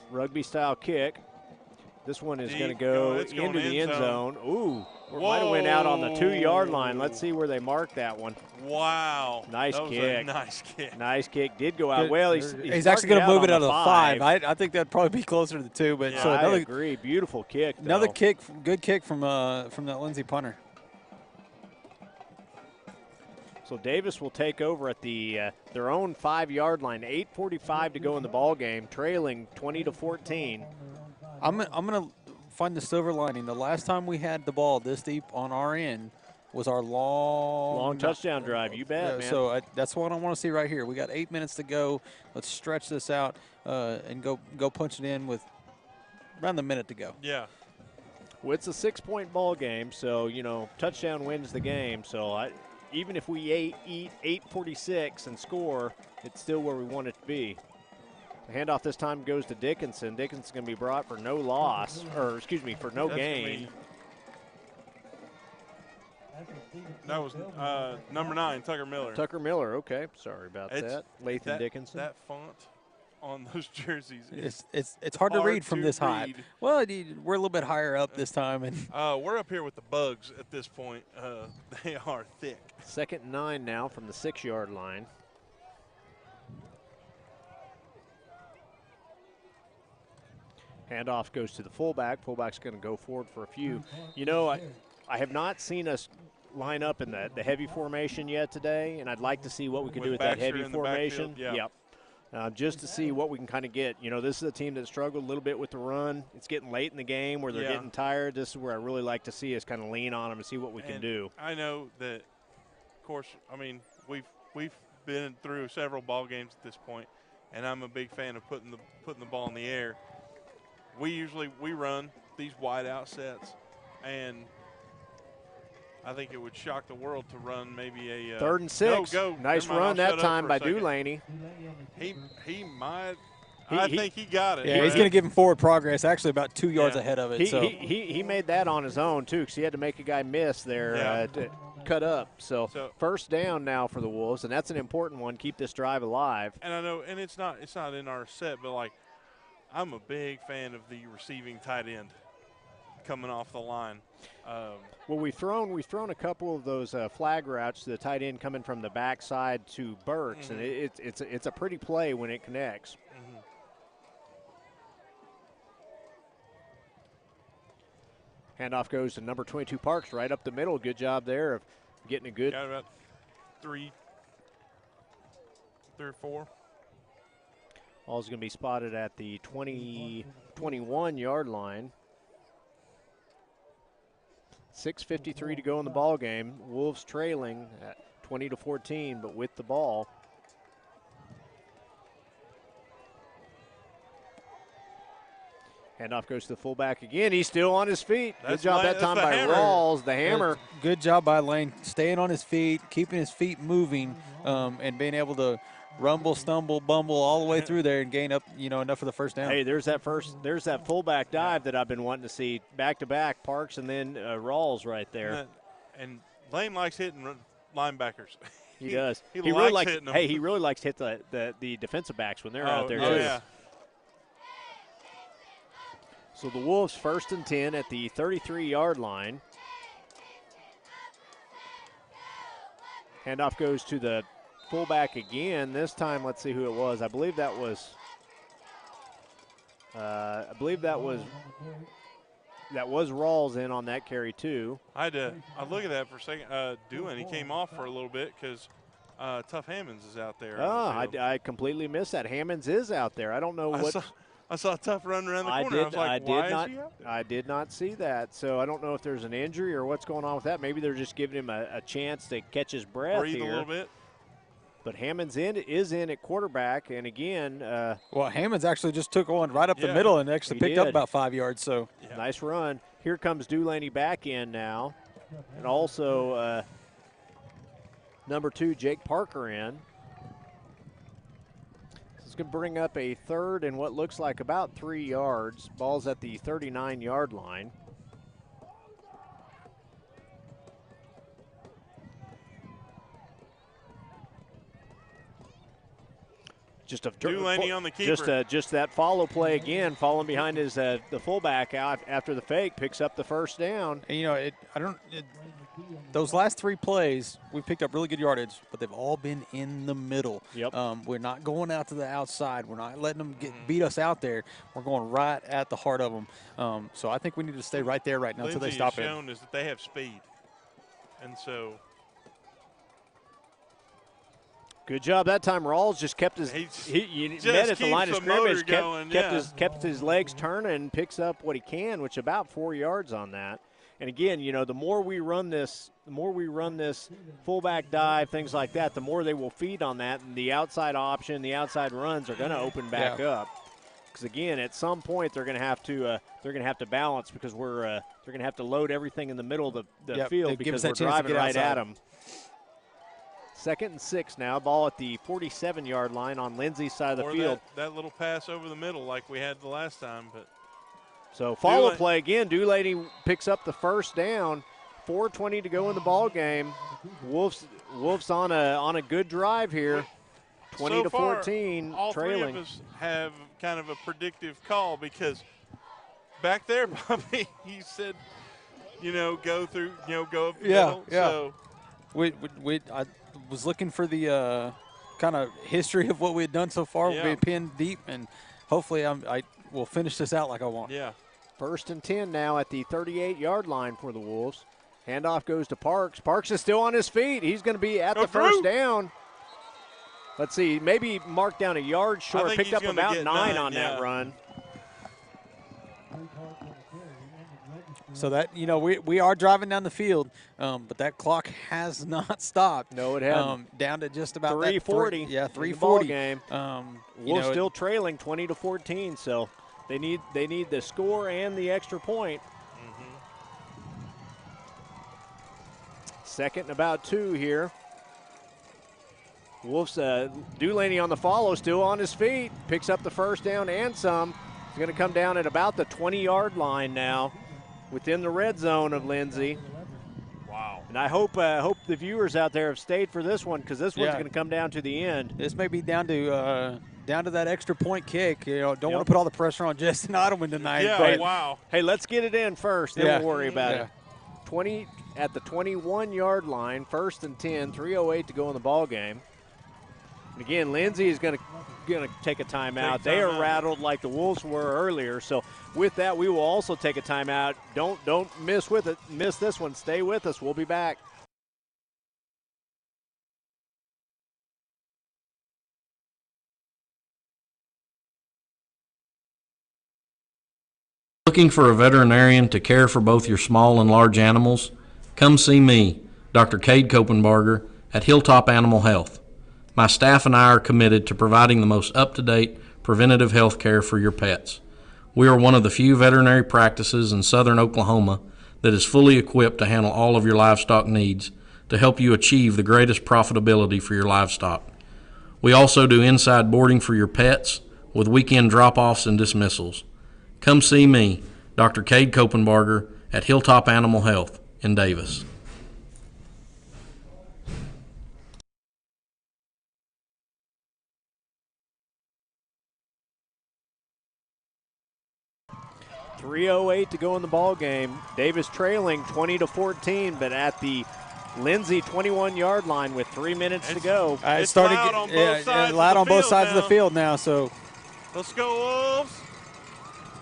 Rugby-style kick. This one is going to go into the end zone. Ooh, might have went out on the 2-yard line. Let's see where they marked that one. Wow. Nice kick. Nice kick. Nice kick. Did go out. Well, he's actually going to move it out of the 5. I think that'd probably be closer to the 2. But so I agree. Beautiful kick, though. Another kick, good kick from that Lindsay punter. So Davis will take over at their own 5-yard line. 8:45 to go in the ball game, trailing 20-14. I'm gonna find the silver lining. The last time we had the ball this deep on our end was our long touchdown drive. You bet, man. So that's what I want to see right here. We got 8 minutes to go. Let's stretch this out and go punch it in with around the minute to go. Yeah. Well, it's a 6-point ball game, so touchdown wins the game. So even if we eat 8:46 and score, it's still where we want it to be. The handoff this time goes to Dickinson. Dickinson's going to be brought for no loss, for no gain. That was number 9, Tucker Miller. Tucker Miller, okay. Sorry about that. Lathan Dickinson. That font on those jerseys it's hard to read from this high. Well, we're a little bit higher up this time. And we're up here with the bugs at this point. They are thick. 2nd and 9 now from the 6-yard line. Handoff goes to the fullback. Fullback's going to go forward for a few. You know, I have not seen us line up in the heavy formation yet today, and I'd like to see what we can do with that heavy formation. Yep. Just to see what we can kind of get. You know, this is a team that struggled a little bit with the run. It's getting late in the game where they're getting tired. This is where I really like to see us kind of lean on them and see what we can do. I know that, of course, I mean, we've been through several ball games at this point, and I'm a big fan of putting the ball in the air. We run these wide out sets, and I think it would shock the world to run maybe a 3rd and 6. Go. Nice run that time by Dulaney. He might. I think he got it. Yeah, he's going to give him forward progress, actually about 2 yards ahead of it. He made that on his own, too, because he had to make a guy miss there to cut up. So first down now for the Wolves, and that's an important one. Keep this drive alive. And I know, and it's not in our set, but, like, I'm a big fan of the receiving tight end coming off the line. Well, we've thrown a couple of those flag routes to the tight end coming from the backside to Burks, and it's a pretty play when it connects. Handoff goes to number 22 Parks right up the middle. Good job there of getting a good. Got about three or four. Ball's going to be spotted at the 21-yard line. 6:53 to go in the ball game. Wolves trailing at 20-14, but with the ball. Handoff goes to the fullback again. He's still on his feet. Good job that time by Rawls, the hammer. Good job by Lane, staying on his feet, keeping his feet moving, and being able to rumble, stumble, bumble all the way through there and gain up, enough for the first down. Hey, there's that fullback dive that I've been wanting to see, back-to-back, Parks and then Rawls right there. And Lane likes hitting linebackers. He does. He really likes hitting them. Hey, he really likes to hit the defensive backs when they're out there, too. Yeah. So the Wolves 1st and 10 at the 33-yard line. Handoff goes to the fullback again. This time, let's see who it was. I believe that was Rawls in on that carry too. I look at that for a second. Doolin, he came off for a little bit because Tough Hammonds is out there. I completely missed that. Hammonds is out there. I don't know what. I saw Tough run around the corner. I did not see that. So I don't know if there's an injury or what's going on with that. Maybe they're just giving him a chance to catch his breath. Breathe here. A little bit. But Hammonds is in at quarterback, and again. Well, Hammonds actually just took one right up the middle and actually picked up about 5 yards. So nice run. Here comes Dulaney back in now, and also number 2 Jake Parker in. It's going to bring up a 3rd and what looks like about 3 yards. Ball's at the 39-yard line. Just Dulaney on the keeper. Just that follow play again, falling behind his the fullback out after the fake, picks up the first down. And those last 3 plays, we picked up really good yardage, but they've all been in the middle. Yep. We're not going out to the outside. We're not letting them beat us out there. We're going right at the heart of them. So I think we need to stay right there right now until they stop it. Lindsay has shown is that they have speed, and so. Good job that time. Rawls just kept his met at the line of scrimmage, kept his legs turning, picks up what he can, which about 4 yards on that. And again, the more we run this fullback dive, things like that, the more they will feed on that, and the outside option, the outside runs are going to open back up. Because again, at some point they're going to have to balance because they're going to have to load everything in the middle of the field because we're driving right at them. 2nd and 6 now. Ball at the 47-yard line on Lindsay's side of the field. That little pass over the middle like we had the last time. So follow play again. Dulaney picks up the first down. 4:20 to go in the ball game. Wolves on a good drive here. 20-14 all trailing. 3 of us have kind of a predictive call because back there, Bobby, he said, go through, go up the middle. Yeah. So I was looking for the kind of history of what we had done so far. We had pinned deep, and hopefully I will finish this out like I want. Yeah. 1st and 10 now at the 38-yard line for the Wolves. Handoff goes to Parks. Parks is still on his feet. He's going to be at the first down. Let's see, maybe marked down a yard short. Picked up about 9 on that run. So that, we are driving down the field, but that clock has not stopped. No, it hasn't. Down to just about 3:40. Yeah, 3:40. Ball game. Wolves still trailing 20-14, so they need the score and the extra point. Second and about 2 here. Wolves, Dulaney on the follow, still on his feet. Picks up the first down and some. He's going to come down at about the 20-yard line now, within the red zone of Lindsay. Wow. And I hope the viewers out there have stayed for this one, because this one's going to come down to the end. This may be down to that extra point kick. Don't want to put all the pressure on Justin Idleman tonight. Yeah, but wow. Hey, let's get it in first, then we'll worry about it. 20 at the 21-yard line, 1st and 10, 3:08 to go in the ball game. And again, Lindsay is going to take a timeout. They are rattled like the Wolves were earlier. So with that, we will also take a timeout. Don't miss this one. Stay with us. We'll be back. Looking for a veterinarian to care for both your small and large animals? Come see me, Dr. Cade Kopenbarger, at Hilltop Animal Health. My staff and I are committed to providing the most up-to-date preventative health care for your pets. We are one of the few veterinary practices in southern Oklahoma that is fully equipped to handle all of your livestock needs to help you achieve the greatest profitability for your livestock. We also do inside boarding for your pets with weekend drop-offs and dismissals. Come see me, Dr. Cade Kopenbarger, at Hilltop Animal Health in Davis. .308 to go in the ball game. Davis trailing 20-14, but at the Lindsay 21-yard line with 3 minutes to go. It's loud on both sides of the field now. So let's go Wolves.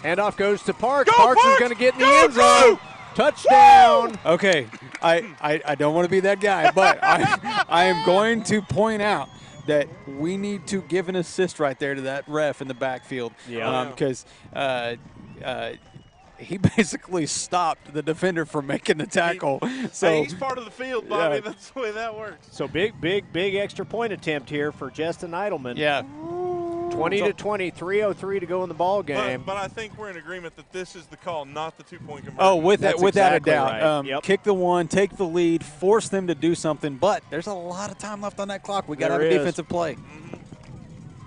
Handoff goes to Parks. Parks is going to get in the end zone. Touchdown. Woo! Okay, I don't want to be that guy, but I am going to point out that we need to give an assist right there to that ref in the backfield. Because he basically stopped the defender from making the tackle. So he's part of the field, Bobby. Yeah. That's the way that works. So big extra point attempt here for Justin Idleman. Yeah. 20-20, 3:03 to go in the ball game. But I think we're in agreement that this is the call, not the 2-point conversion. Oh, without exactly a doubt. Right. Kick the one, take the lead, force them to do something. But there's a lot of time left on that clock. We got to have a defensive play.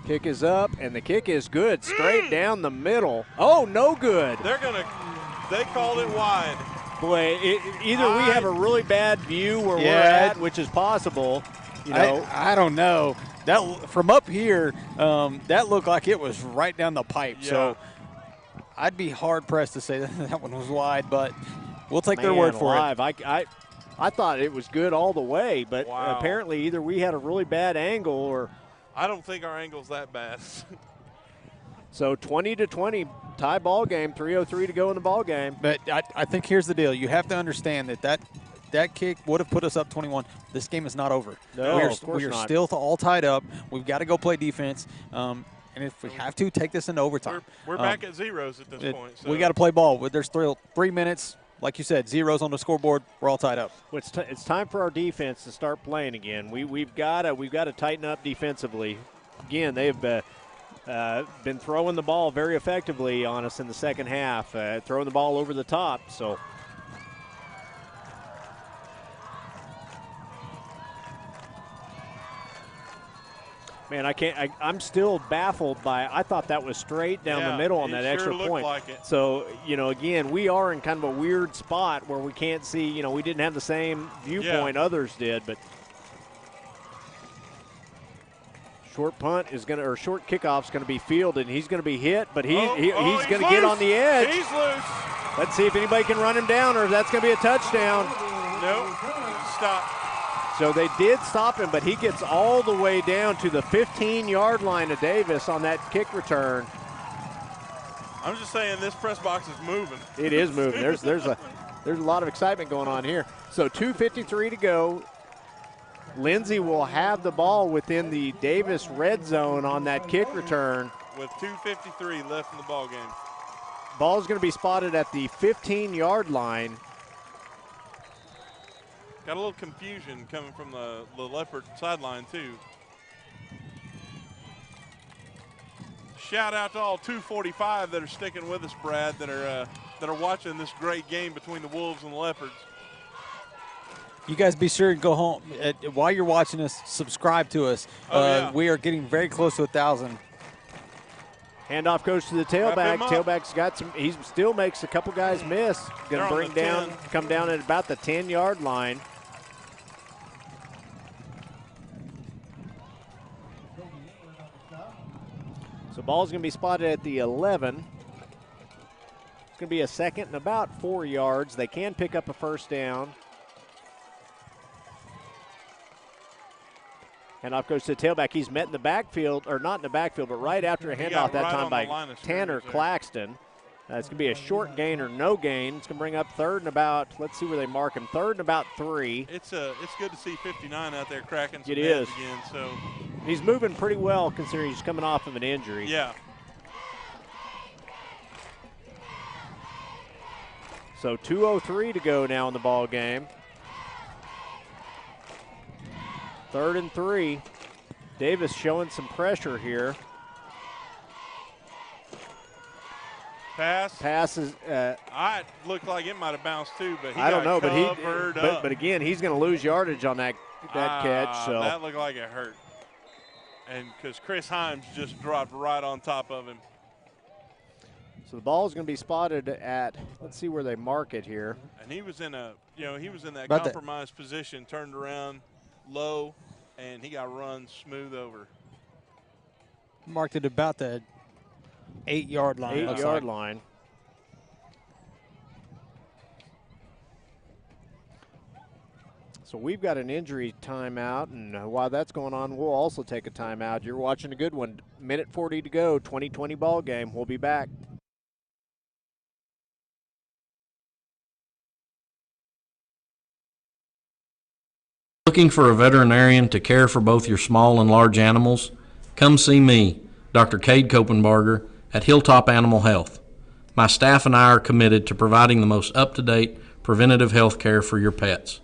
Kick is up, and the kick is good, straight down the middle. Oh, no good. They called it wide. Boy, either we have a really bad view where we're at, which is possible. I don't know. That from up here, that looked like it was right down the pipe. Yeah. So I'd be hard pressed to say that one was wide, but we'll take their word for it. I thought it was good all the way, but apparently either we had a really bad angle or I don't think our angle's that bad. So 20-20 tie ball game, 3:03 to go in the ball game. But I think here's the deal: you have to understand that kick would have put us up 21. This game is not over. No, of course we are not. still all tied up. We've got to go play defense. And if we have to, take this into overtime. We're back at zeros at this point. So. We got to play ball. There's 3 minutes. Like you said, zeros on the scoreboard. We're all tied up. Well, it's time for our defense to start playing again. We've got to tighten up defensively. Again, they've been throwing the ball very effectively on us in the second half, throwing the ball over the top. So. Man, I'm still baffled by. I thought that was straight down the middle on that extra point. Like it. So again, we are in kind of a weird spot where we can't see. We didn't have the same viewpoint others did, but short punt is short kickoff is going to be fielded, and he's going to be hit, but he's going to get on the edge. He's loose. Let's see if anybody can run him down, or if that's going to be a touchdown. Nope. Stop. So they did stop him, but he gets all the way down to the 15-yard line of Davis on that kick return. I'm just saying this press box is moving. It is moving. There's a lot of excitement going on here. So 2:53 to go. Lindsay will have the ball within the Davis red zone on that kick return. With 2:53 left in the ball game. Ball's going to be spotted at the 15-yard line. Got a little confusion coming from the Leopard sideline, too. Shout out to all 245 that are sticking with us, Brad, that are watching this great game between the Wolves and the Leopards. You guys be sure to go home. While you're watching us, subscribe to us. Yeah. We are getting very close to 1,000. Handoff goes to the tailback. Tailback's got some. He still makes a couple guys miss. Going to bring down, come down at about the 10-yard line. So ball's going to be spotted at the 11. It's going to be a second and about 4 yards. They can pick up a first down. Handoff goes to the tailback. He's met in the backfield, or not in the backfield, but right after a handoff that time by Tanner Claxton. It's going to be a short gain or no gain. It's going to bring up third and about, let's see where they mark him, third and about 3. It's good to see 59 out there cracking some It heads is. again. So he's moving pretty well considering he's coming off of an injury. Yeah. So 2:03 to go now in the ball game. 3rd and 3. Davis showing some pressure here. Pass is. I looked like it might have bounced too, but I don't know, covered up. but again, he's going to lose yardage on that catch. So that looked like it hurt, and because Chris Himes just dropped right on top of him. So the ball is going to be spotted at. Let's see where they mark it here. And he was in that About compromised position, turned around low, and he got run smooth over. Marked it about the 8-yard line. 8-yard line. So we've got an injury timeout, and while that's going on, we'll also take a timeout. You're watching a good one. Minute 40 to go, 2020 ball game. We'll be back. Looking for a veterinarian to care for both your small and large animals? Come see me, Dr. Cade Kopenbarger, at Hilltop Animal Health. My staff and I are committed to providing the most up-to-date preventative health care for your pets.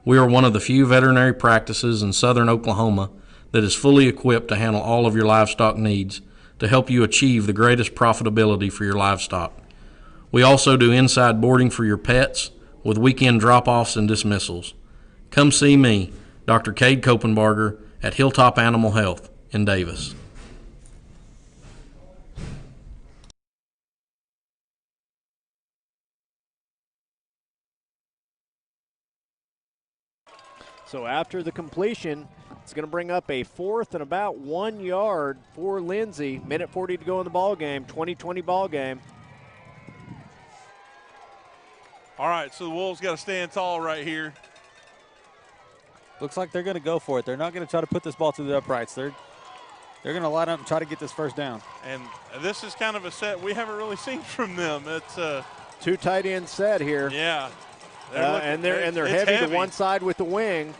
We are one of the few veterinary practices in southern Oklahoma that is fully equipped to handle all of your livestock needs to help you achieve the greatest profitability for your livestock. We also do inside boarding for your pets with weekend drop-offs and dismissals. Come see me, Dr. Cade Kopenbarger, at Hilltop Animal Health in Davis. So after the completion, it's going to bring up a 4th and about 1 yard for Lindsay. Minute 40 to go in the ball game, 2020 ball game. All right, so the Wolves got to stand tall right here. Looks like they're going to go for it. They're not going to try to put this ball to the uprights. They're going to line up and try to get this first down. And this is kind of a set we haven't really seen from them. It's 2 tight end set here. Yeah. And they're heavy to one side with the wing.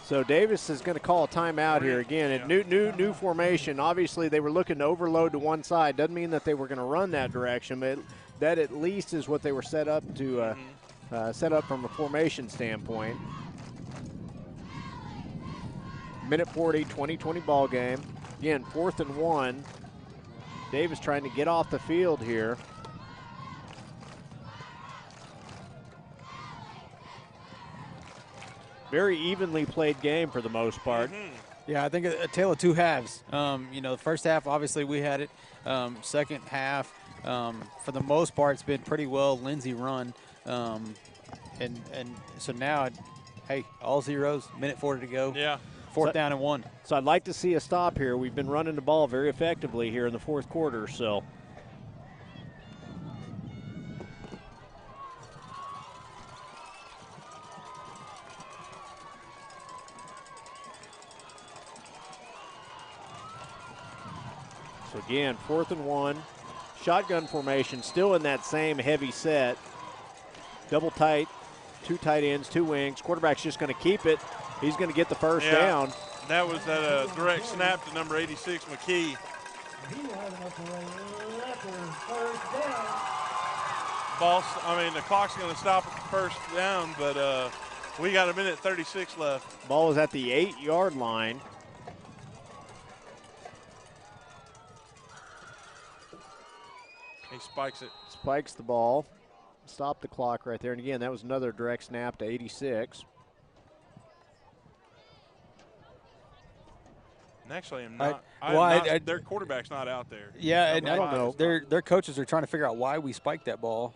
So Davis is going to call a timeout here again. And new formation. Obviously, they were looking to overload to one side. Doesn't mean that they were going to run that direction, but that at least is what they were set up to set up from a formation standpoint. Minute 40, 2020 ball game. Again, 4th and 1. Davis trying to get off the field here. Very evenly played game for the most part. Yeah, I think a tale of two halves. The first half, obviously, we had it. Second half, for the most part, it's been pretty well Lindsay run. And so now, hey, all zeros, minute 40 to go. Yeah. 4th down and 1. So I'd like to see a stop here. We've been running the ball very effectively here in the 4th quarter, so. So again, 4th and 1. shotgun formation, still in that same heavy set. Double tight, 2 tight ends, 2 wings. Quarterback's just going to keep it. He's going to get the first down. That was that direct snap to number 86, McKee. The clock's going to stop at the first down, but we got 1:36 left. Ball is at the 8-yard line. He spikes it. Spikes the ball. Stop the clock right there. And again, that was another direct snap to 86. And actually, their quarterback's not out there. Yeah, and I don't know. Their coaches are trying to figure out why we spiked that ball.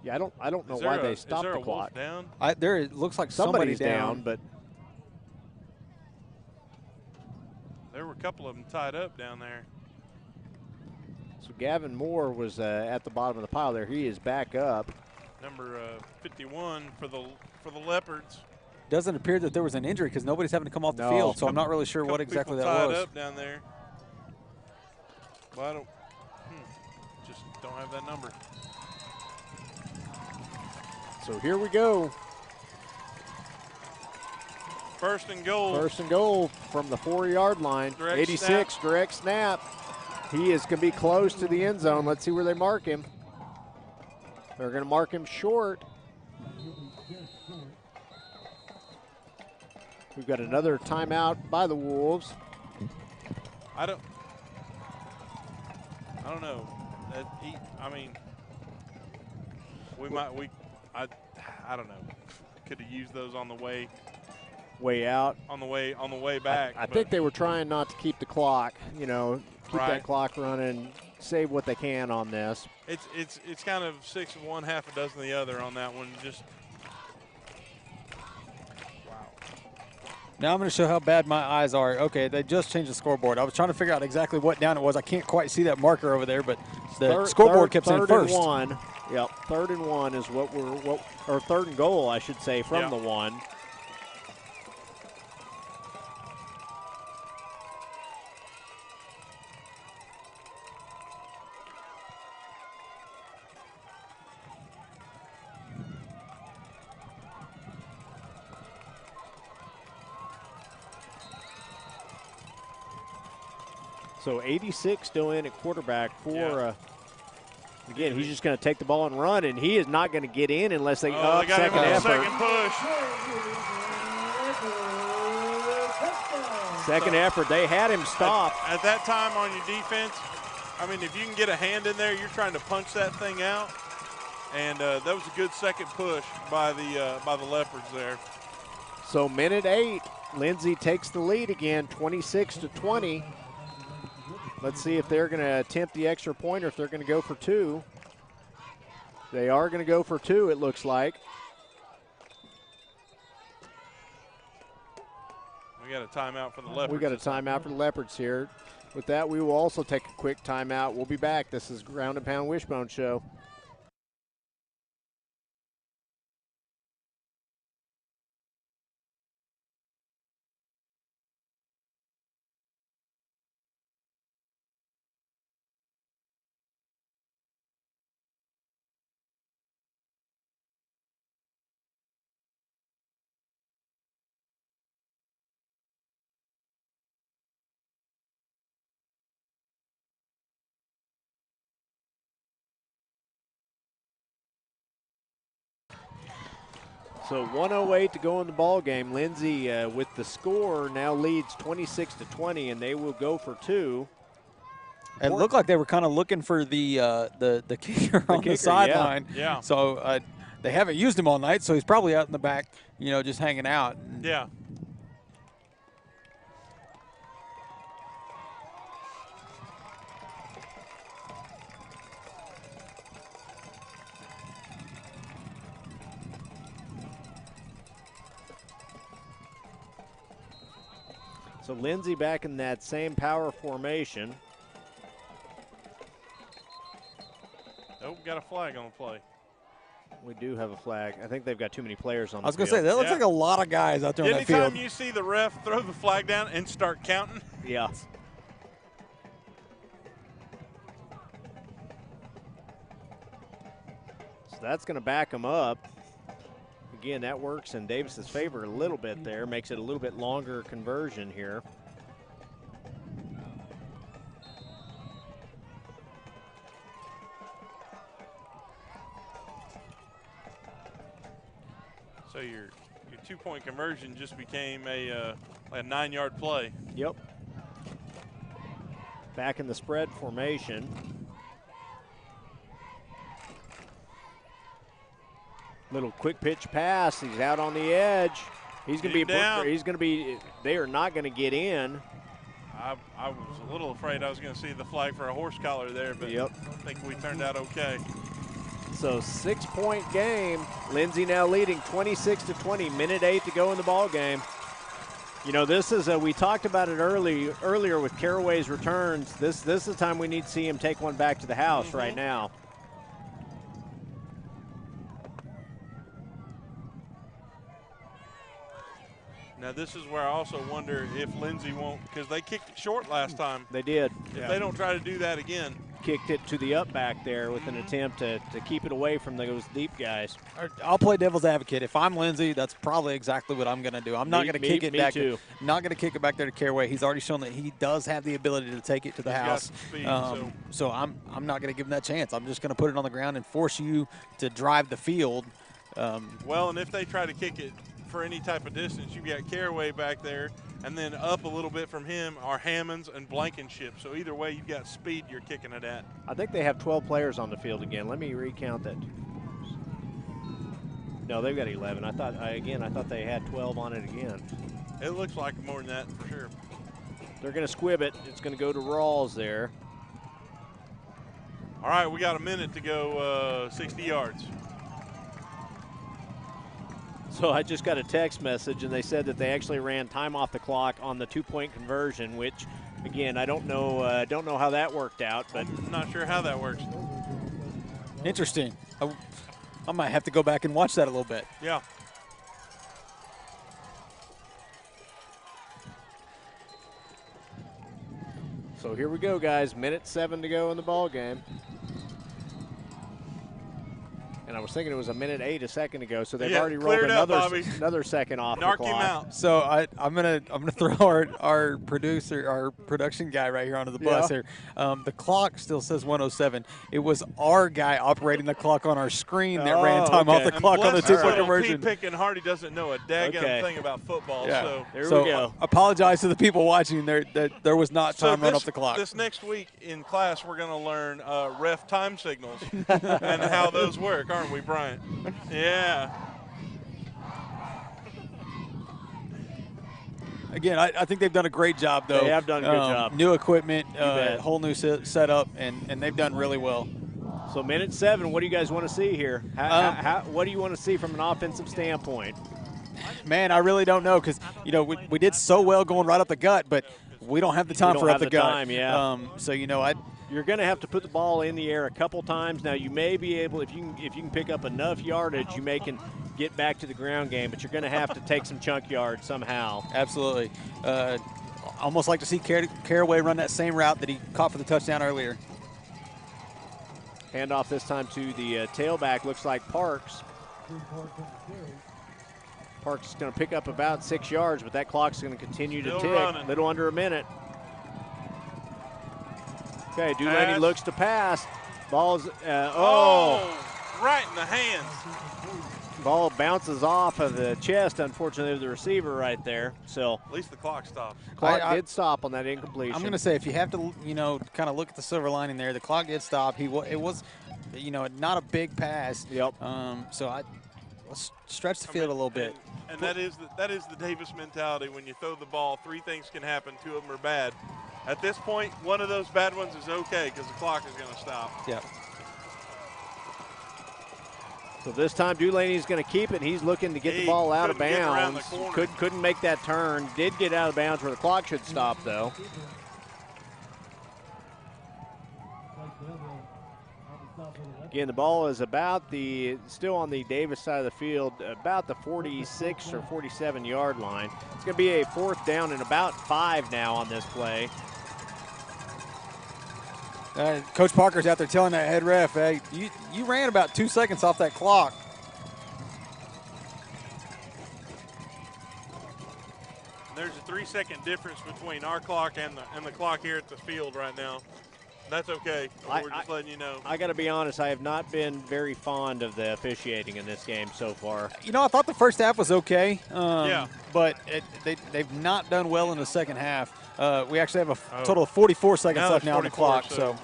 Yeah, I don't know why they stopped the clock. Down? It looks like somebody's down, but there were a couple of them tied up down there. So Gavin Moore was at the bottom of the pile there. He is back up. Number 51 for the Leopards. Doesn't appear that there was an injury because nobody's having to come off the field, so I'm not really sure what exactly that was. Tied up down there. Well, just don't have that number. So here we go. First and goal. First and goal from the 4-yard line. 86, direct snap. He is going to be close to the end zone. Let's see where they mark him. They're going to mark him short. We've got another timeout by the Wolves. I don't know. I don't know. Could have used those on the way out. On the way back. I think they were trying not to keep the clock, keep that clock running, save what they can on this. It's kind of 6 of one, half a dozen of the other on that one. Just Now I'm going to show how bad my eyes are. Okay, they just changed the scoreboard. I was trying to figure out exactly what down it was. I can't quite see that marker over there, but the scoreboard kept saying first. 3rd and 1. Yep, 3rd and 1 is or 3rd and goal, I should say, from the 1. So 86 still in at quarterback for, again, he's just going to take the ball and run, and he is not going to get in unless they got second him on effort. Second push. Second effort. They had him stopped. At that time on your defense, if you can get a hand in there, you're trying to punch that thing out. And that was a good second push by the Leopards there. So minute 8, Lindsay takes the lead again, 26-20. Let's see if they're going to attempt the extra point or if they're going to go for 2. They are going to go for 2, it looks like. We got a timeout for the Leopards. We got a timeout for the Leopards here. With that, we will also take a quick timeout. We'll be back. This is Ground and Pound Wishbone Show. So 1:08 to go in the ball game. Lindsay with the score now leads 26-20, and they will go for 2. And it looked like they were kind of looking for the kicker on the sideline. Yeah. So they haven't used him all night, so he's probably out in the back, just hanging out. Yeah. So Lindsay back in that same power formation. Oh, we got a flag on the play. We do have a flag. I think they've got too many players on the I was going field. to say, that looks like a lot of guys out there on that field. Anytime you see the ref throw the flag down and start counting. Yeah. So that's going to back them up. Again, that works in Davis's favor a little bit there, makes it a little bit longer conversion here. So your 2-point conversion just became a 9-yard play. Yep. Back in the spread formation. Little quick pitch pass. He's out on the edge. He's going to be down. He's going to be. They are not going to get in. I was a little afraid I was going to see the flag for a horse collar there, but I think we turned out okay. So 6-point game. Lindsay now leading 26-20. Minute 8 to go in the ball game. You know, this is we talked about it earlier with Caraway's returns. This is the time we need to see him take one back to the house right now. Now this is where I also wonder if Lindsay won't, because they kicked it short last time. They did. If they don't try to do that again. Kicked it to the up back there with an attempt to keep it away from those deep guys. I'll play devil's advocate. If I'm Lindsay, that's probably exactly what I'm going to do. I'm not going to kick it back. Not going to kick it back there to Caraway. He's already shown that he does have the ability to take it to the house. Speed, so I'm not going to give him that chance. I'm just going to put it on the ground and force you to drive the field. Well, and if they try to kick it for any type of distance, you've got Caraway back there, and then up a little bit from him are Hammonds and Blankenship. So either way, you've got speed you're kicking it at. I think they have 12 players on the field again. Let me recount that. No, they've got 11. I thought they had 12 on it again. It looks like more than that for sure. They're going to squib it. It's going to go to Rawls there. All right, we got a minute to go, 60 yards. So I just got a text message, and they said that they actually ran time off the clock on the 2-point conversion, which, again, I don't know how that worked out, but I'm not sure how that works. Interesting. I might have to go back and watch that a little bit. Yeah. So here we go, guys. Minute 7 to go in the ball game. And I was thinking it was a minute 8 a second ago, so they've already rolled another second off the clock. Him out. So I'm gonna throw our producer, our production guy right here onto the bus here. The clock still says 1:07. It was our guy operating the clock on our screen that ran time off the clock on the 2-point conversion. Picking Hardy doesn't know a daggum thing about football. Yeah. So there we go. Apologize to the people watching. There was not time run off the clock. This next week in class, we're going to learn ref time signals and how those work, aren't we, Bryant? Yeah. Again, I think they've done a great job, though. They have done a good job. New equipment, whole new setup, and they've done really well. So minute 7, what do you guys want to see here? What do you want to see from an offensive standpoint? Man, I really don't know because, we did so well going right up the gut, but we don't have the time for up the gut. So, you're going to have to put the ball in the air a couple times. Now, you may be able, if you can pick up enough yardage, you may can get back to the ground game, but you're going to have to take some chunk yards somehow. Absolutely. Almost like to see Caraway run that same route that he caught for the touchdown earlier. Handoff this time to the tailback. Looks like Parks. Parks is going to pick up about 6 yards, but that clock's going to continue to tick. Running. Little under a minute. Okay, Dulaney looks to pass. Ball's, right in the hands. Ball bounces off of the chest, unfortunately, of the receiver right there. So at least the clock stopped. Clock did stop on that incompletion. I'm going to say if you have to, kind of look at the silver lining there, the clock did stop. It was, not a big pass. Yep. So let's stretch the field a little bit. And that is the Davis mentality. When you throw the ball, 3 things can happen. 2 of them are bad. At this point, one of those bad ones is okay because the clock is going to stop. Yep. So this time Dulaney's going to keep it. He's looking to get the ball out of bounds. Couldn't make that turn. Did get out of bounds where the clock should stop, though. Again, the ball is still on the Davis side of the field, about the 46 or 47-yard line. It's going to be a 4th down and about 5 now on this play. Coach Parker's out there telling that head ref, hey, you ran about 2 seconds off that clock. There's a 3-second difference between our clock and the clock here at the field right now. That's okay. We're just letting you know. I got to be honest, I have not been very fond of the officiating in this game so far. You know, I thought the first half was okay. Yeah. But they've not done well in the second half. We actually have a total of 44 seconds left now on the clock. So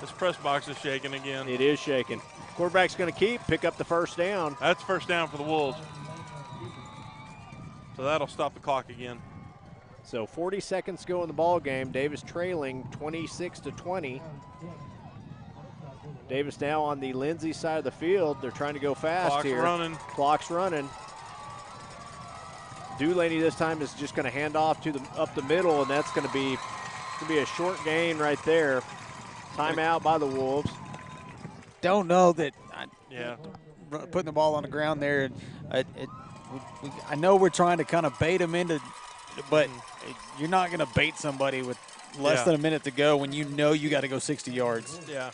this press box is shaking again. It is shaking. Quarterback's going to pick up the first down. That's first down for the Wolves. So that'll stop the clock again. So 40 seconds to go in the ball game. Davis trailing 26-20. Davis now on the Lindsay side of the field. They're trying to go fast here. Clock's running. Dulaney this time is just going to hand off to up the middle, and that's going to be a short gain right there. Timeout by the Wolves. Don't know that. Putting the ball on the ground there. I know we're trying to kind of bait them into, but you're not going to bait somebody with less than a minute to go when you know you got to go 60 yards. Yeah.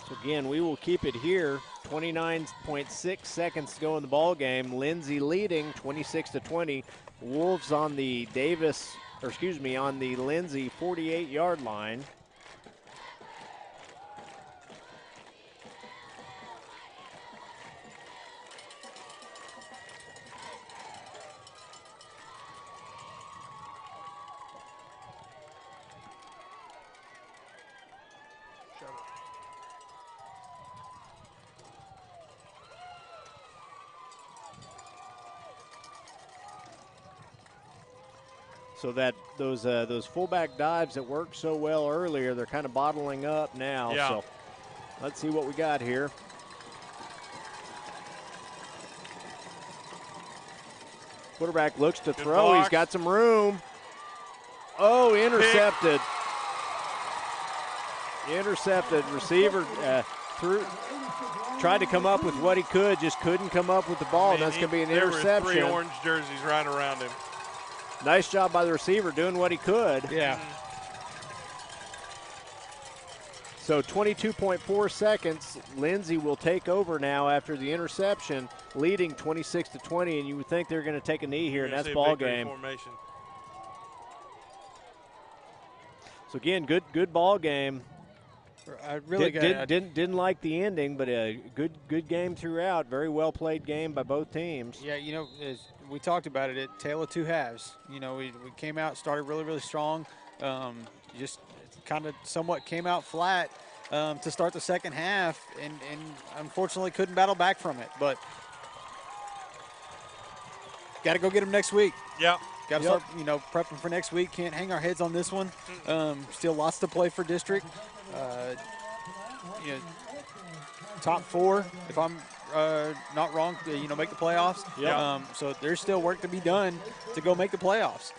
So again, we will keep it here. 29.6 seconds to go in the ball game. Lindsay leading 26-20. Wolves on the on the Lindsay 48-yard line. So that those fullback dives that worked so well earlier, they're kind of bottling up now. Yeah. So let's see what we got here. Quarterback looks to throw. He's got some room. Oh, intercepted. Intercepted. Receiver tried to come up with what he could, just couldn't come up with the ball. And that's going to be an interception. There were 3 orange jerseys right around him. Nice job by the receiver doing what he could. Yeah. So 22.4 seconds. Lindsay will take over now after the interception, leading 26-20, and you would think they're going to take a knee here, and that's ball game. Formation. So again, good ball game. I really didn't like the ending, but a good game throughout. Very well played game by both teams. Yeah, you know, as we talked about it, tale of two halves. You know, we came out, started really strong. Just kind of somewhat came out flat to start the second half, and unfortunately couldn't battle back from it. But got to go get them next week. Yeah. Got to start, prepping for next week. Can't hang our heads on this one. Still lots to play for district. Top 4, if I'm not wrong, make the playoffs. Yep. So there's still work to be done to go make the playoffs.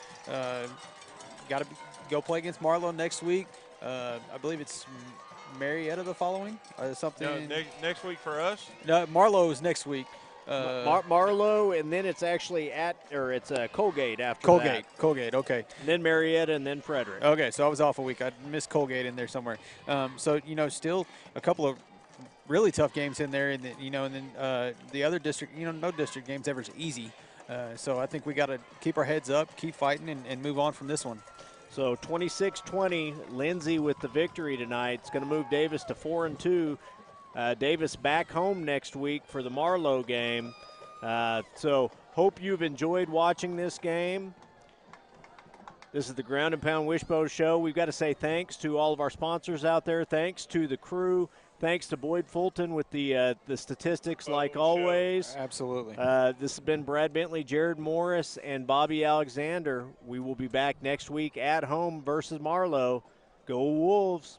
Got to go play against Marlowe next week. I believe it's Marietta the following. Something. No, next week for us? No, Marlowe is next week. Marlowe, and then it's actually it's Colgate after that. Colgate, okay. And then Marietta, and then Frederick. Okay, so I was off a week. I missed Colgate in there somewhere. So, still a couple of really tough games in there, and then the other district, no district game's ever easy. So I think we got to keep our heads up, keep fighting, and move on from this one. So 26-20, Lindsay with the victory tonight. It's going to move Davis to 4-2. Davis back home next week for the Marlowe game. So hope you've enjoyed watching this game. This is the Ground and Pound Wishbone Show. We've got to say thanks to all of our sponsors out there. Thanks to the crew. Thanks to Boyd Fulton with the statistics, like always. Absolutely. This has been Brad Bentley, Jared Morris, and Bobby Alexander. We will be back next week at home versus Marlowe. Go Wolves.